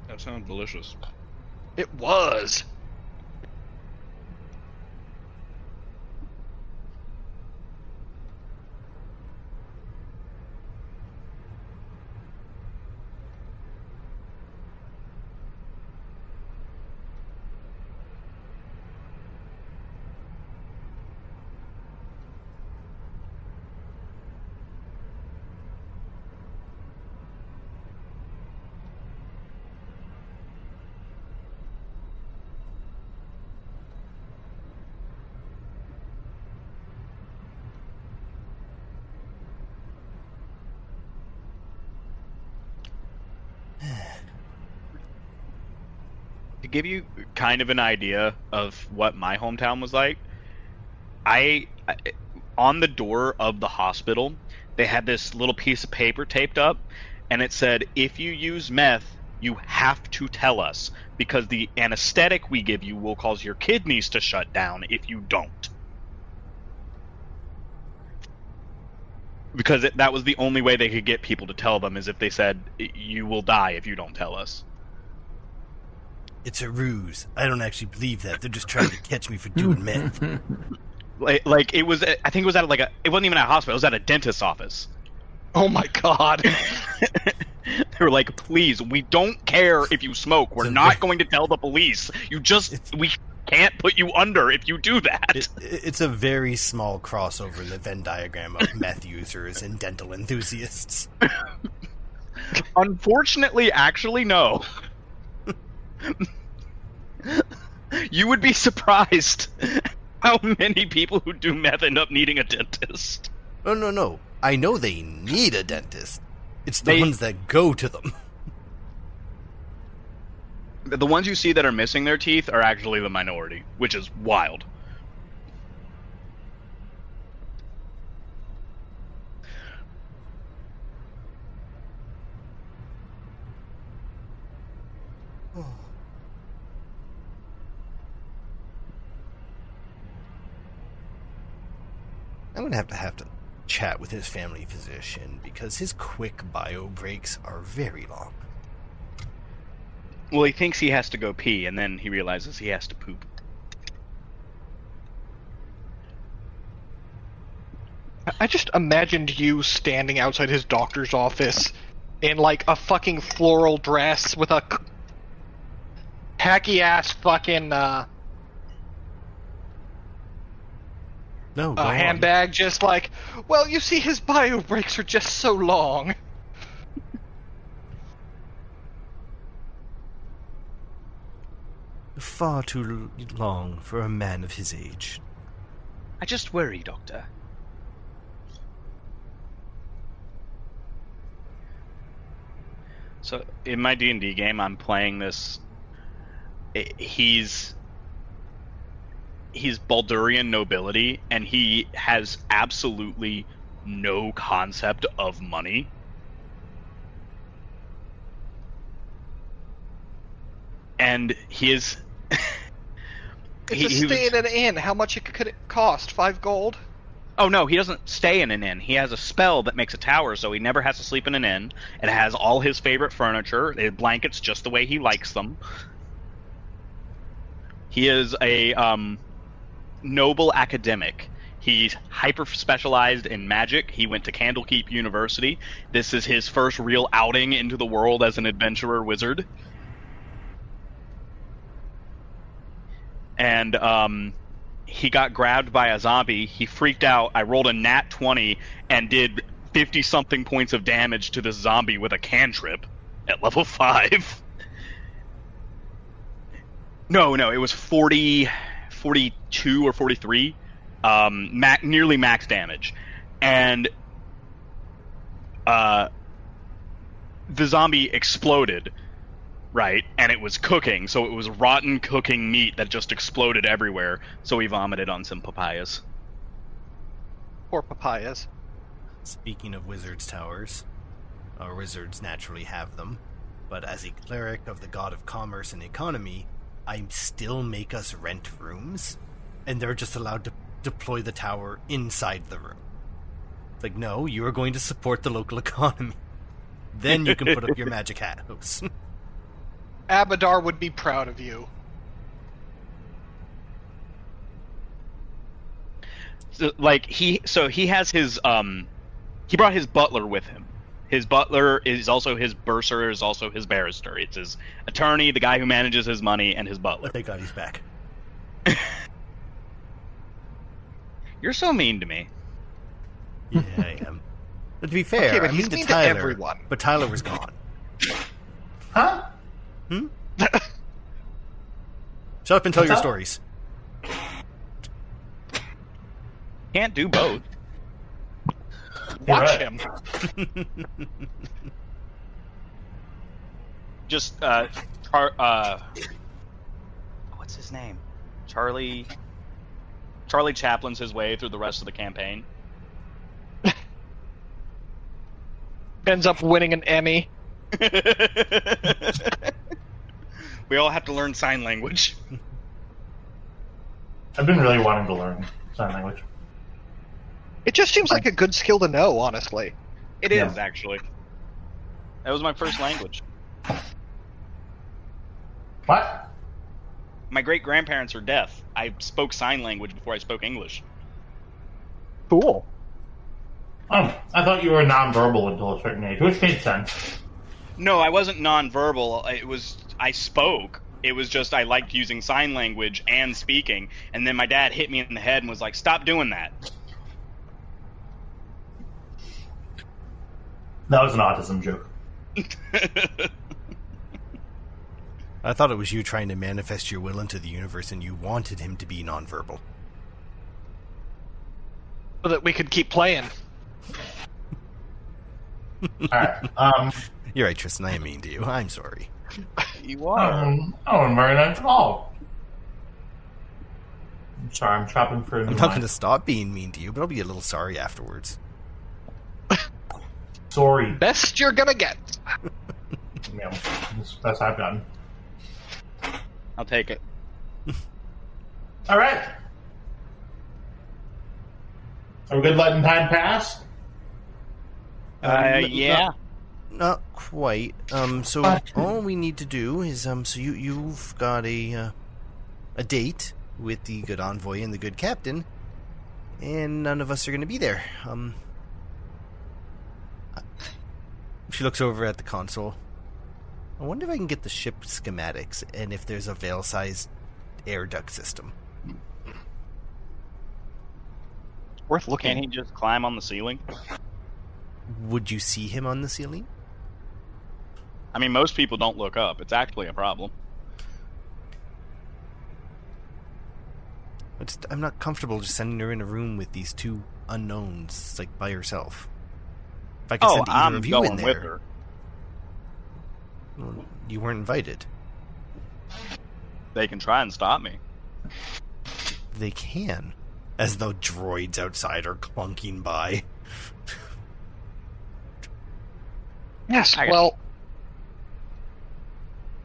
B: That sounds delicious.
A: It was.
B: To give you kind of an idea of what my hometown was like, on the door of the hospital, they had this little piece of paper taped up, and it said, if you use meth, you have to tell us, because the anesthetic we give you will cause your kidneys to shut down if you don't. Because that was the only way they could get people to tell them, is if they said, you will die if you don't tell us.
C: It's a ruse. I don't actually believe that. They're just trying to catch me for doing meth.
B: Like it was, I think it was at it wasn't even at a hospital, it was at a dentist's office.
A: Oh my god.
B: They were like, please, we don't care if you smoke. We're not going to tell the police. We can't put you under if you do that.
C: It's a very small crossover in the Venn diagram of meth users and dental enthusiasts.
B: Unfortunately, actually, no. You would be surprised how many people who do meth end up needing a dentist.
C: Oh, no. I know they need a dentist. It's the ones that go to them.
B: The ones you see that are missing their teeth are actually the minority, which is wild.
C: I'm going to have to chat with his family physician, because his quick bio breaks are very long.
B: Well, he thinks he has to go pee, and then he realizes he has to poop.
A: I just imagined you standing outside his doctor's office in like a fucking floral dress with a tacky ass fucking handbag, just like, well, you see, his bio breaks are just so long.
C: Far too long for a man of his age.
B: I just worry, Doctor. So, in my D&D game, I'm playing this... He's Baldurian nobility, and he has absolutely no concept of money. And he is...
A: It's a stay in an inn. How much could it cost? 5 gold?
B: Oh no, he doesn't stay in an inn. He has a spell that makes a tower, so he never has to sleep in an inn. It has all his favorite furniture, blankets just the way he likes them. He is a noble academic. He's hyper specialized in magic. He went to Candlekeep University. This is his first real outing into the world as an adventurer wizard. And he got grabbed by a zombie. He freaked out. I rolled a nat 20 and did 50-something points of damage to this zombie with a cantrip at level 5. No, it was 40, 42 or 43. Nearly max damage. And the zombie exploded, right? And it was cooking, so it was rotten cooking meat that just exploded everywhere. So he vomited on some papayas.
A: Poor papayas.
C: Speaking of wizards' towers, our wizards naturally have them, but as a cleric of the god of commerce and economy, I still make us rent rooms, and they're just allowed to deploy the tower inside the room. It's like, no, you are going to support the local economy. Then you can put up your magic hat house.
A: Abadar would be proud of you.
B: So, he has his he brought his butler with him. His butler is also his bursar, is also his barrister. It's his attorney, the guy who manages his money, and his butler.
C: Thank God he's back.
B: You're so mean to me.
C: Yeah, I am. But to be fair,
A: Okay, but
C: I
A: he's
C: mean
A: mean
C: to
A: to
C: Tyler,
A: everyone.
C: but Tyler was gone.
D: Huh?
C: Shut up and tell
D: What's
C: your
D: up?
C: stories.
B: Can't do both.
A: Watch
D: right.
A: him.
B: Just what's his name? Charlie Chaplin's his way through the rest of the campaign.
A: Ends up winning an Emmy.
B: We all have to learn sign language.
D: I've been really wanting to learn sign language.
A: It just seems like a good skill to know, honestly.
B: It
D: Yeah.
B: is, actually. That was my first language.
D: What?
B: My great-grandparents are deaf. I spoke sign language before I spoke English.
A: Cool.
D: Oh, I thought you were nonverbal until a certain age, which made sense.
B: No, I wasn't nonverbal. I spoke. It was just I liked using sign language and speaking. And then my dad hit me in the head and was like, "Stop doing that."
D: That was an autism joke.
C: I thought it was you trying to manifest your will into the universe and you wanted him to be nonverbal.
A: So that we could keep playing.
D: Alright,
C: You're right, Tristan, I am mean to you. I'm sorry.
B: You are.
D: I wasn't very nice at all. I'm sorry, I'm shopping for a new
C: I'm not
D: mic.
C: going to stop being mean to you, but I'll be a little sorry afterwards.
D: Sorry.
A: Best you're gonna get.
D: Yeah, that's the best I've done.
B: I'll take it.
D: Alright. Are we good letting time pass?
B: Yeah.
C: Not quite. So
D: What?
C: all we need to do is, so you've got a date with the good envoy and the good captain, and none of us are going to be there. She looks over at the console. I wonder if I can get the ship schematics and if there's a Veil-sized air duct system.
A: Worth looking.
B: Can't he just climb on the ceiling?
C: Would you see him on the ceiling?
B: I mean, most people don't look up. It's actually a problem.
C: I'm not comfortable just sending her in a room with these two unknowns, like, by herself. If I could send either
B: I'm
C: of you
B: going
C: in
B: with
C: there,
B: her.
C: well, you weren't invited.
B: They can try and stop me.
C: They can. As though droids outside are clunking by.
A: Yes, well,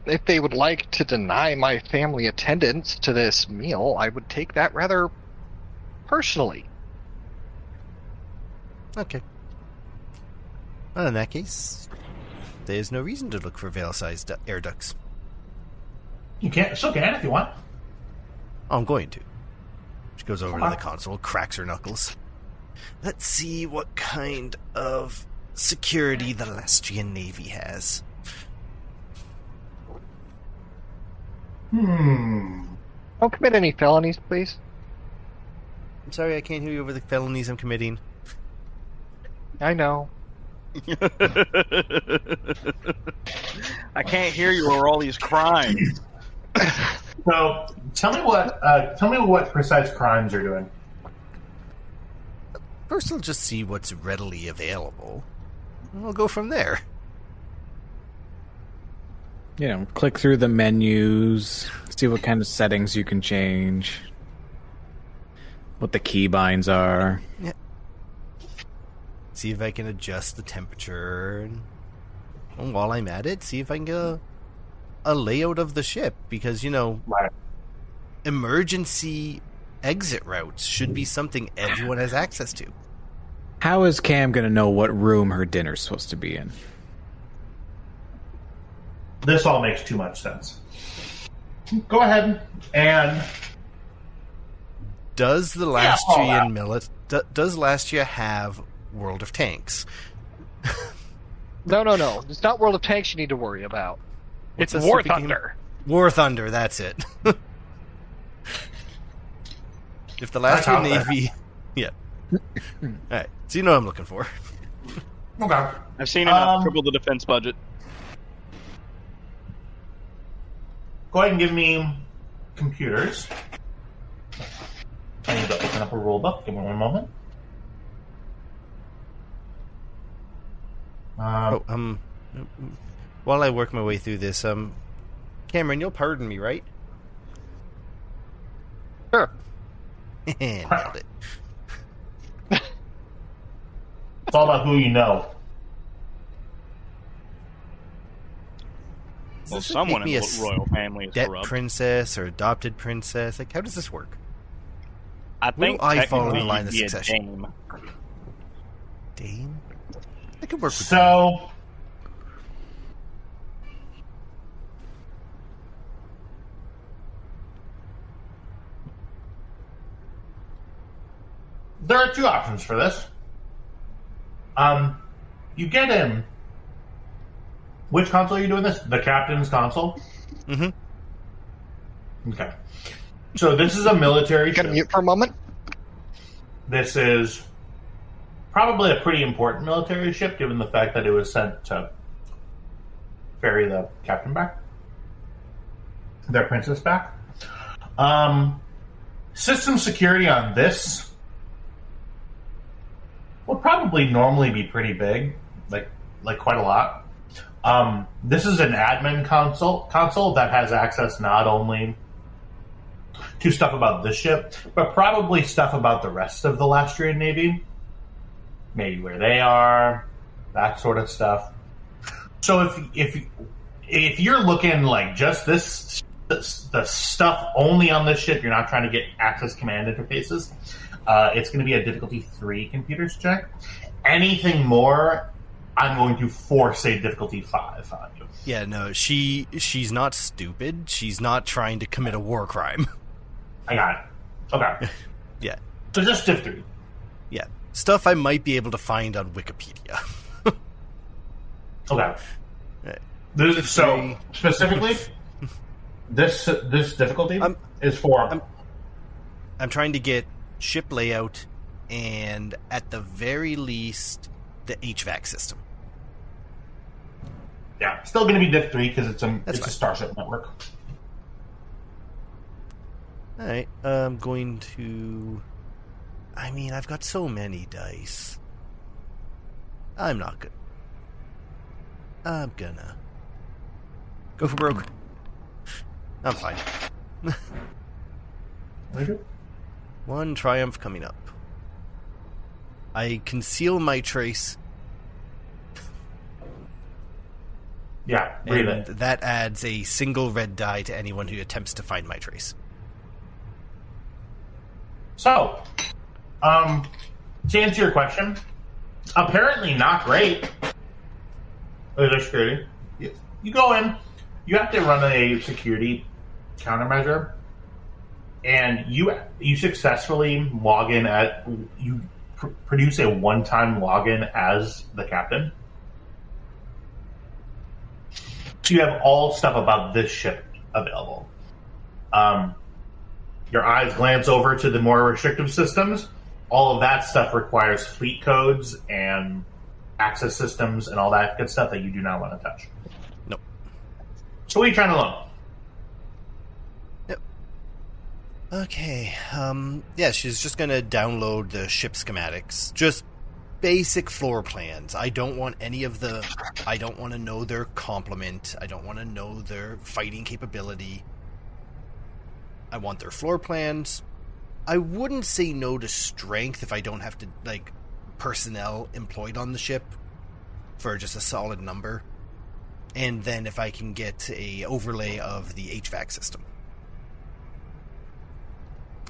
A: if they would like to deny my family attendance to this meal, I would take that rather personally.
C: Okay. Well, in that case, there's no reason to look for Veil-sized air ducts.
D: You can, still can if you want.
C: Oh, I'm going to. She goes over to the console, cracks her knuckles. Let's see what kind of security the Lastrean Navy has.
A: Don't commit any felonies, please.
C: I'm sorry, I can't hear you over the felonies I'm committing.
A: I know.
B: I can't hear you over all these crimes.
D: So, tell me what precise crimes you're doing.
C: First, I'll just see what's readily available. We'll go from there.
E: You know, click through the menus, see what kind of settings you can change, what the keybinds are.
C: Yeah. See if I can adjust the temperature. And while I'm at it, see if I can get a layout of the ship. Because,
D: Right.
C: emergency exit routes should be something everyone has access to.
E: How is Cam going to know what room her dinner's supposed to be in?
D: This all makes too much sense. Go ahead and
C: Does the Lastrean does Lastria have World of Tanks?
A: No. It's not World of Tanks you need to worry about.
C: What's
A: It's
C: that
A: War
C: stupid game?
A: Thunder.
C: War Thunder, that's it. If the
D: That's
C: Lastrean
D: out there.
C: Navy... Yeah. Alright, so you know what I'm looking for.
D: okay.
B: I've seen enough. Triple the defense budget.
D: Go ahead and give me computers. I need to open up a rule book. Give me one moment.
C: While I work my way through this, Cameron, you'll pardon me, right?
A: Sure.
C: Nailed it.
D: It's all about who you know.
B: Well,
C: Does this
B: someone
C: make
B: in
C: me
B: the
C: a
B: royal family is
C: debt
B: corrupt.
C: princess or adopted princess? Like, how does this work?
B: I think
C: do I fall in the
B: technically
C: line of
B: you'd be a
C: succession?
B: dame.
C: Dame? I could work with
D: So, there are two options for this. You get in. Which console are you doing this? The captain's console?
C: Mm-hmm.
D: Okay. So this is a military
A: Gonna
D: ship.
A: mute for a moment.
D: This is probably a pretty important military ship, given the fact that it was sent to ferry the captain back, their princess back. System security on this would probably normally be pretty big, like quite a lot. This is an admin console that has access not only to stuff about this ship, but probably stuff about the rest of the Lastrean Navy. Maybe where they are, that sort of stuff. So if you're looking like just the stuff only on this ship, you're not trying to get access command interfaces, it's going to be a difficulty 3 computers check. Anything more, I'm going to force a difficulty 5 on you.
C: Yeah, no, she's not stupid. She's not trying to commit a war crime.
D: I got it. Okay.
C: Yeah.
D: So just diff 3.
C: Yeah. Stuff I might be able to find on Wikipedia.
D: Okay.
C: Right.
D: So specifically, this difficulty is for.
C: I'm trying to get ship layout and, at the very least, the HVAC system.
D: Yeah, still going to be diff 3 because it's
C: fine.
D: a Starship network.
C: Alright, I'm going to... I mean, I've got so many dice. I'm not good. I'm gonna... go for broke. I'm fine. One triumph coming up. I conceal my trace,
D: Yeah, breathe
C: and
D: it.
C: that adds a single red die to anyone who attempts to find my trace.
D: So, to answer your question, apparently not great. Their security. You go in, you have to run a security countermeasure and you successfully log in produce a one-time login as the captain. So you have all stuff about this ship available. Your eyes glance over to the more restrictive systems. All of that stuff requires fleet codes and access systems and all that good stuff that you do not want to touch.
C: Nope.
D: So what are you trying to learn?
C: Yep. Okay. Yeah, she's just gonna download the ship schematics. Just basic floor plans. I don't want any of the... I don't want to know their complement. I don't want to know their fighting capability. I want their floor plans. I wouldn't say no to strength if I don't have to, like, personnel employed on the ship for just a solid number. And then if I can get a overlay of the HVAC system.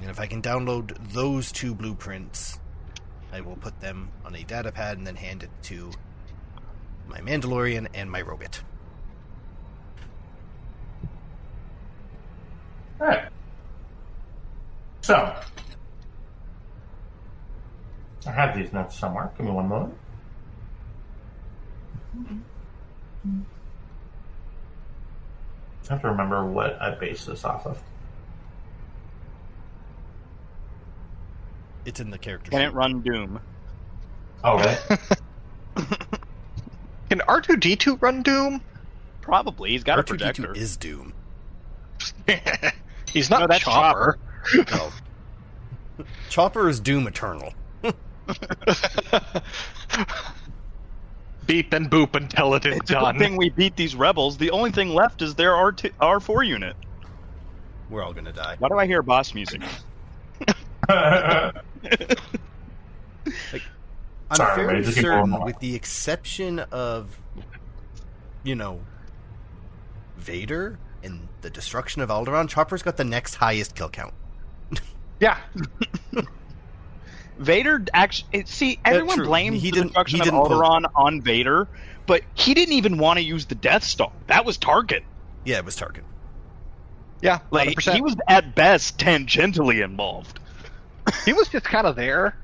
C: And if I can download those two blueprints, I will put them on a data pad and then hand it to my Mandalorian and my robot.
D: Alright. So, I have these notes somewhere. Give me one moment. I have to remember what I base this off of.
C: It's in the character
B: Can
C: sheet.
B: it run Doom?
D: Oh, really?
A: Can R2-D2 run Doom?
B: Probably. He's got a
C: R2-D2
B: projector.
C: is Doom.
A: He's not
B: No, that's
A: Chopper.
C: No. Chopper is Doom Eternal.
A: Beep and boop until it is
B: It's a
A: done.
B: good thing we beat these rebels. The only thing left is their R4 unit.
C: We're all gonna die.
B: Why do I hear boss music?
C: I'm
D: Sorry,
C: fairly
D: everybody, just keep
C: certain,
D: going.
C: with the exception of, Vader and the destruction of Alderaan, Chopper's got the next highest kill count.
A: Yeah.
B: Vader actually... See, everyone
C: true.
B: blames
C: He
B: the
C: didn't-
B: destruction
C: he
B: of
C: didn't pull-
B: Alderaan on Vader, but he didn't even want to use the Death Star. That was Tarkin.
C: Yeah, it was Tarkin.
A: Yeah,
B: Like,
A: 100%.
B: he was at best tangentially involved.
A: He was just kind of there.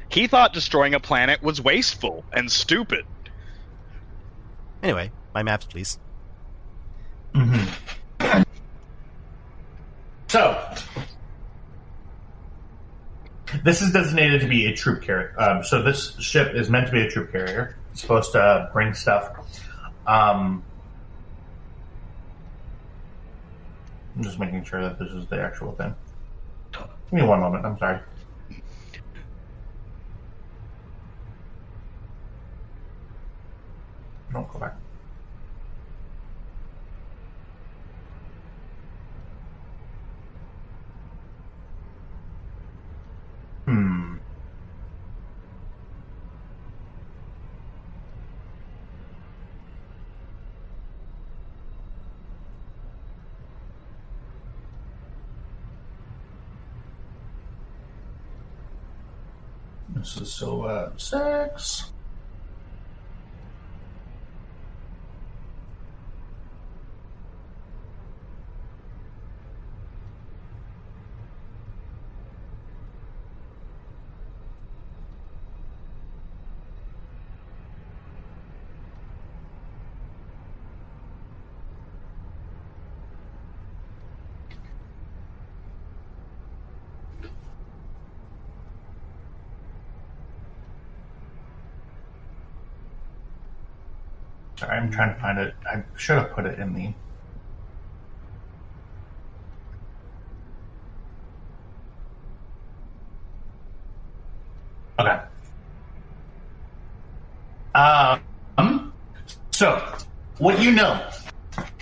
B: He thought destroying a planet was wasteful and stupid.
C: Anyway, my maps, please.
D: Mm-hmm. So, this is designated to be a troop carrier. So this ship is meant to be a troop carrier. It's supposed to bring stuff. I'm just making sure that this is the actual thing. Give me one moment. I'm sorry. Don't go back. This is so 6. Sorry, I'm trying to find it. I should have put it in the... Okay. So, what you know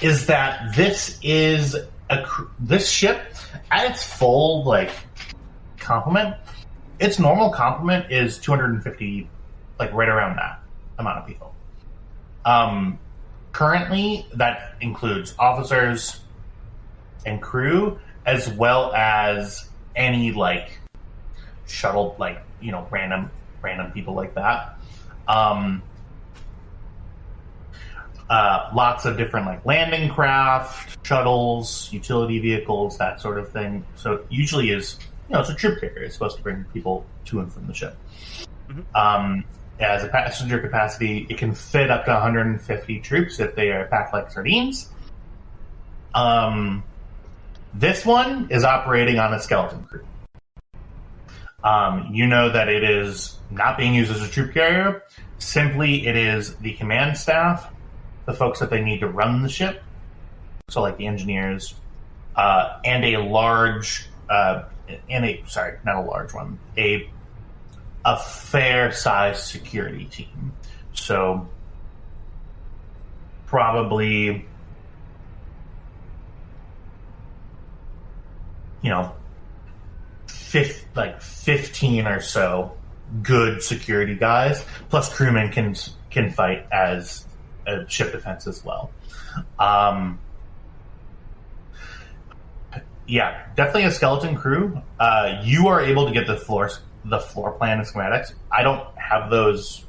D: is that this is this ship at its full complement. Its normal complement is 250, right around that amount of people. Currently, that includes officers and crew, as well as any shuttle, random people like that. Lots of different like landing craft, shuttles, utility vehicles, that sort of thing. So it usually is, it's a troop carrier. It's supposed to bring people to and from the ship.
C: Mm-hmm.
D: As a passenger capacity, it can fit up to 150 troops if they are packed like sardines. This one is operating on a skeleton crew. You know that it is not being used as a troop carrier. Simply, it is the command staff, the folks that they need to run the ship, so like the engineers, and a large, not a large one, a fair-sized security team. So probably, 15 or so good security guys, plus crewmen can fight as a ship defense as well. Yeah, definitely a skeleton crew. You are able to get the floor plan and schematics. I don't have those.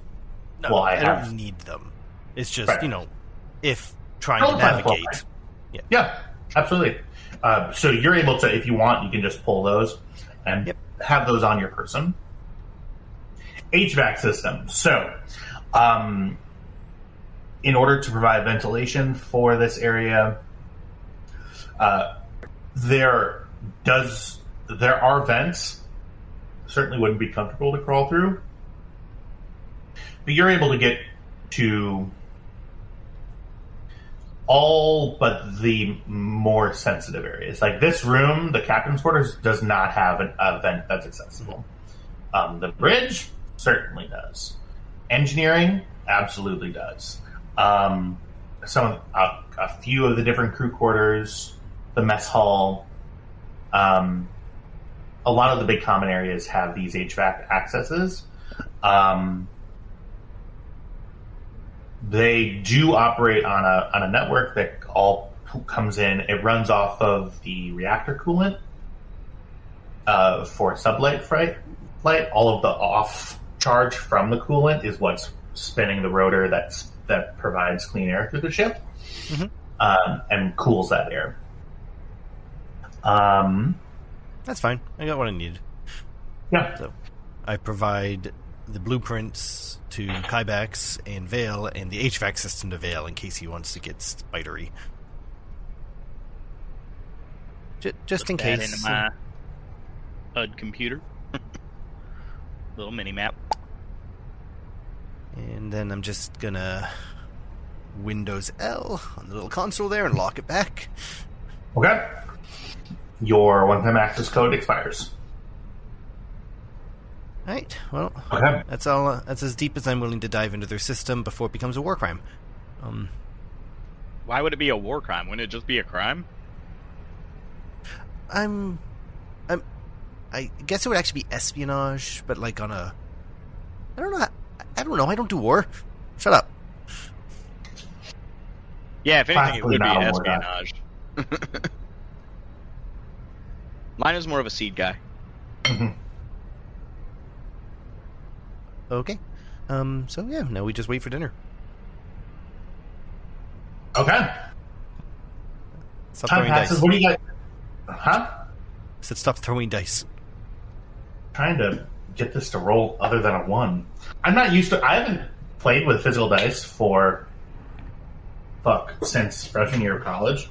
C: No,
D: well,
C: I don't need them. It's just,
D: Right.
C: If trying to navigate.
D: Yeah, absolutely. So you're able to, if you want, you can just pull those and have those on your person. HVAC system. So, in order to provide ventilation for this area, there are vents. Certainly wouldn't be comfortable to crawl through, but you're able to get to all but the more sensitive areas. Like this room, the captain's quarters, does not have a vent that's accessible. The bridge certainly does. Engineering absolutely does. A few of the different crew quarters, the mess hall, a lot of the big common areas have these HVAC accesses. They do operate on a network that all comes in. It runs off of the reactor coolant for sublight flight. All of the off charge from the coolant is what's spinning the rotor that provides clean air through the ship, and cools that air.
C: That's fine. I got what I need.
D: Yeah.
C: So I provide the blueprints to Kybax and Vale and the HVAC system to Vale in case he wants to get spidery. Just in
B: Put that
C: case.
B: into my HUD computer. Little mini map.
C: And then I'm just gonna Windows L on the little console there and lock it back.
D: Okay. Your one-time access code expires.
C: Right. Well,
D: Okay.
C: that's all. That's as deep as I'm willing to dive into their system before it becomes a war crime.
B: Why would it be a war crime? Wouldn't it just be a crime?
C: I guess it would actually be espionage, but like on a. I don't know. I don't know. I don't do war. Shut up.
B: Yeah, if anything, it would be
D: Possibly not a war
B: espionage. Mine is more of a seed guy.
C: Okay. So yeah, now we just wait for dinner.
D: Okay.
C: Stop
D: Time
C: throwing
D: passes.
C: dice.
D: What do you got? Huh?
C: I said stop throwing dice.
D: Trying to get this to roll other than a 1. I'm not used to. I haven't played with physical dice for since freshman year of college,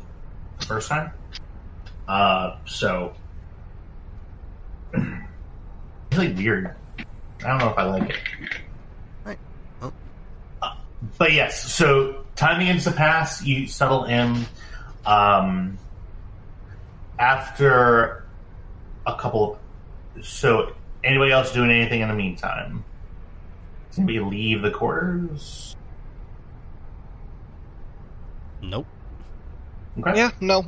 D: first time. So really weird. I don't know if I like it.
C: Right. Oh.
D: But yes, so time begins to pass. You settle in. After a couple. So, anybody else doing anything in the meantime? Does anybody leave the quarters?
C: Nope.
D: Okay.
A: Yeah, no.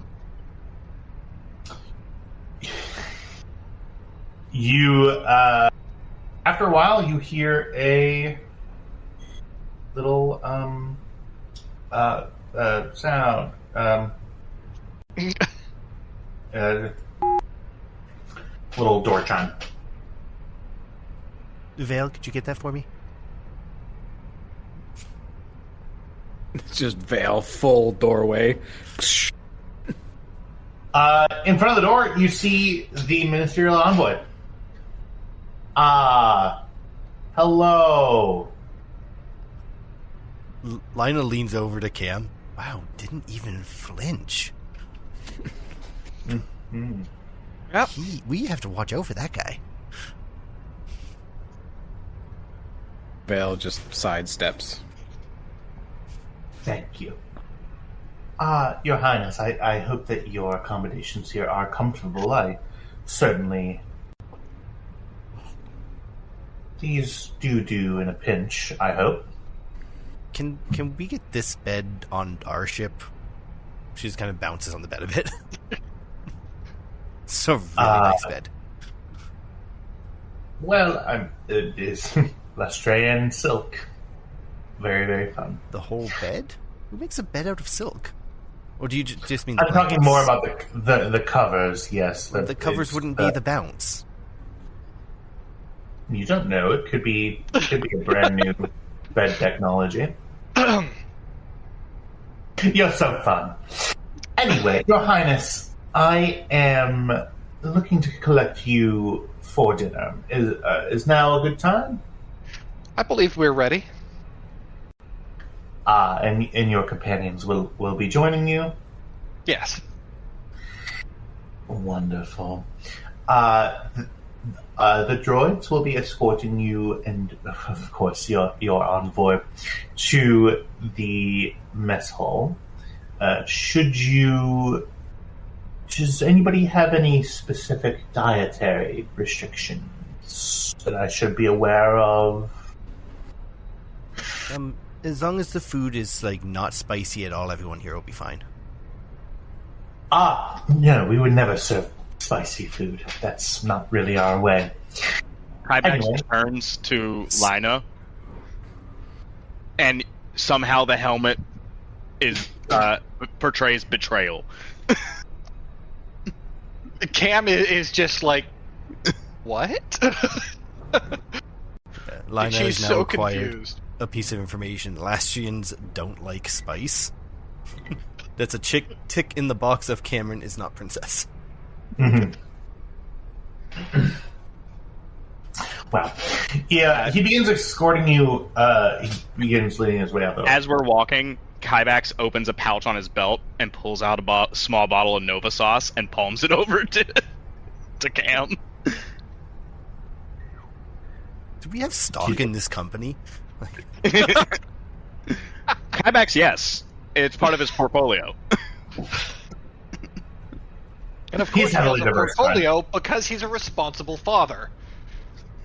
D: You, after a while, you hear a little, sound. Little door chime.
C: Vale, could you get that for me?
E: It's just Vale, full doorway.
D: In front of the door, you see the ministerial envoy. Hello.
C: Lina leans over to Cam. Wow, didn't even flinch.
D: Mm-hmm.
A: Yep.
C: We have to watch out for that guy.
E: Vale just sidesteps.
D: Thank you. Your Highness, I hope that your accommodations here are comfortable. I certainly... These do in a pinch, I hope.
C: Can we get this bed on our ship? She just kind of bounces on the bed a bit. It's a really nice bed.
D: Well, it is Lastrean silk. Very, very fun.
C: The whole bed? Who makes a bed out of silk? Or do you just mean the
D: I'm talking
C: blankets?
D: more about the covers, yes.
C: The covers wouldn't be the bounce.
D: You don't know. It could be a brand new bed technology. You're so fun. Anyway, Your Highness, I am looking to collect you for dinner. Is now a good time?
A: I believe we're ready.
D: And your companions will be joining you?
A: Yes.
D: Wonderful. The droids will be escorting you and, of course, your envoy to the mess hall. Does anybody have any specific dietary restrictions that I should be aware of?
C: As long as the food is not spicy at all, everyone here will be fine.
D: No, we would never serve spicy food. That's not really our way.
B: Kybax
D: Anyway.
B: turns to Lina, and somehow the helmet portrays betrayal.
A: Cam is just like, what?
C: Lina
A: She's
C: has now
A: so
C: acquired
A: confused.
C: a piece of information. Lastrians don't like spice. That's a tick in the box of Cameron is not princess.
D: Mm-hmm. Well, yeah, he begins escorting you. He begins leading his way out.
B: As we're walking, Kybax opens a pouch on his belt and pulls out a small bottle of Nova sauce and palms it over to Cam.
C: Do we have stock in this company?
B: Kybax, yes. It's part of his portfolio.
A: And of
D: He's
A: course he has
D: heavily
A: a
D: diversified.
A: portfolio because he's a responsible father.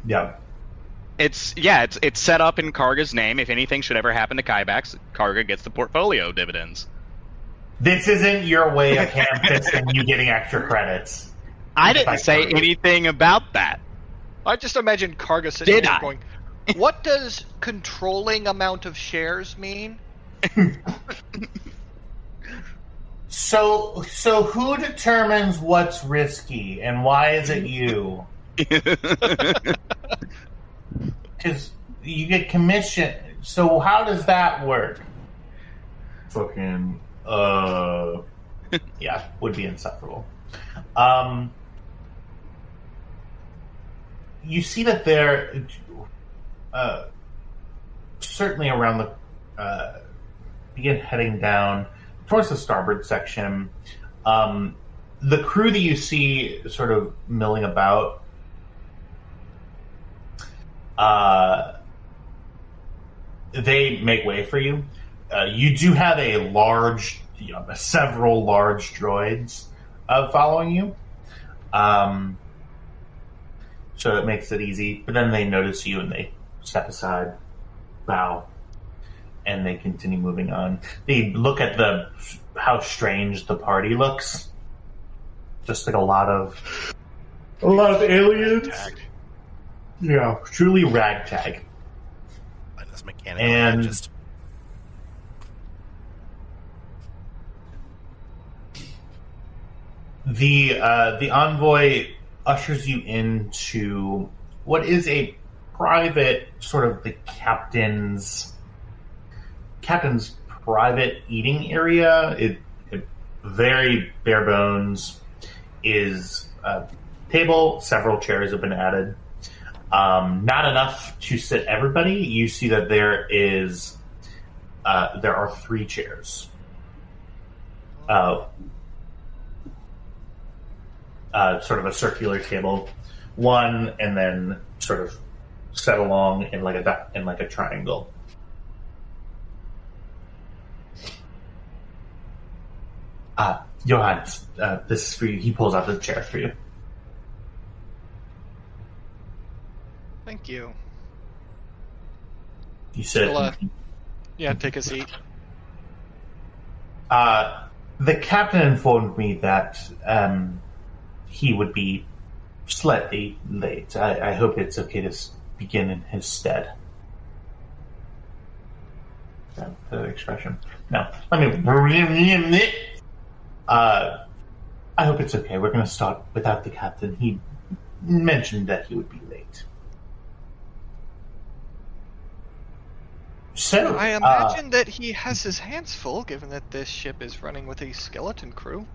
D: Yeah.
B: It's set up in Karga's name. If anything should ever happen to Kybax, Karga gets the portfolio dividends.
D: This isn't your way of ham-fisting you getting extra credits.
B: I didn't say
D: Karga.
B: anything about that.
A: I just imagine Karga sitting
B: Did
A: there
B: I?
A: going, what does controlling amount of shares mean?
D: So who determines what's risky, and why is it you? Because you get commission. So how does that work? Fucking, yeah, would be insufferable. You see that there, certainly around the, begin heading down towards the starboard section. The crew that you see sort of milling about, they make way for you. You do have a large, several large droids following you. So it makes it easy. But then they notice you and they step aside, bow, and they continue moving on. They look at how strange the party looks. Just like a lot of aliens.
A: Tagged.
D: Yeah, truly ragtag.
C: That's mechanical.
D: And-
C: Just
D: The envoy ushers you into what is a private sort of the captain's private eating area. It very bare bones. Is a table. Several chairs have been added. Not enough to sit everybody. You see that there are 3 chairs. Sort of a circular table, one, and then sort of set along in like a triangle. Your Highness, this is for you. He pulls out the chair for you.
A: Thank you.
D: You sit.
A: Yeah, take a seat.
D: The captain informed me that he would be slightly late. I hope it's okay to begin in his stead. Is that the expression? No. I hope it's okay. We're going to start without the captain. He mentioned that he would be late. So
A: I imagine that he has his hands full, given that this ship is running with a skeleton crew.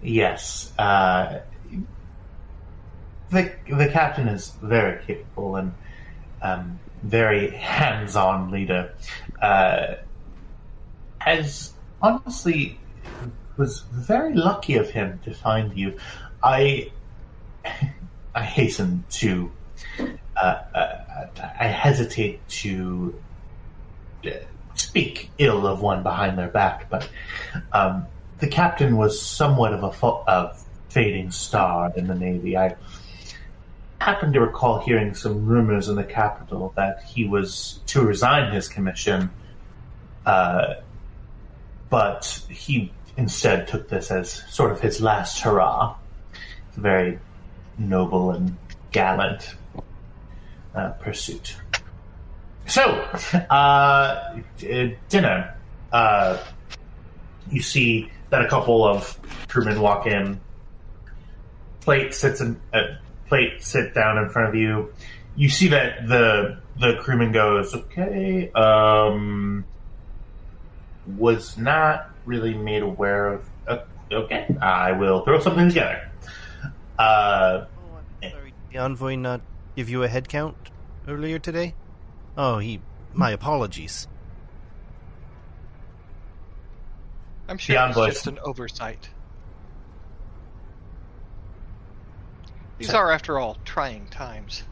D: Yes. The captain is very capable and very hands-on leader. As honestly, was very lucky of him to find you. I hasten to. I hesitate to speak ill of one behind their back, but the captain was somewhat of a fading star in the Navy. I happen to recall hearing some rumors in the capital that he was to resign his commission, but he instead took this as sort of his last hurrah. It's a very noble and gallant pursuit. So, dinner. You see that a couple of crewmen walk in. Plate sit down in front of you. You see that the crewman goes, "Okay, was not really made aware of. Okay, I will throw something together."
C: I'm sorry, did the envoy not give you a head count earlier today? Oh, my apologies.
A: I'm sure
D: The
A: it's
D: envoy-
A: just an oversight. These are, after all, trying times.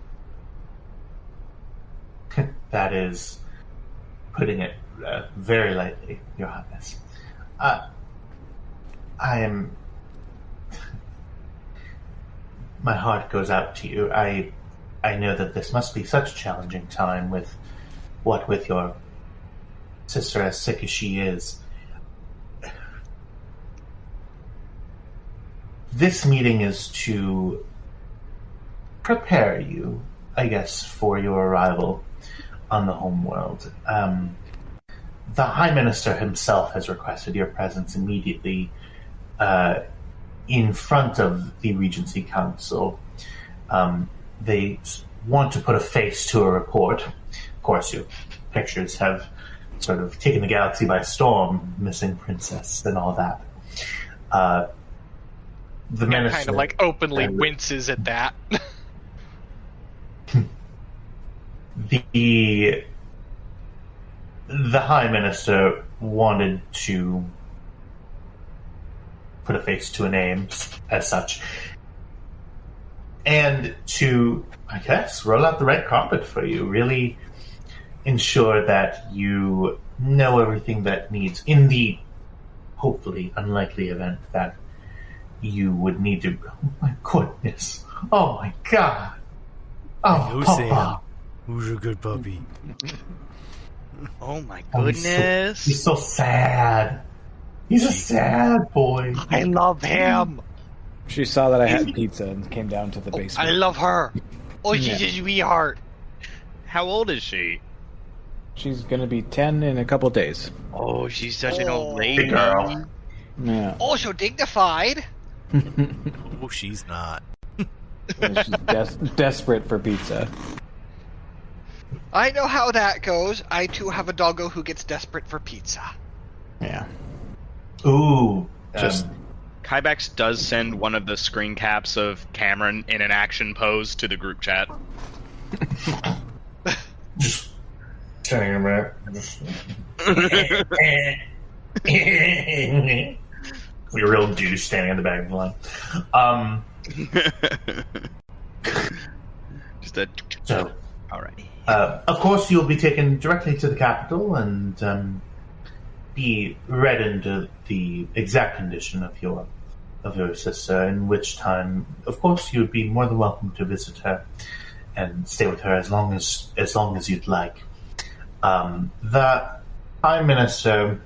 D: That is putting it very lightly, Your Highness. I am. My heart goes out to you. I know that this must be such a challenging time with your sister, as sick as she is. This meeting is to prepare you, I guess, for your arrival on the homeworld. The High Minister himself has requested your presence immediately in front of the Regency Council. They want to put a face to a report. Of course, your pictures have sort of taken the galaxy by storm, missing princess and all that. The minister
A: Kind of like openly winces at that.
D: The High Minister wanted to put a face to a name, as such, and to, I guess, roll out the red carpet for you, really ensure that you know everything that needs, in the hopefully unlikely event that you would need to. Oh my goodness. Oh my god. Oh, Papa.
C: Who's a good puppy?
F: Oh my
D: Oh,
F: goodness.
D: he's so sad. He's a sad boy.
A: I love him.
E: She saw that I had pizza and came down to the basement.
A: I love her. Oh, she's
E: Yeah.
A: a sweetheart.
B: How old is she?
E: She's gonna be 10 in a couple days.
F: Oh, she's such an old
A: Oh.
F: lady.
D: Big girl.
E: Yeah.
A: Oh, so dignified.
C: Oh, she's not.
E: She's desperate for pizza.
A: I know how that goes. I too have a doggo who gets desperate for pizza.
E: Yeah.
D: Ooh.
E: Just-
B: Kybax does send one of the screen caps of Cameron in an action pose to the group chat.
G: Just standing there. Just... Like a real douche standing in the back of the line.
B: Just a...
G: So,
B: Alright.
G: of course, you'll be taken directly to the capital and be read into the exact condition of your sister. In which time, of course, you'd be more than welcome to visit her and stay with her as long as you'd like. The Prime Minister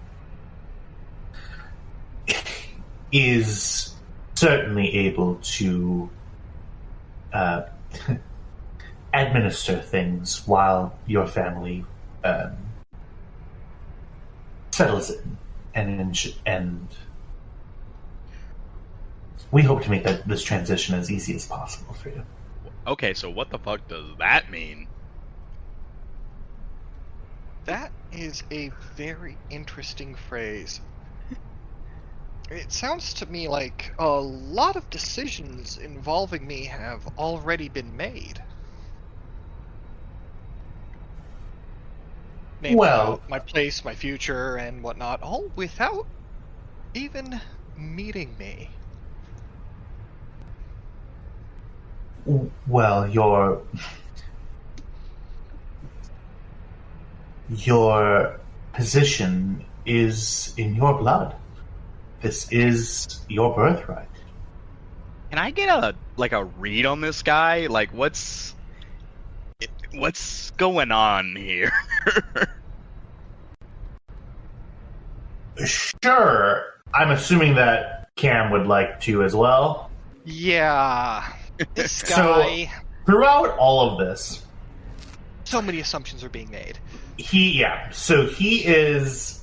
G: is certainly able to administer things while your family settles in, and we hope to make this transition as easy as possible for you.
B: Okay, so what the fuck does that mean?
A: That is a very interesting phrase. It sounds to me like a lot of decisions involving me have already been made. Namely,
G: Well-
A: my place, my future, and whatnot, all without even meeting me.
G: Well, your position is in your blood. This is your birthright.
B: Can I get a read on this guy? Like, what's going on here?
G: Sure. I'm assuming that Cam would like to as well.
A: Yeah, this
G: So-
A: guy.
G: Throughout all of this,
A: So many assumptions are being made.
G: he is...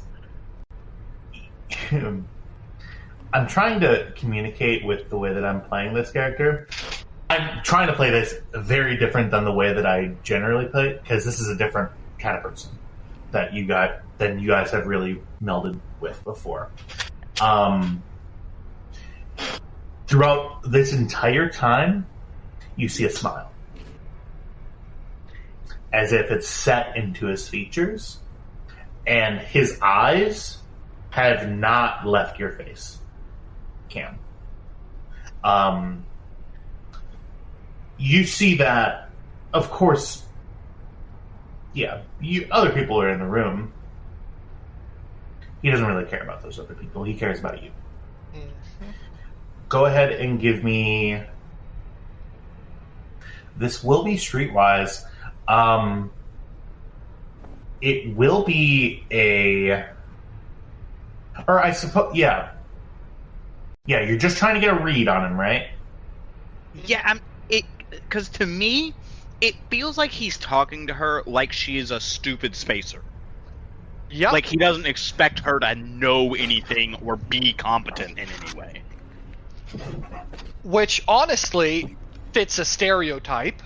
G: I'm trying to communicate with the way that I'm playing this character. I'm trying to play this very different than the way that I generally play it, because this is a different kind of person than you guys have really melded with before. Throughout this entire time, you see a smile. As if it's set into his features, and his eyes have not left your face, Cam. You see that, of course, yeah, other people are in the room. He doesn't really care about those other people. He cares about you.
A: Mhm.
G: Go ahead and give me... This will be streetwise. It will be a... Or I suppose... Yeah. Yeah, you're just trying to get a read on him, right?
B: Yeah, because to me, it feels like he's talking to her like she is a stupid spacer.
A: Yep.
B: Like he doesn't expect her to know anything or be competent in any way.
A: Which honestly fits a stereotype.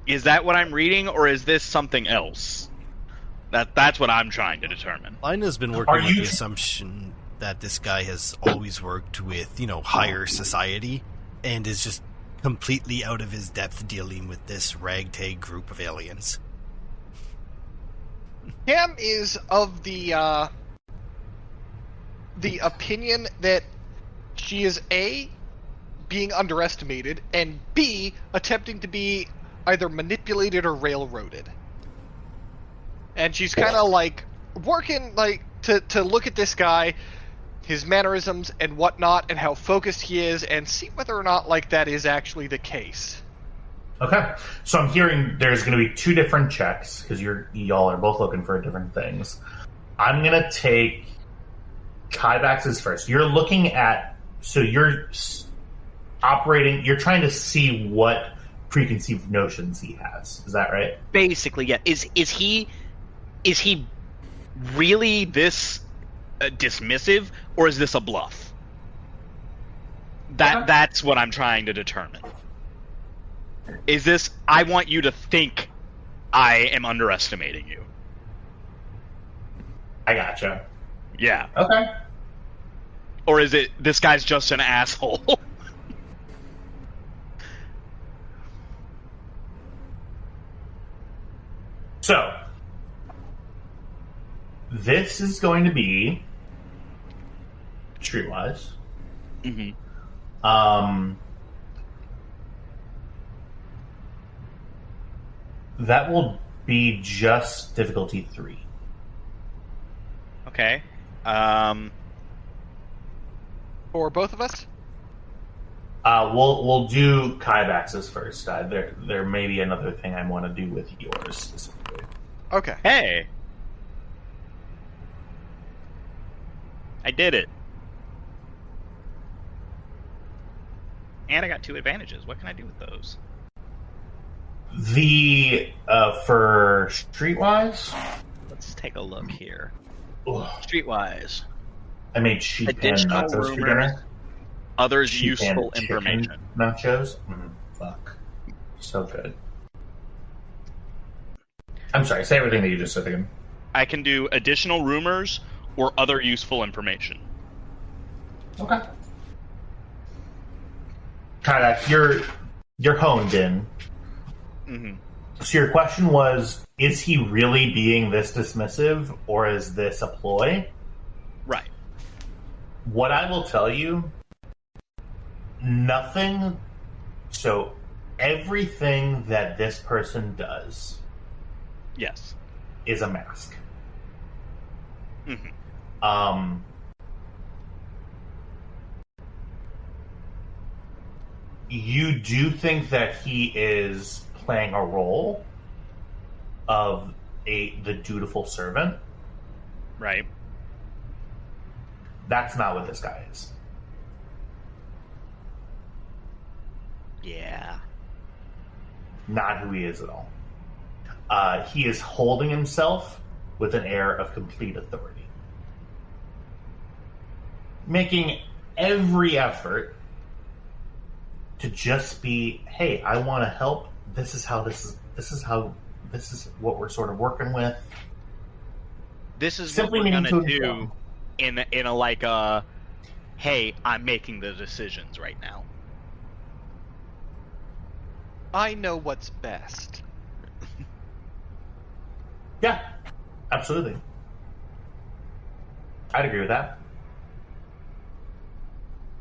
B: Is that what I'm reading, or is this something else? That's what I'm trying to determine.
C: Lina's been working
G: Are
C: with
G: you-
C: the assumption that this guy has always worked with, higher society, and is just completely out of his depth dealing with this ragtag group of aliens.
A: Cam is of the opinion that she is A, being underestimated, and B, attempting to be either manipulated or railroaded. And she's kind of like working to look at this guy, his mannerisms and whatnot, and how focused he is, and see whether or not that is actually the case.
G: Okay. So I'm hearing there's going to be two different checks, because y'all are both looking for different things. I'm going to take Kybax's first. You're looking at... So you're operating... You're trying to see what preconceived notions he has. Is that right?
B: Basically, yeah. Is he really this dismissive, or is this a bluff? That's what I'm trying to determine. Is this, I want you to think I am underestimating you.
G: I gotcha.
B: Yeah.
G: Okay.
B: Or is it, this guy's just an asshole?
G: So, this is going to be Streetwise.
B: Mm-hmm.
G: That will be just difficulty 3.
B: Okay.
A: For both of us?
G: We'll do Kybax's first. There may be another thing I want to do with yours specifically.
A: Okay.
B: Hey! I did it. And I got 2 advantages. What can I do with those?
G: The for Streetwise,
B: Let's take a look here.
G: ugh,
B: Streetwise.
G: I made sheep and
B: Additional
G: nachos for
B: rumors.
G: dinner.
B: Others
G: Sheep
B: useful
G: and chicken
B: information.
G: Nachos. Fuck, so good. I'm sorry. Say everything that you just said again.
B: I can do additional rumors or other useful information.
G: Okay. Kybax, you're honed in.
B: Mm-hmm.
G: So your question was, is he really being this dismissive, or is this a ploy?
B: Right.
G: What I will tell you, nothing. So everything that this person does
B: Yes.
G: is a mask.
B: Mm-hmm.
G: You do think that he is playing a role of the dutiful servant.
B: Right.
G: That's not what this guy is.
B: Yeah.
G: Not who he is at all. He is holding himself with an air of complete authority, making every effort to just be, hey, I want to help. This is what we're sort of working with.
B: This is
G: Simply
B: what we're
G: meaning
B: gonna
G: to
B: do
G: himself.
B: in a like hey, I'm making the decisions right now.
A: I know what's best.
G: Yeah, absolutely. I'd agree with that.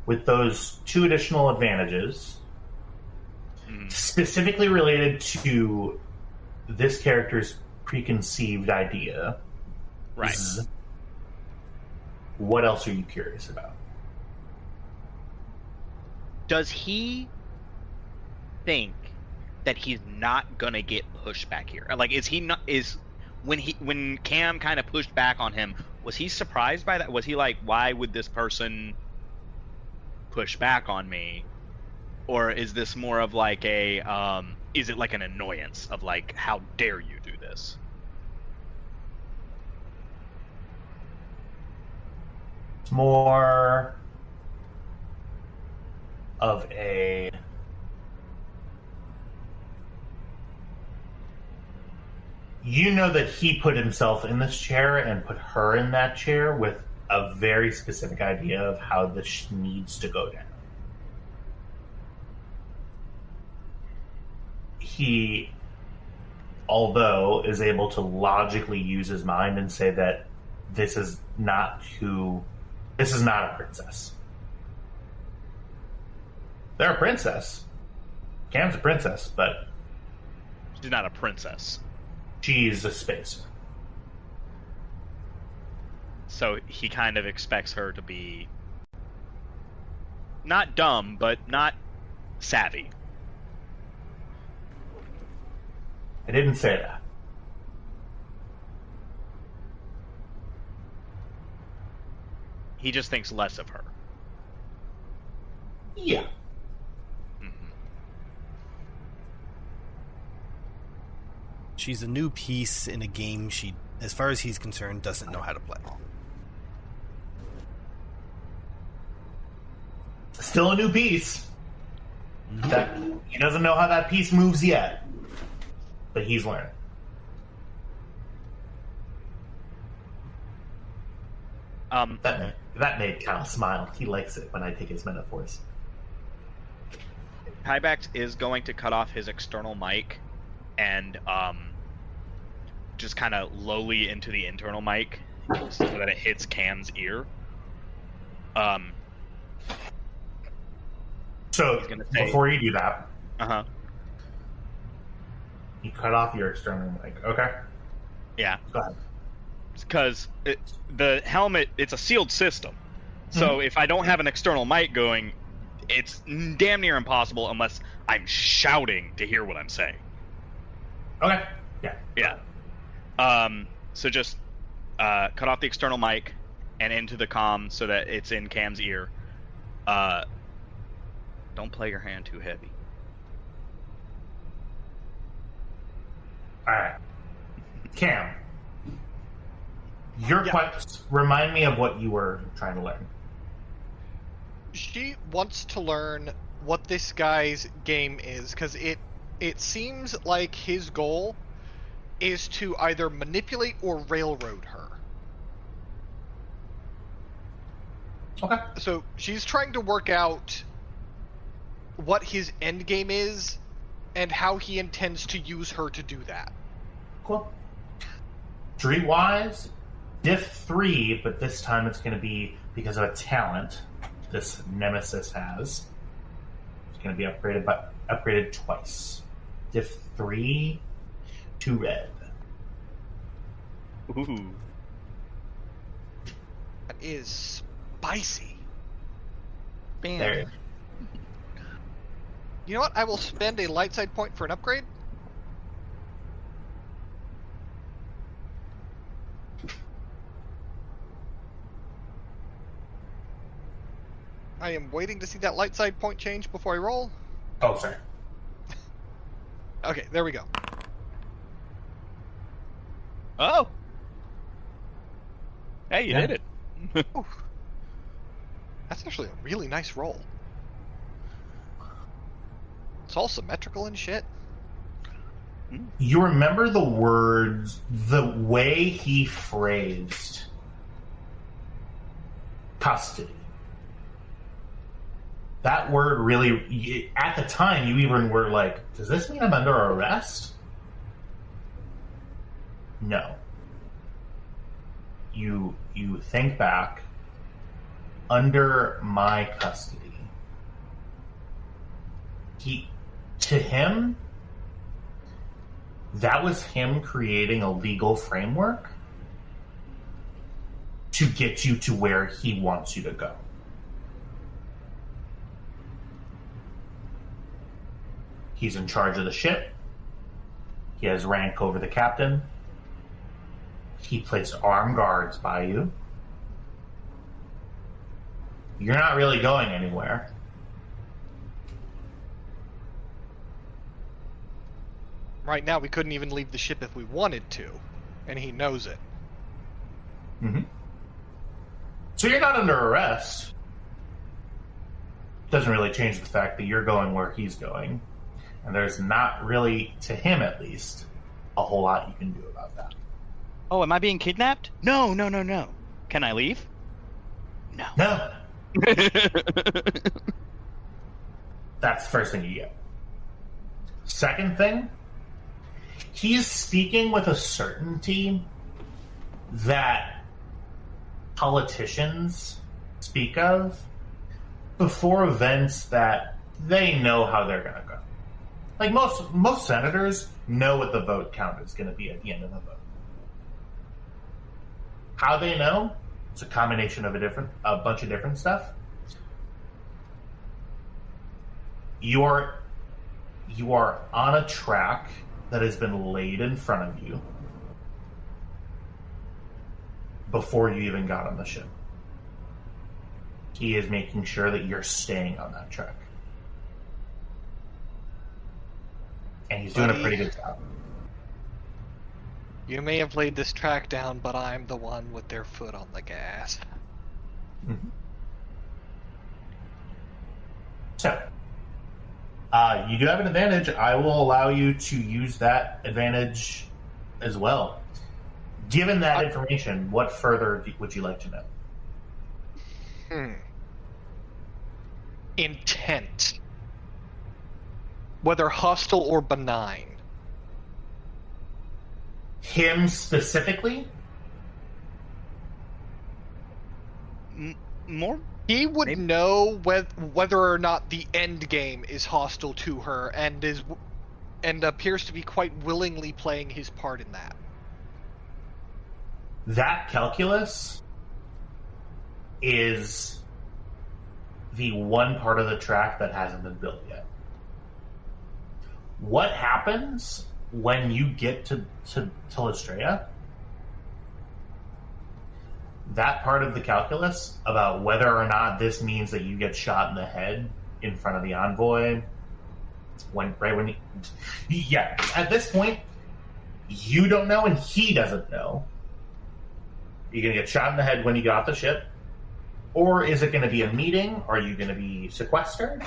G: With those 2 additional advantages, specifically related to this character's preconceived idea.
B: Right.
G: What else are you curious about?
B: Does he think that he's not gonna get pushed back here? Like, is he not? When Cam kind of pushed back on him, was he surprised by that? Was he like, why would this person push back on me? Or is this more of like is it like an annoyance of like, how dare you do this?
G: It's more of a you know that he put himself in this chair and put her in that chair with a very specific idea of how this needs to go down. He, although, is able to logically use his mind and say that this is not a princess. They're a princess. Cam's a princess, but
B: She's not a princess.
G: she's a spacer.
B: So he kind of expects her to be not dumb, but not savvy.
G: I didn't say that.
B: He just thinks less of her.
G: Yeah.
C: She's a new piece in a game she, as far as he's concerned, doesn't know how to play.
G: Still a new piece. That he doesn't know how that piece moves yet, but he's learning. That made Cal smile. He likes it when I take his metaphors.
B: Tybax is going to cut off his external mic and just kind of lowly into the internal mic so that it hits Cam's ear.
G: So before you do that,
B: Uh-huh.
G: you cut off your external mic. Okay.
B: Yeah.
G: Go ahead.
B: Because the helmet, it's a sealed system. So if I don't have an external mic going, it's damn near impossible unless I'm shouting to hear what I'm saying.
G: Okay. Yeah.
B: Yeah. So just cut off the external mic and into the comm so that it's in Cam's ear. Don't play your hand too heavy.
G: All right. Cam, your quest. Remind me of what you were trying to learn.
A: She wants to learn what this guy's game is, because it seems like his goal is to either manipulate or railroad her.
G: Okay.
A: So she's trying to work out what his end game is and how he intends to use her to do that.
G: Cool. Streetwise, diff 3, but this time it's going to be because of a talent this Nemesis has. It's going to be upgraded twice. Diff 3 to red.
B: Ooh.
A: That is spicy.
F: Bam.
G: There.
A: You know what? I will spend a light side point for an upgrade. I am waiting to see that light side point change before I roll.
G: Oh, sorry.
A: Okay, there we go.
B: Oh! Hey, you
G: Yeah.
B: did it.
A: Ooh. That's actually a really nice roll. It's all symmetrical and shit.
G: You remember the words, the way he phrased custody. That word really, at the time, you even were like, does this mean I'm under arrest? No. You think back, under my custody. To him, that was him creating a legal framework to get you to where he wants you to go. He's in charge of the ship. He has rank over the captain. He placed armed guards by you. You're not really going anywhere.
A: Right now, we couldn't even leave the ship if we wanted to, and he knows it.
G: Mm-hmm. So you're not under arrest. Doesn't really change the fact that you're going where he's going. And there's not really, to him at least, a whole lot you can do about that.
B: Oh, am I being kidnapped? No. Can I leave? No.
G: No. That's the first thing you get. Second thing, he's speaking with a certainty that politicians speak of before events that they know how they're going to go. Like most senators know what the vote count is going to be at the end of the vote. How they know? It's a combination of a bunch of different stuff. You are on a track that has been laid in front of you before you even got on the ship. He is making sure that you're staying on that track. And he's doing a pretty good job.
A: You may have laid this track down, but I'm the one with their foot on the gas.
G: Mm-hmm. So, You do have an advantage. I will allow you to use that advantage as well. Given that information, what further would you like to know?
A: Intent. Whether hostile or benign.
G: Him specifically?
B: More?
A: He would know whether or not the end game is hostile to her, and appears to be quite willingly playing his part in that.
G: That calculus is the one part of the track that hasn't been built yet. What happens when you get to Lastrea? That part of the calculus about whether or not this means that you get shot in the head in front of the envoy, at this point, you don't know and he doesn't know. You're going to get shot in the head when you get off the ship? Or is it going to be a meeting? Are you going to be sequestered?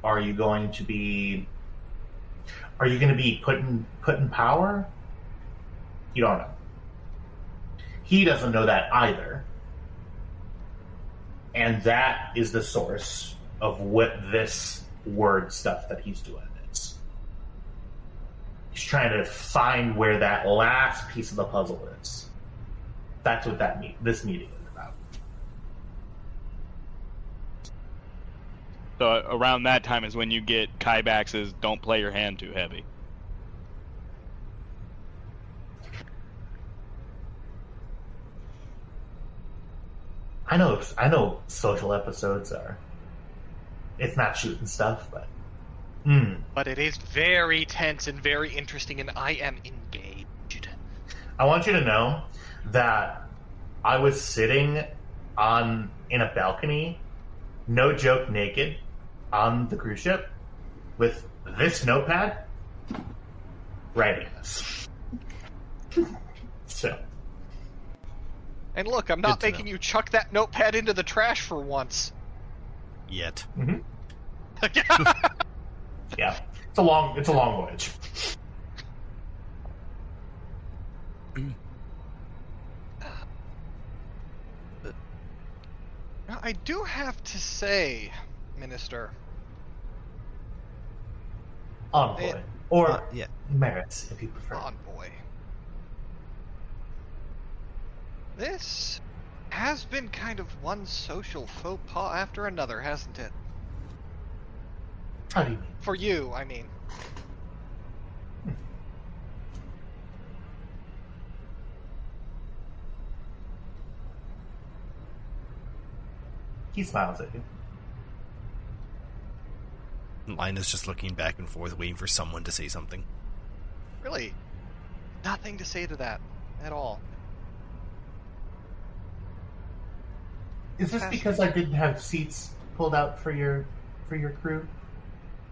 G: Are you going to be put in power? You don't know. He doesn't know that either. And that is the source of what this word stuff that he's doing is. He's trying to find where that last piece of the puzzle is. That's what this meeting is about.
B: So around that time is when you get Kybax's "Don't play your hand too heavy."
G: I know social episodes are. It's not shooting stuff, but.
A: But it is very tense and very interesting, and I am engaged.
G: I want you to know that I was sitting in a balcony, no joke, naked, on the cruise ship with this notepad writing this. So.
A: And look, I'm not making you chuck that notepad into the trash for once.
C: Yet.
G: Mm-hmm. Yeah, it's a long voyage.
A: Now, I do have to say, Minister.
G: Envoy. Or
C: yeah.
G: Merits, if you prefer.
A: Envoy. This has been kind of one social faux pas after another, hasn't it?
G: How do you mean?
A: For you, I mean.
G: He smiles at you.
C: Lina's just looking back and forth, waiting for someone to say something.
A: Really? Nothing to say to that at all.
G: Is this because I didn't have seats pulled out for your crew?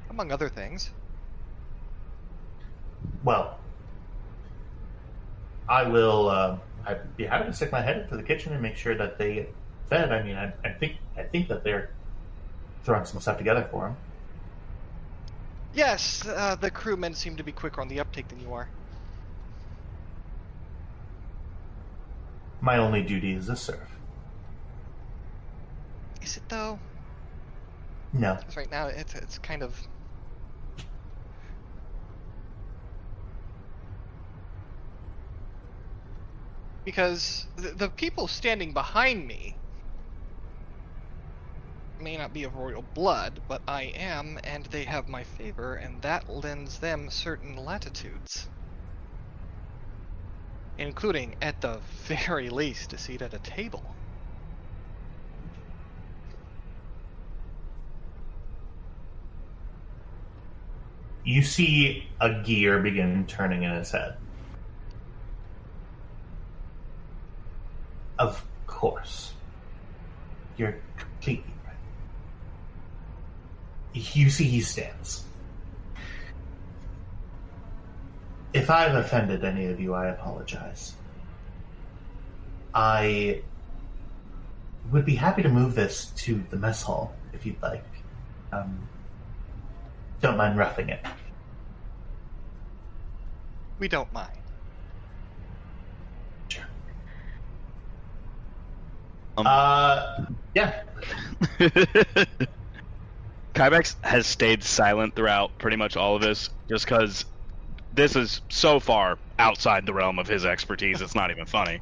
A: Among other things.
G: Well, I will. I'd be happy to stick my head into the kitchen and make sure that they get fed. I mean, I think that they're throwing some stuff together for them.
A: Yes, the crewmen seem to be quicker on the uptake than you are.
G: My only duty is to serve.
A: Is it though?
G: No.
A: Because right now it's kind of. Because the people standing behind me may not be of royal blood, but I am, and they have my favor, and that lends them certain latitudes. Including, at the very least, a seat at a table.
G: You see a gear begin turning in his head. Of course. You're completely right. You see he stands. If I've offended any of you, I apologize. I would be happy to move this to the mess hall, if you'd like. don't mind roughing it.
A: We don't mind.
G: Yeah.
B: Kybex has stayed silent throughout pretty much all of this, just because this is so far outside the realm of his expertise. It's not even funny.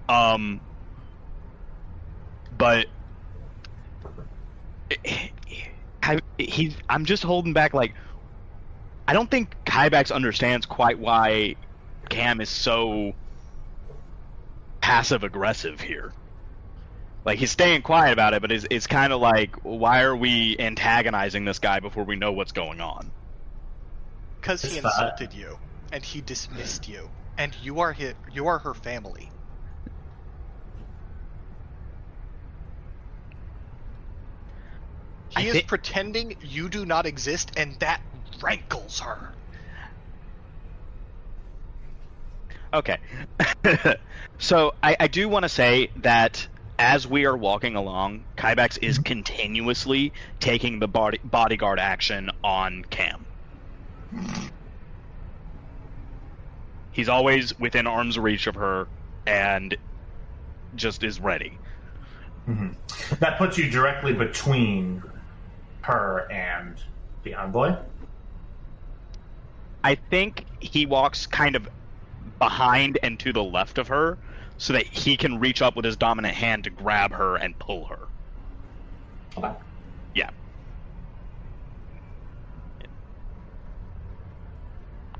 B: But I'm just holding back. Like, I don't think Kybex understands quite why Cam is so passive aggressive here. Like, he's staying quiet about it, but it's kind of like, why are we antagonizing this guy before we know what's going on?
A: Because he insulted you, and he dismissed you, and you are her family. He is pretending you do not exist, and that rankles her.
B: Okay. So I do want to say that as we are walking along, Kybex is continuously taking the bodyguard action on Cam. He's always within arm's reach of her and just is ready.
G: Mm-hmm. That puts you directly between her and the envoy?
B: I think he walks kind of behind and to the left of her so that he can reach up with his dominant hand to grab her and pull her.
G: Okay.
B: Yeah.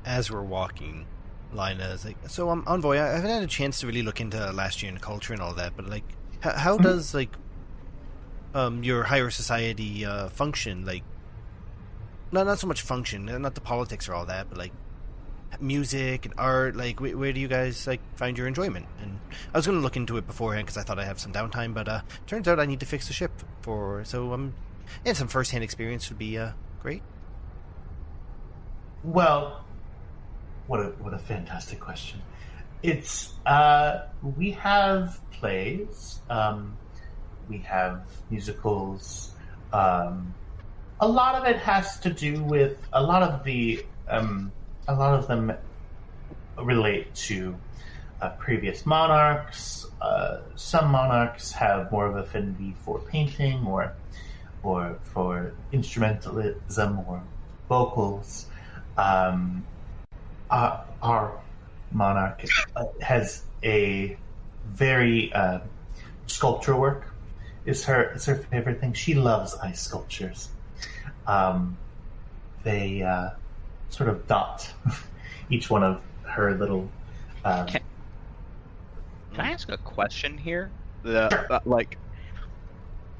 C: As we're walking, Lina is like, so Envoy, I haven't had a chance to really look into Lastrean culture and all that, but like, how does like your higher society function? Like, not so much function, not the politics or all that, but like music and art. Like, where do you guys like find your enjoyment? And I was going to look into it beforehand because I thought I'd have some downtime, but turns out I need to fix the ship and some first-hand experience would be great.
G: Well, what a fantastic question. It's we have plays, we have musicals. A lot of it has to do with a lot of them relate to previous monarchs. Some monarchs have more of affinity for painting or for instrumentalism or vocals. Our monarch has a very sculpture work is her favorite thing. She loves ice sculptures. They sort of dot each one of her little.
B: Can I ask a question here?
G: Sure.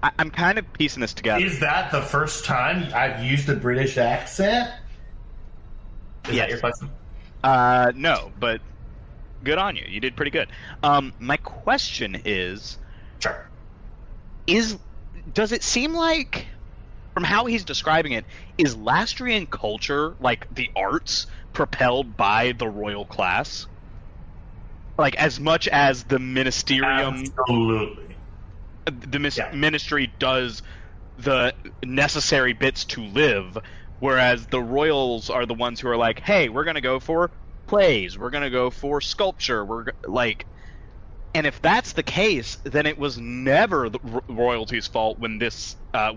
B: I'm kind of piecing this together.
G: Is that the first time I've used a British accent? Is that your question?
B: No, but good on you. You did pretty good. My question is,
G: Sure.
B: Does it seem like, from how he's describing it, is Lastrean culture, like the arts, propelled by the royal class? Like, as much as the ministerium...
G: Absolutely.
B: Ministry does the necessary bits to live, whereas the royals are the ones who are like, hey, we're going to go for plays, we're going to go for sculpture, and if that's the case, then it was never the royalty's fault when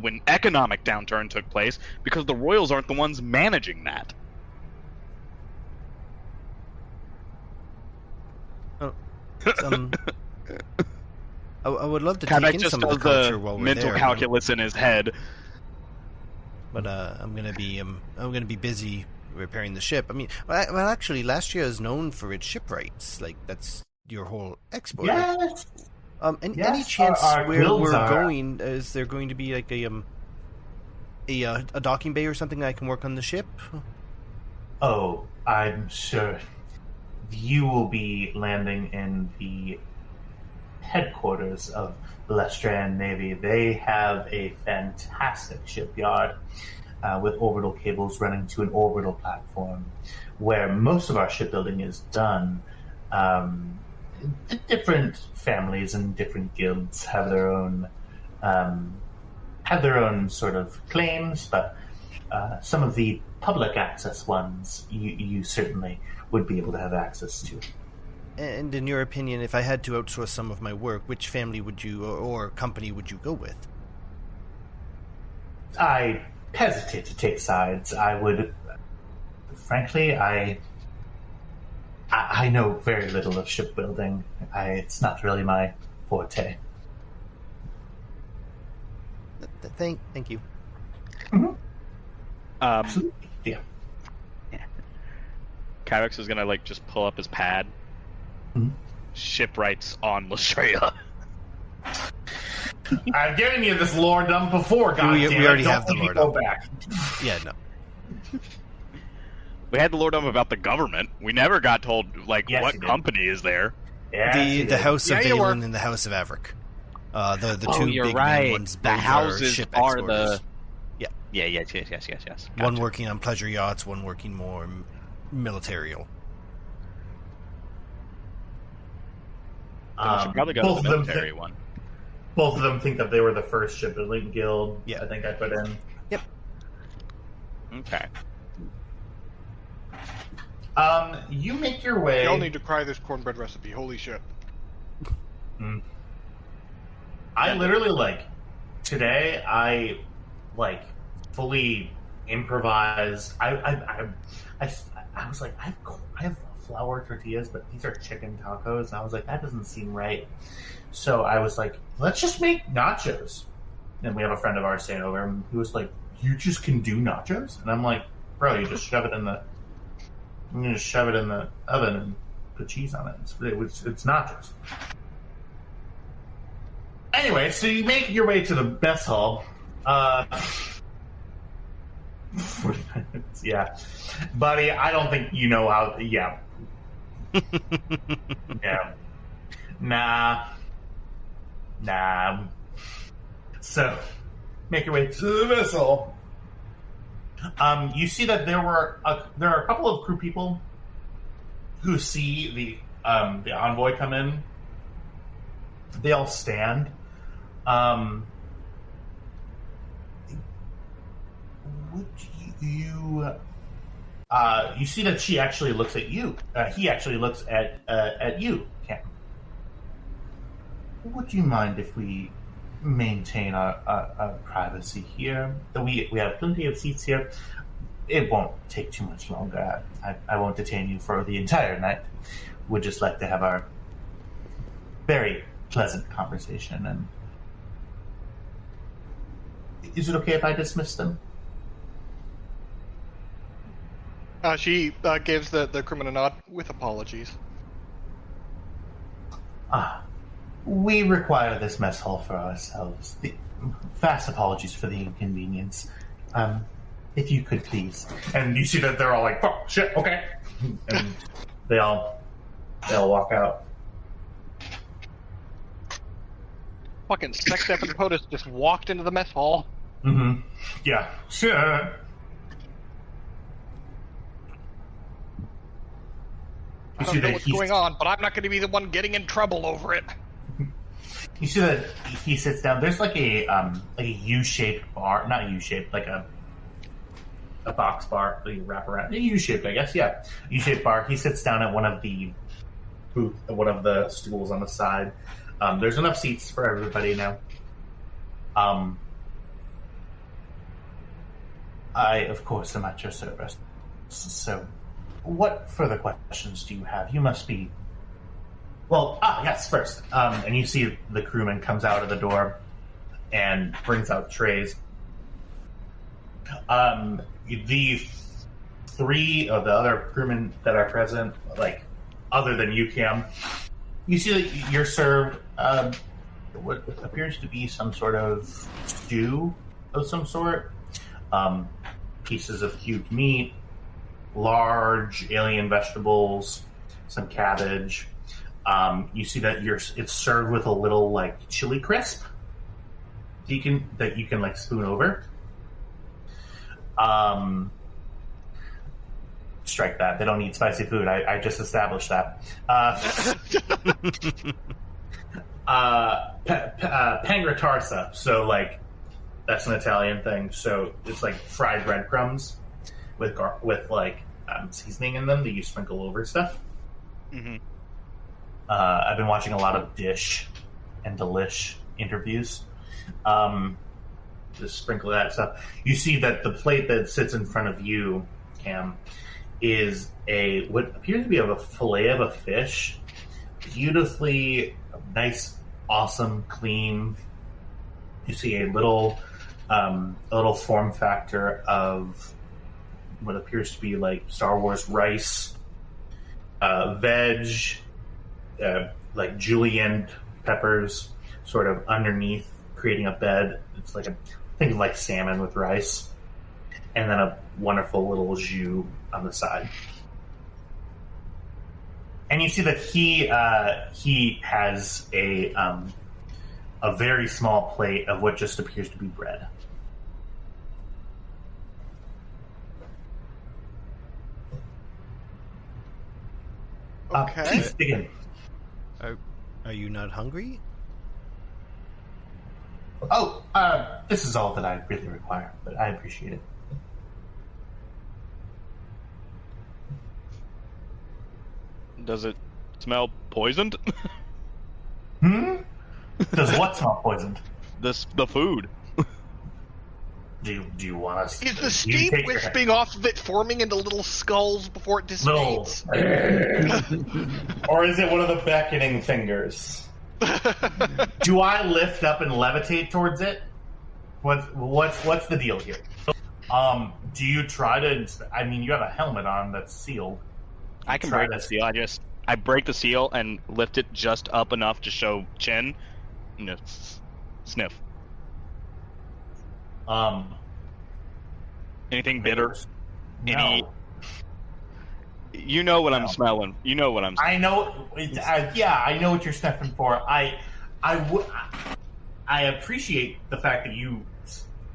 B: when economic downturn took place, because the royals aren't the ones managing that.
C: I would love to take in some of the culture while we're
B: mental
C: there.
B: Calculus in his head.
C: But I'm gonna be busy repairing the ship. I mean, well, actually, Lastria is known for its shipwrights. Like, that's your whole export.
G: Yes.
C: Any chance
G: our
C: where
G: guilds
C: we're
G: are...
C: going? Is there going to be like a docking bay or something that I can work on the ship?
G: Oh, I'm sure you will be landing in the headquarters of the Lastrean Navy. They have a fantastic shipyard with orbital cables running to an orbital platform where most of our shipbuilding is done. Different families and different guilds have their own sort of claims, but some of the public access ones you certainly would be able to have access to.
C: And in your opinion, if I had to outsource some of my work, which family would you or company would you go with?
G: I hesitate to take sides. I would, frankly, I know very little of shipbuilding. It's not really my forte.
C: Thank you.
G: Mm-hmm. Absolutely. Yeah.
B: Kyrex is gonna just pull up his pad.
G: Mm-hmm.
B: Shipwrights on Lastrean.
G: I've given you this lore dump before, goddammit.
C: We already have the
G: Don't
C: lore
G: go
C: dump.
G: back.
C: Yeah, no.
B: We had the lore dump about the government. We never got told
G: Yes, you
B: what
G: did.
B: company is there.
G: Yes,
C: The House of
A: Yeah, you were.
C: Valen and the House of Averick. The
F: Oh,
C: two
F: you're
C: big
F: right.
C: main ones.
F: The
C: both
F: houses
C: ship
F: are
C: exporters.
F: the-
C: Yeah.
B: Yeah, yes.
C: One
B: Gotcha.
C: working on pleasure yachts, one working more militarial.
B: Then we should probably go to
G: both
B: the
G: of them
B: military one.
G: Both of them think that they were the first shipbuilding guild.
C: Yeah.
G: I think I put in.
B: Okay.
G: You make your way.
A: Y'all need to try this cornbread recipe. Holy shit.
G: I literally today. I fully improvised. I was like, I have flour tortillas, but these are chicken tacos, and I was like, that doesn't seem right. So I was like, let's just make nachos. And we have a friend of ours staying over, and he was like, you just can do nachos? And I'm like, bro, you just shove it in the. I'm gonna shove it in the oven and put cheese on it. It's nachos. Anyway, so you make your way to the mess hall. 40 minutes, yeah. Buddy, I don't think you know how... Yeah. Yeah. Nah. So, make your way to the mess hall. You see that there are a couple of crew people who see the envoy come in. They all stand. Would you? You see that she actually looks at you. He actually looks at you, Captain. Would you mind if we maintain our privacy here? We have plenty of seats here. It won't take too much longer. I won't detain you for the entire night. We'd just like to have our very pleasant conversation. And is it okay if I dismiss them?
A: She gives the crewman a nod with apologies.
G: We require this mess hall for ourselves. Vast apologies for the inconvenience. If you could please. And you see that they're all like, oh, shit, okay. And they all walk out.
A: Fucking Sex Step and POTUS just walked into the mess hall.
G: Mm-hmm. Yeah. Sure.
A: I don't know what's going on, but I'm not going to be the one getting in trouble over it.
G: You see that he sits down. There's like a U-shaped bar, not U-shaped, like a box bar that you wrap around. U-shaped, I guess. Yeah, U-shaped bar. He sits down at one of the stools on the side. There's enough seats for everybody now. I, of course, am at your service. So, what further questions do you have? You must be... Well, yes, first. And you see the crewman comes out of the door and brings out trays. The three of the other crewmen that are present, other than you, Cam, you see that you're served what appears to be some sort of stew of some sort. Pieces of cubed meat, large alien vegetables, some cabbage. You see that it's served with a little chili crisp that you can spoon over. Strike that. They don't eat spicy food. I just established that. Pangratarsa. So That's an Italian thing. So it's like fried breadcrumbs with seasoning in them that you sprinkle over stuff.
B: Mm-hmm.
G: I've been watching a lot of Dish and Delish interviews. Just sprinkle that stuff. You see that the plate that sits in front of you, Cam, is what appears to be a fillet of a fish, beautifully nice, awesome, clean. You see a little form factor of what appears to be like Star Wars rice, veg, like julienne peppers, sort of underneath, creating a bed. It's like think of like salmon with rice, and then a wonderful little jus on the side. And you see that he has a very small plate of what just appears to be bread.
A: Okay.
G: Please begin.
C: Are you not hungry?
G: Oh, this is all that I really require, but I appreciate it.
B: Does it smell poisoned?
G: Does what smell poisoned?
B: The food.
G: Do you want us?
A: Is the steam wisping off of it, forming into little skulls before it dissipates?
G: No. Or is it one of the beckoning fingers? Do I lift up and levitate towards it? What's the deal here? Do you try to? I mean, you have a helmet on that's sealed.
B: I can break the seal. I break the seal and lift it just up enough to show chin. No, sniff. Anything bitter?
G: No.
B: You know what I'm smelling. You know what I'm smelling.
G: I know. I know what you're sniffing for. I appreciate the fact that you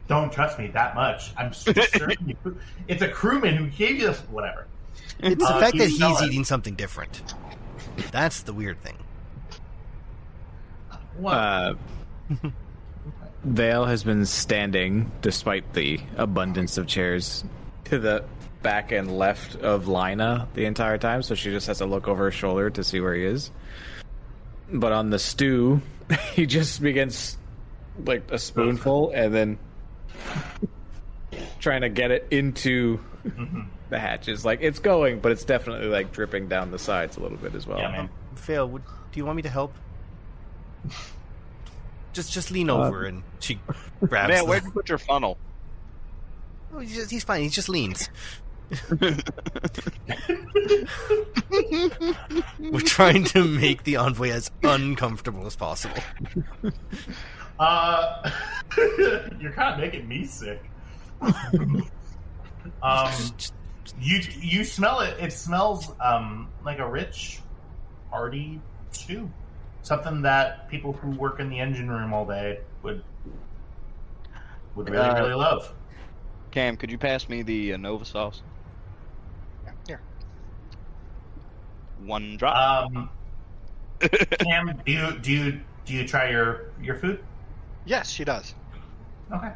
G: don't trust me that much. I'm certain it's a crewman who gave you this. Whatever.
C: It's the fact that he's eating something different. That's the weird thing.
G: What?
E: Vale has been standing, despite the abundance of chairs, to the back and left of Lina the entire time, so she just has to look over her shoulder to see where he is. But on the stew, he just begins like a spoonful and then trying to get it into the hatches. Like, it's going, but it's definitely like dripping down the sides a little bit as well.
G: Yeah, man.
C: Vale, do you want me to help? Just lean over and she grabs.
B: Man, where'd you put your funnel?
C: Oh, he's fine. He just leans. We're trying to make the envoy as uncomfortable as possible.
G: You're kind of making me sick. You smell it. It smells like a rich, hearty stew. Something that people who work in the engine room all day would really love.
F: Cam, could you pass me the Nova sauce?
A: Here.
F: One drop.
G: Cam, do you try your food?
A: Yes, she does.
G: Okay.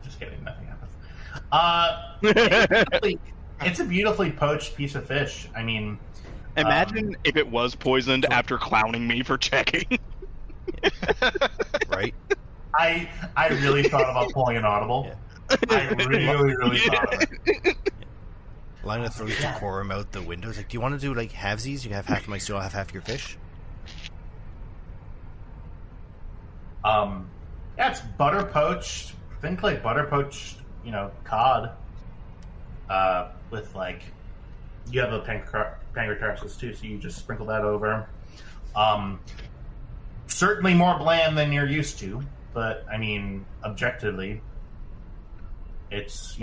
G: Just kidding. Nothing happens. It's a beautifully poached piece of fish. I mean,
B: Imagine if it was poisoned after clowning me for checking.
C: Right?
G: I really thought about pulling an audible.
C: Yeah.
G: I really thought of it.
C: Lina throws decorum out the window. He's like, do you want to do like halvesies? You can have half of my stew, I'll have half your fish.
G: Yeah, it's butter poached. Think like butter poached, cod. With like, you have a pancreatitis too, so you just sprinkle that over. Certainly more bland than you're used to, but I mean, objectively, it's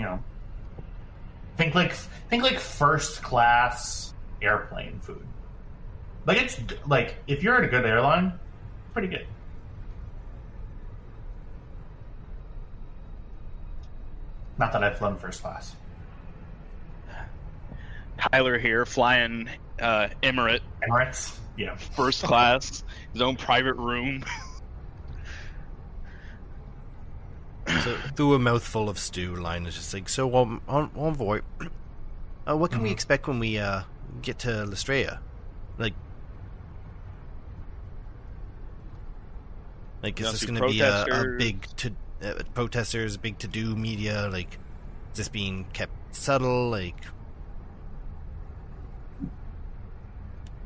G: think like first class airplane food. Like, it's like, if you're at a good airline, pretty good. Not that I've flown first class.
B: Tyler here, flying
G: Emirates, yeah.
B: first class, his own private room.
C: So through a mouthful of stew, line is just like, so envoy, what can we expect when we get to Lastrean? Like is this going to be a big protesters, big to do media? Like, is this being kept subtle? Like,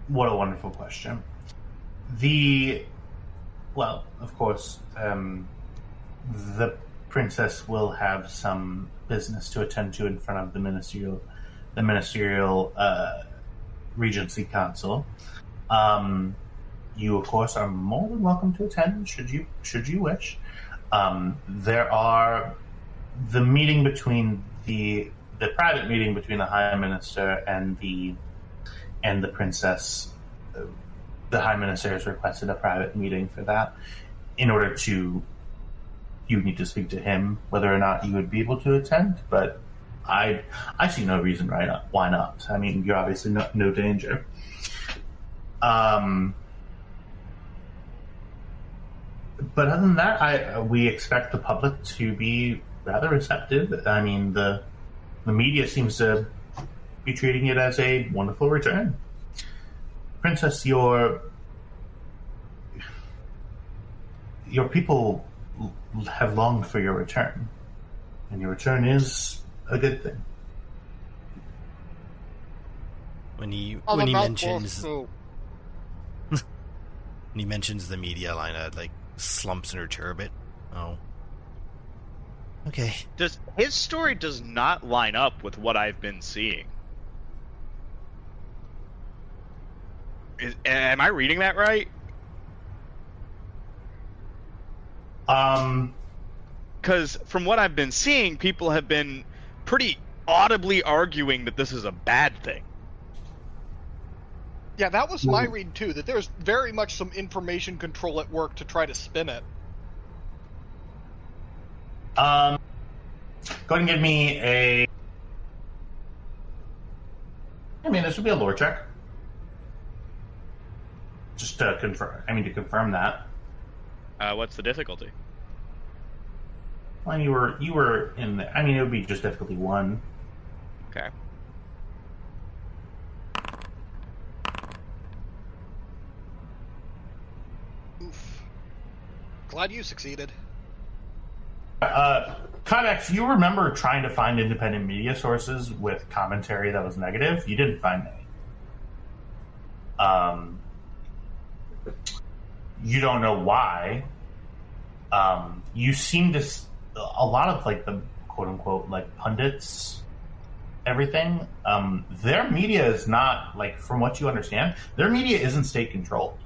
G: what a wonderful question. Well, of course, the princess will have some business to attend to in front of the ministerial Regency Council. You, of course, are more than welcome to attend, should you wish. There are the meeting between the private meeting between the High Minister and the princess. The High Minister has requested a private meeting for that. In order to, you need to speak to him whether or not you would be able to attend. But I see no reason why not. I mean, you're obviously no danger. But other than that, we expect the public to be rather receptive. I mean, the media seems to be treating it as a wonderful return. Princess, your people have longed for your return, and your return is a good thing.
C: When he mentions the media, Lina like slumps in her chair a bit. Oh, okay.
B: His story does not line up with what I've been seeing. Am I reading that right? Because from what I've been seeing, people have been pretty audibly arguing that this is a bad thing.
A: Yeah, that was my read too, that there's very much some information control at work to try to spin it.
G: Go ahead and give me a... I mean, this would be a lore check. Just to confirm that.
B: What's the difficulty?
G: Well, you were in the... I mean, it would be just difficulty 1.
B: Okay.
A: Oof. Glad you succeeded.
G: Convex, you remember trying to find independent media sources with commentary that was negative? You didn't find any. You don't know why. You seem to... A lot of, like, the quote-unquote, like, pundits, everything, their media is not, like, from what you understand, their media isn't state-controlled.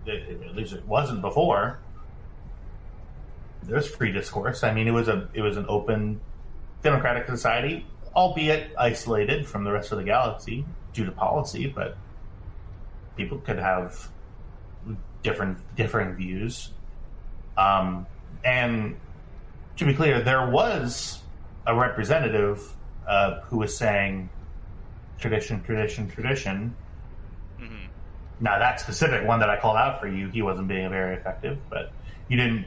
G: At least it wasn't before. There's free discourse. I mean, it was an open democratic society, albeit isolated from the rest of the galaxy due to policy, but people could have differing views. And to be clear, there was a representative who was saying tradition.
B: Mm-hmm.
G: Now, that specific one that I called out for you, he wasn't being very effective, but you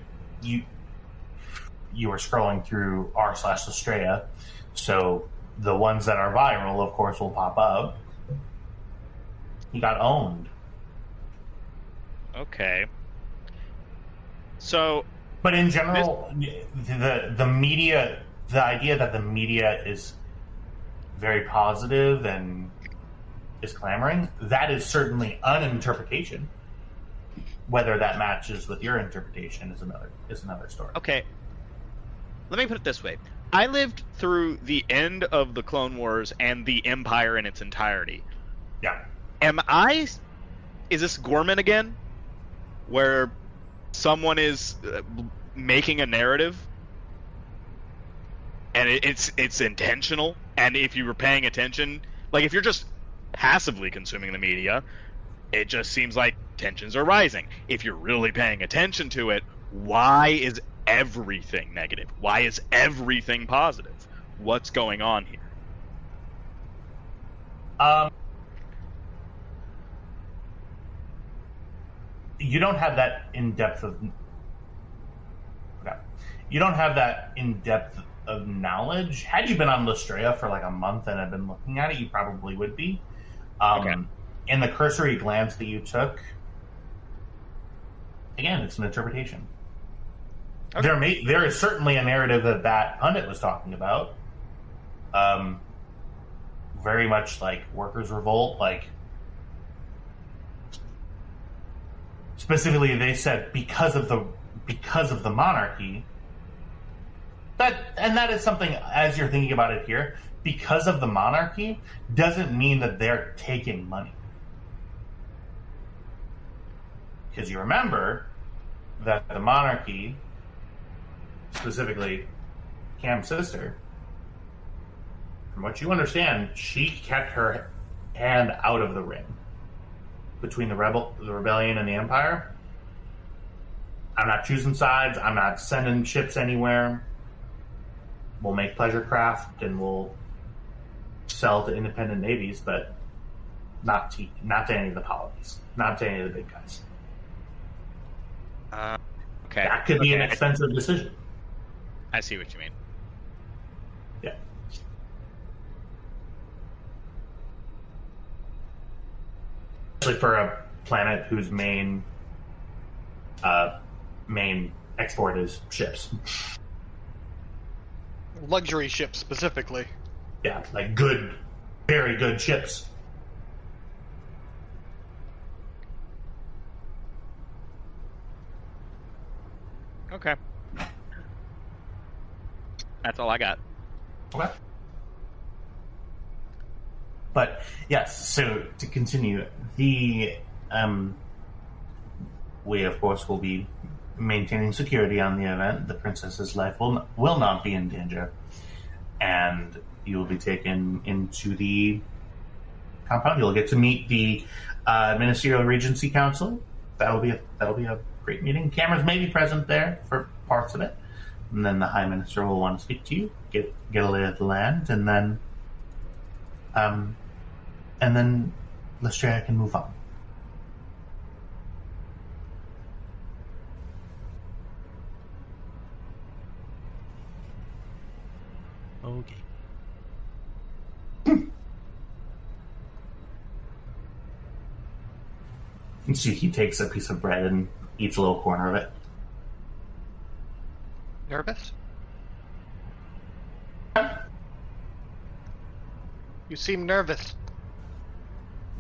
G: were scrolling through r/Lastrean, so the ones that are viral, of course, will pop up. He got owned.
B: Okay. So...
G: But in general, the media, the idea that the media is very positive and is clamoring, that is certainly an interpretation. Whether that matches with your interpretation is another story.
B: Okay. Let me put it this way. I lived through the end of the Clone Wars and the Empire in its entirety.
G: Yeah.
B: Is this Gorman again? Where someone is making a narrative and it's intentional, and if you were paying attention, like if you're just passively consuming the media, it just seems like tensions are rising. If you're really paying attention to it, why is everything negative? Why is everything positive? What's going on here?
G: You don't have that in depth of... Okay. you don't have that in depth of knowledge. Had you been on Lastrean for like a month and had been looking at it, you probably would be.
B: Okay.
G: In the cursory glance that you took, again, it's an interpretation.
B: Okay.
G: There is certainly a narrative that pundit was talking about. Very much like workers' revolt, like specifically they said because of the monarchy. That is something, as you're thinking about it here, because of the monarchy doesn't mean that they're taking money. Because you remember that the monarchy, specifically Cam's sister, from what you understand, she kept her hand out of the ring between the rebellion and the Empire. I'm not choosing sides. I'm not sending ships anywhere. We'll make pleasure craft and we'll sell to independent navies, but not to any of the colonies, not to any of the big guys.
B: Okay.
G: That could be an expensive decision.
B: I see what you mean.
G: Yeah. Especially for a planet whose main export is ships.
A: Luxury ships specifically.
G: Yeah, like good, very good ships.
B: Okay. That's all I got.
G: Okay. But yes, so to continue, we of course will be maintaining security on the event. The princess's life will not be in danger, and you will be taken into the compound. You'll get to meet the Ministerial Regency Council. That'll be a great meeting. Cameras may be present there for parts of it, and then the High Minister will want to speak to you, get a lay of the land, and then Lastrean can move on.
C: Okay.
G: You see, he takes a piece of bread and eats a little corner of it.
A: Nervous? You seem nervous.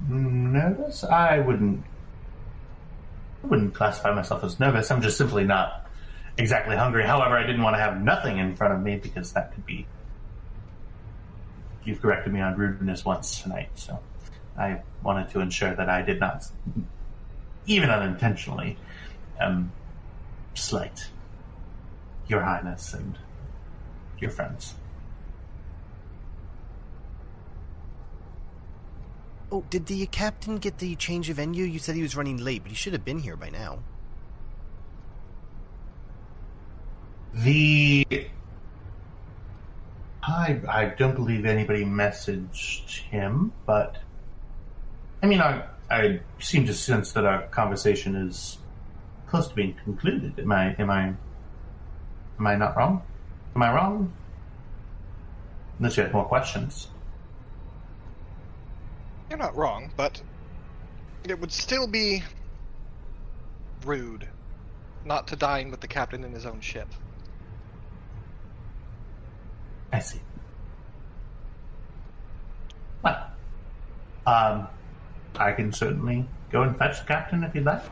G: Nervous? I wouldn't classify myself as nervous. I'm just simply not exactly hungry. However, I didn't want to have nothing in front of me because that could be... You've corrected me on rudeness once tonight, so I wanted to ensure that I did not, even unintentionally, slight Your Highness and your friends.
C: Oh, did the captain get the change of venue? You said he was running late, but he should have been here by now.
G: I don't believe anybody messaged him, but I mean, I seem to sense that our conversation is close to being concluded. Am I not wrong? Am I wrong? Unless you have more questions.
A: You're not wrong, but it would still be rude not to dine with the captain in his own ship.
G: I see. Well, I can certainly go and fetch the captain if you'd like.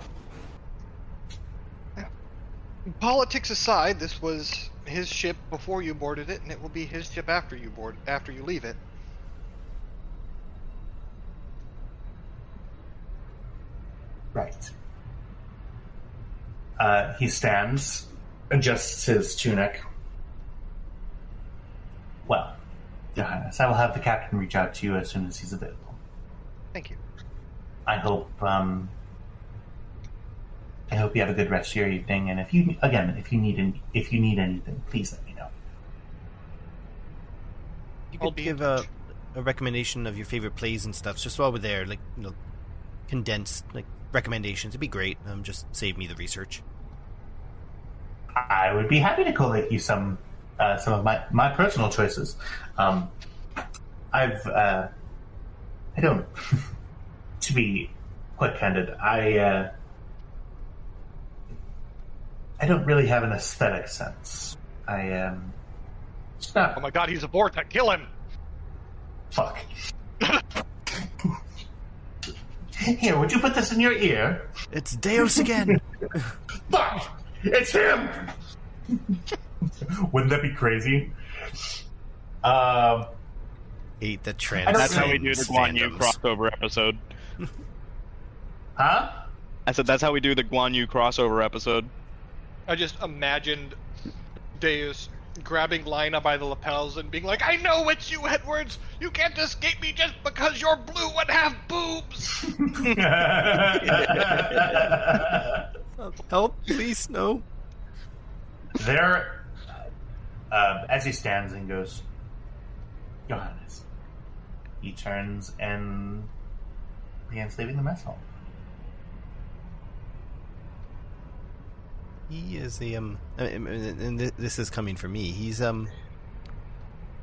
A: Politics aside, this was his ship before you boarded it, and it will be his ship after you leave it.
G: Right. He stands, adjusts his tunic. Well, Your Highness, I will have the captain reach out to you as soon as he's available.
A: Thank you.
G: I hope you have a good rest of your evening, and if you need anything, please let me know.
C: You could give a recommendation of your favorite plays and stuff, just while we're there, like, condensed, like, recommendations. It'd be great. Just save me the research.
G: I would be happy to collate you some of my personal choices. I don't, to be quite candid, I don't really have an aesthetic sense. It's not.
A: Oh my god, he's a Vortex. Kill him!
G: Fuck. Here, would you put this in your ear?
C: It's Deus again.
G: Fuck! It's him! Wouldn't that be crazy?
C: Hate the
B: That's how we do the Guan Yu
C: fandoms.
B: crossover episode.
G: Huh?
B: I said that's how we do the Guan Yu crossover episode.
A: I just imagined Deus grabbing Lina by the lapels and being like, I know it's you, Edwards! You can't escape me just because you're blue and have boobs!
C: Help, please, no.
G: There, as he stands and goes, Your Highness, he turns and begins leaving the mess hall.
C: He is and this is coming from me. He's a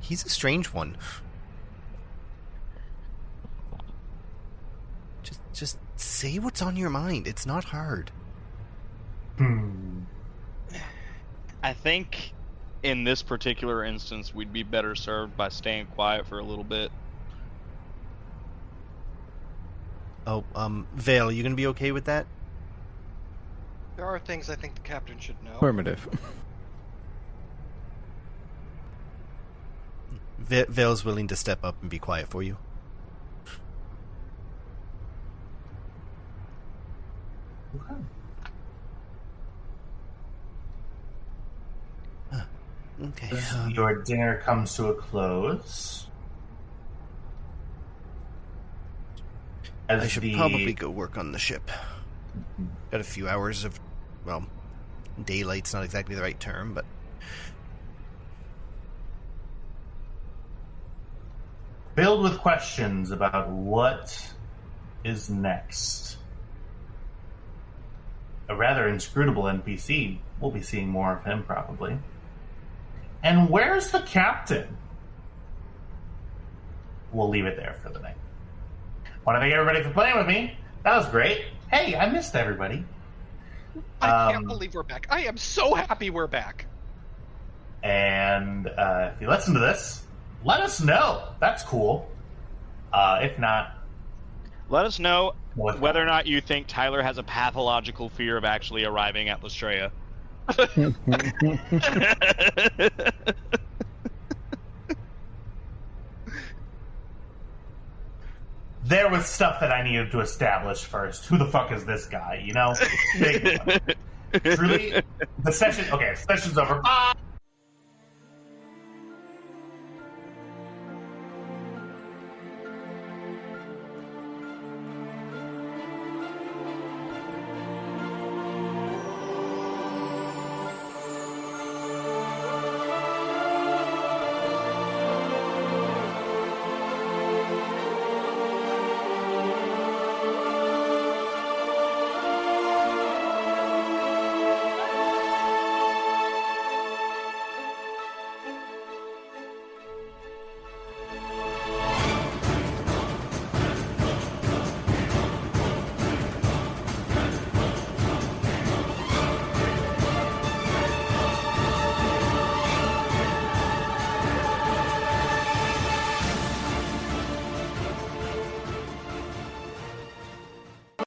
C: strange one. Just say what's on your mind. It's not hard.
B: I think in this particular instance, we'd be better served by staying quiet for a little bit.
C: Oh, Vale, you gonna be okay with that?
A: There are things I think the captain should know.
E: Affirmative.
C: Vale's willing to step up and be quiet for you.
G: Okay.
C: Okay.
G: Your dinner comes to a close.
C: I should probably go work on the ship. Got a few hours of, well, daylight's not exactly the right term, but
G: filled with questions about what is next. A rather inscrutable NPC. We'll be seeing more of him probably. And where's the captain? We'll leave it there for the night. Want to thank everybody for playing with me. That was great. Hey, I missed everybody.
A: I can't believe we're back. I am so happy we're back.
G: And if you listen to this, let us know. That's cool. If not,
B: Let us know
G: What's
B: whether or
G: that?
B: not you think Tyler has a pathological fear of actually arriving at Lastrean.
G: there was stuff that I needed to establish first. Who the fuck is this guy? You know? Big one. Truly, the session. Okay, session's over. Bye.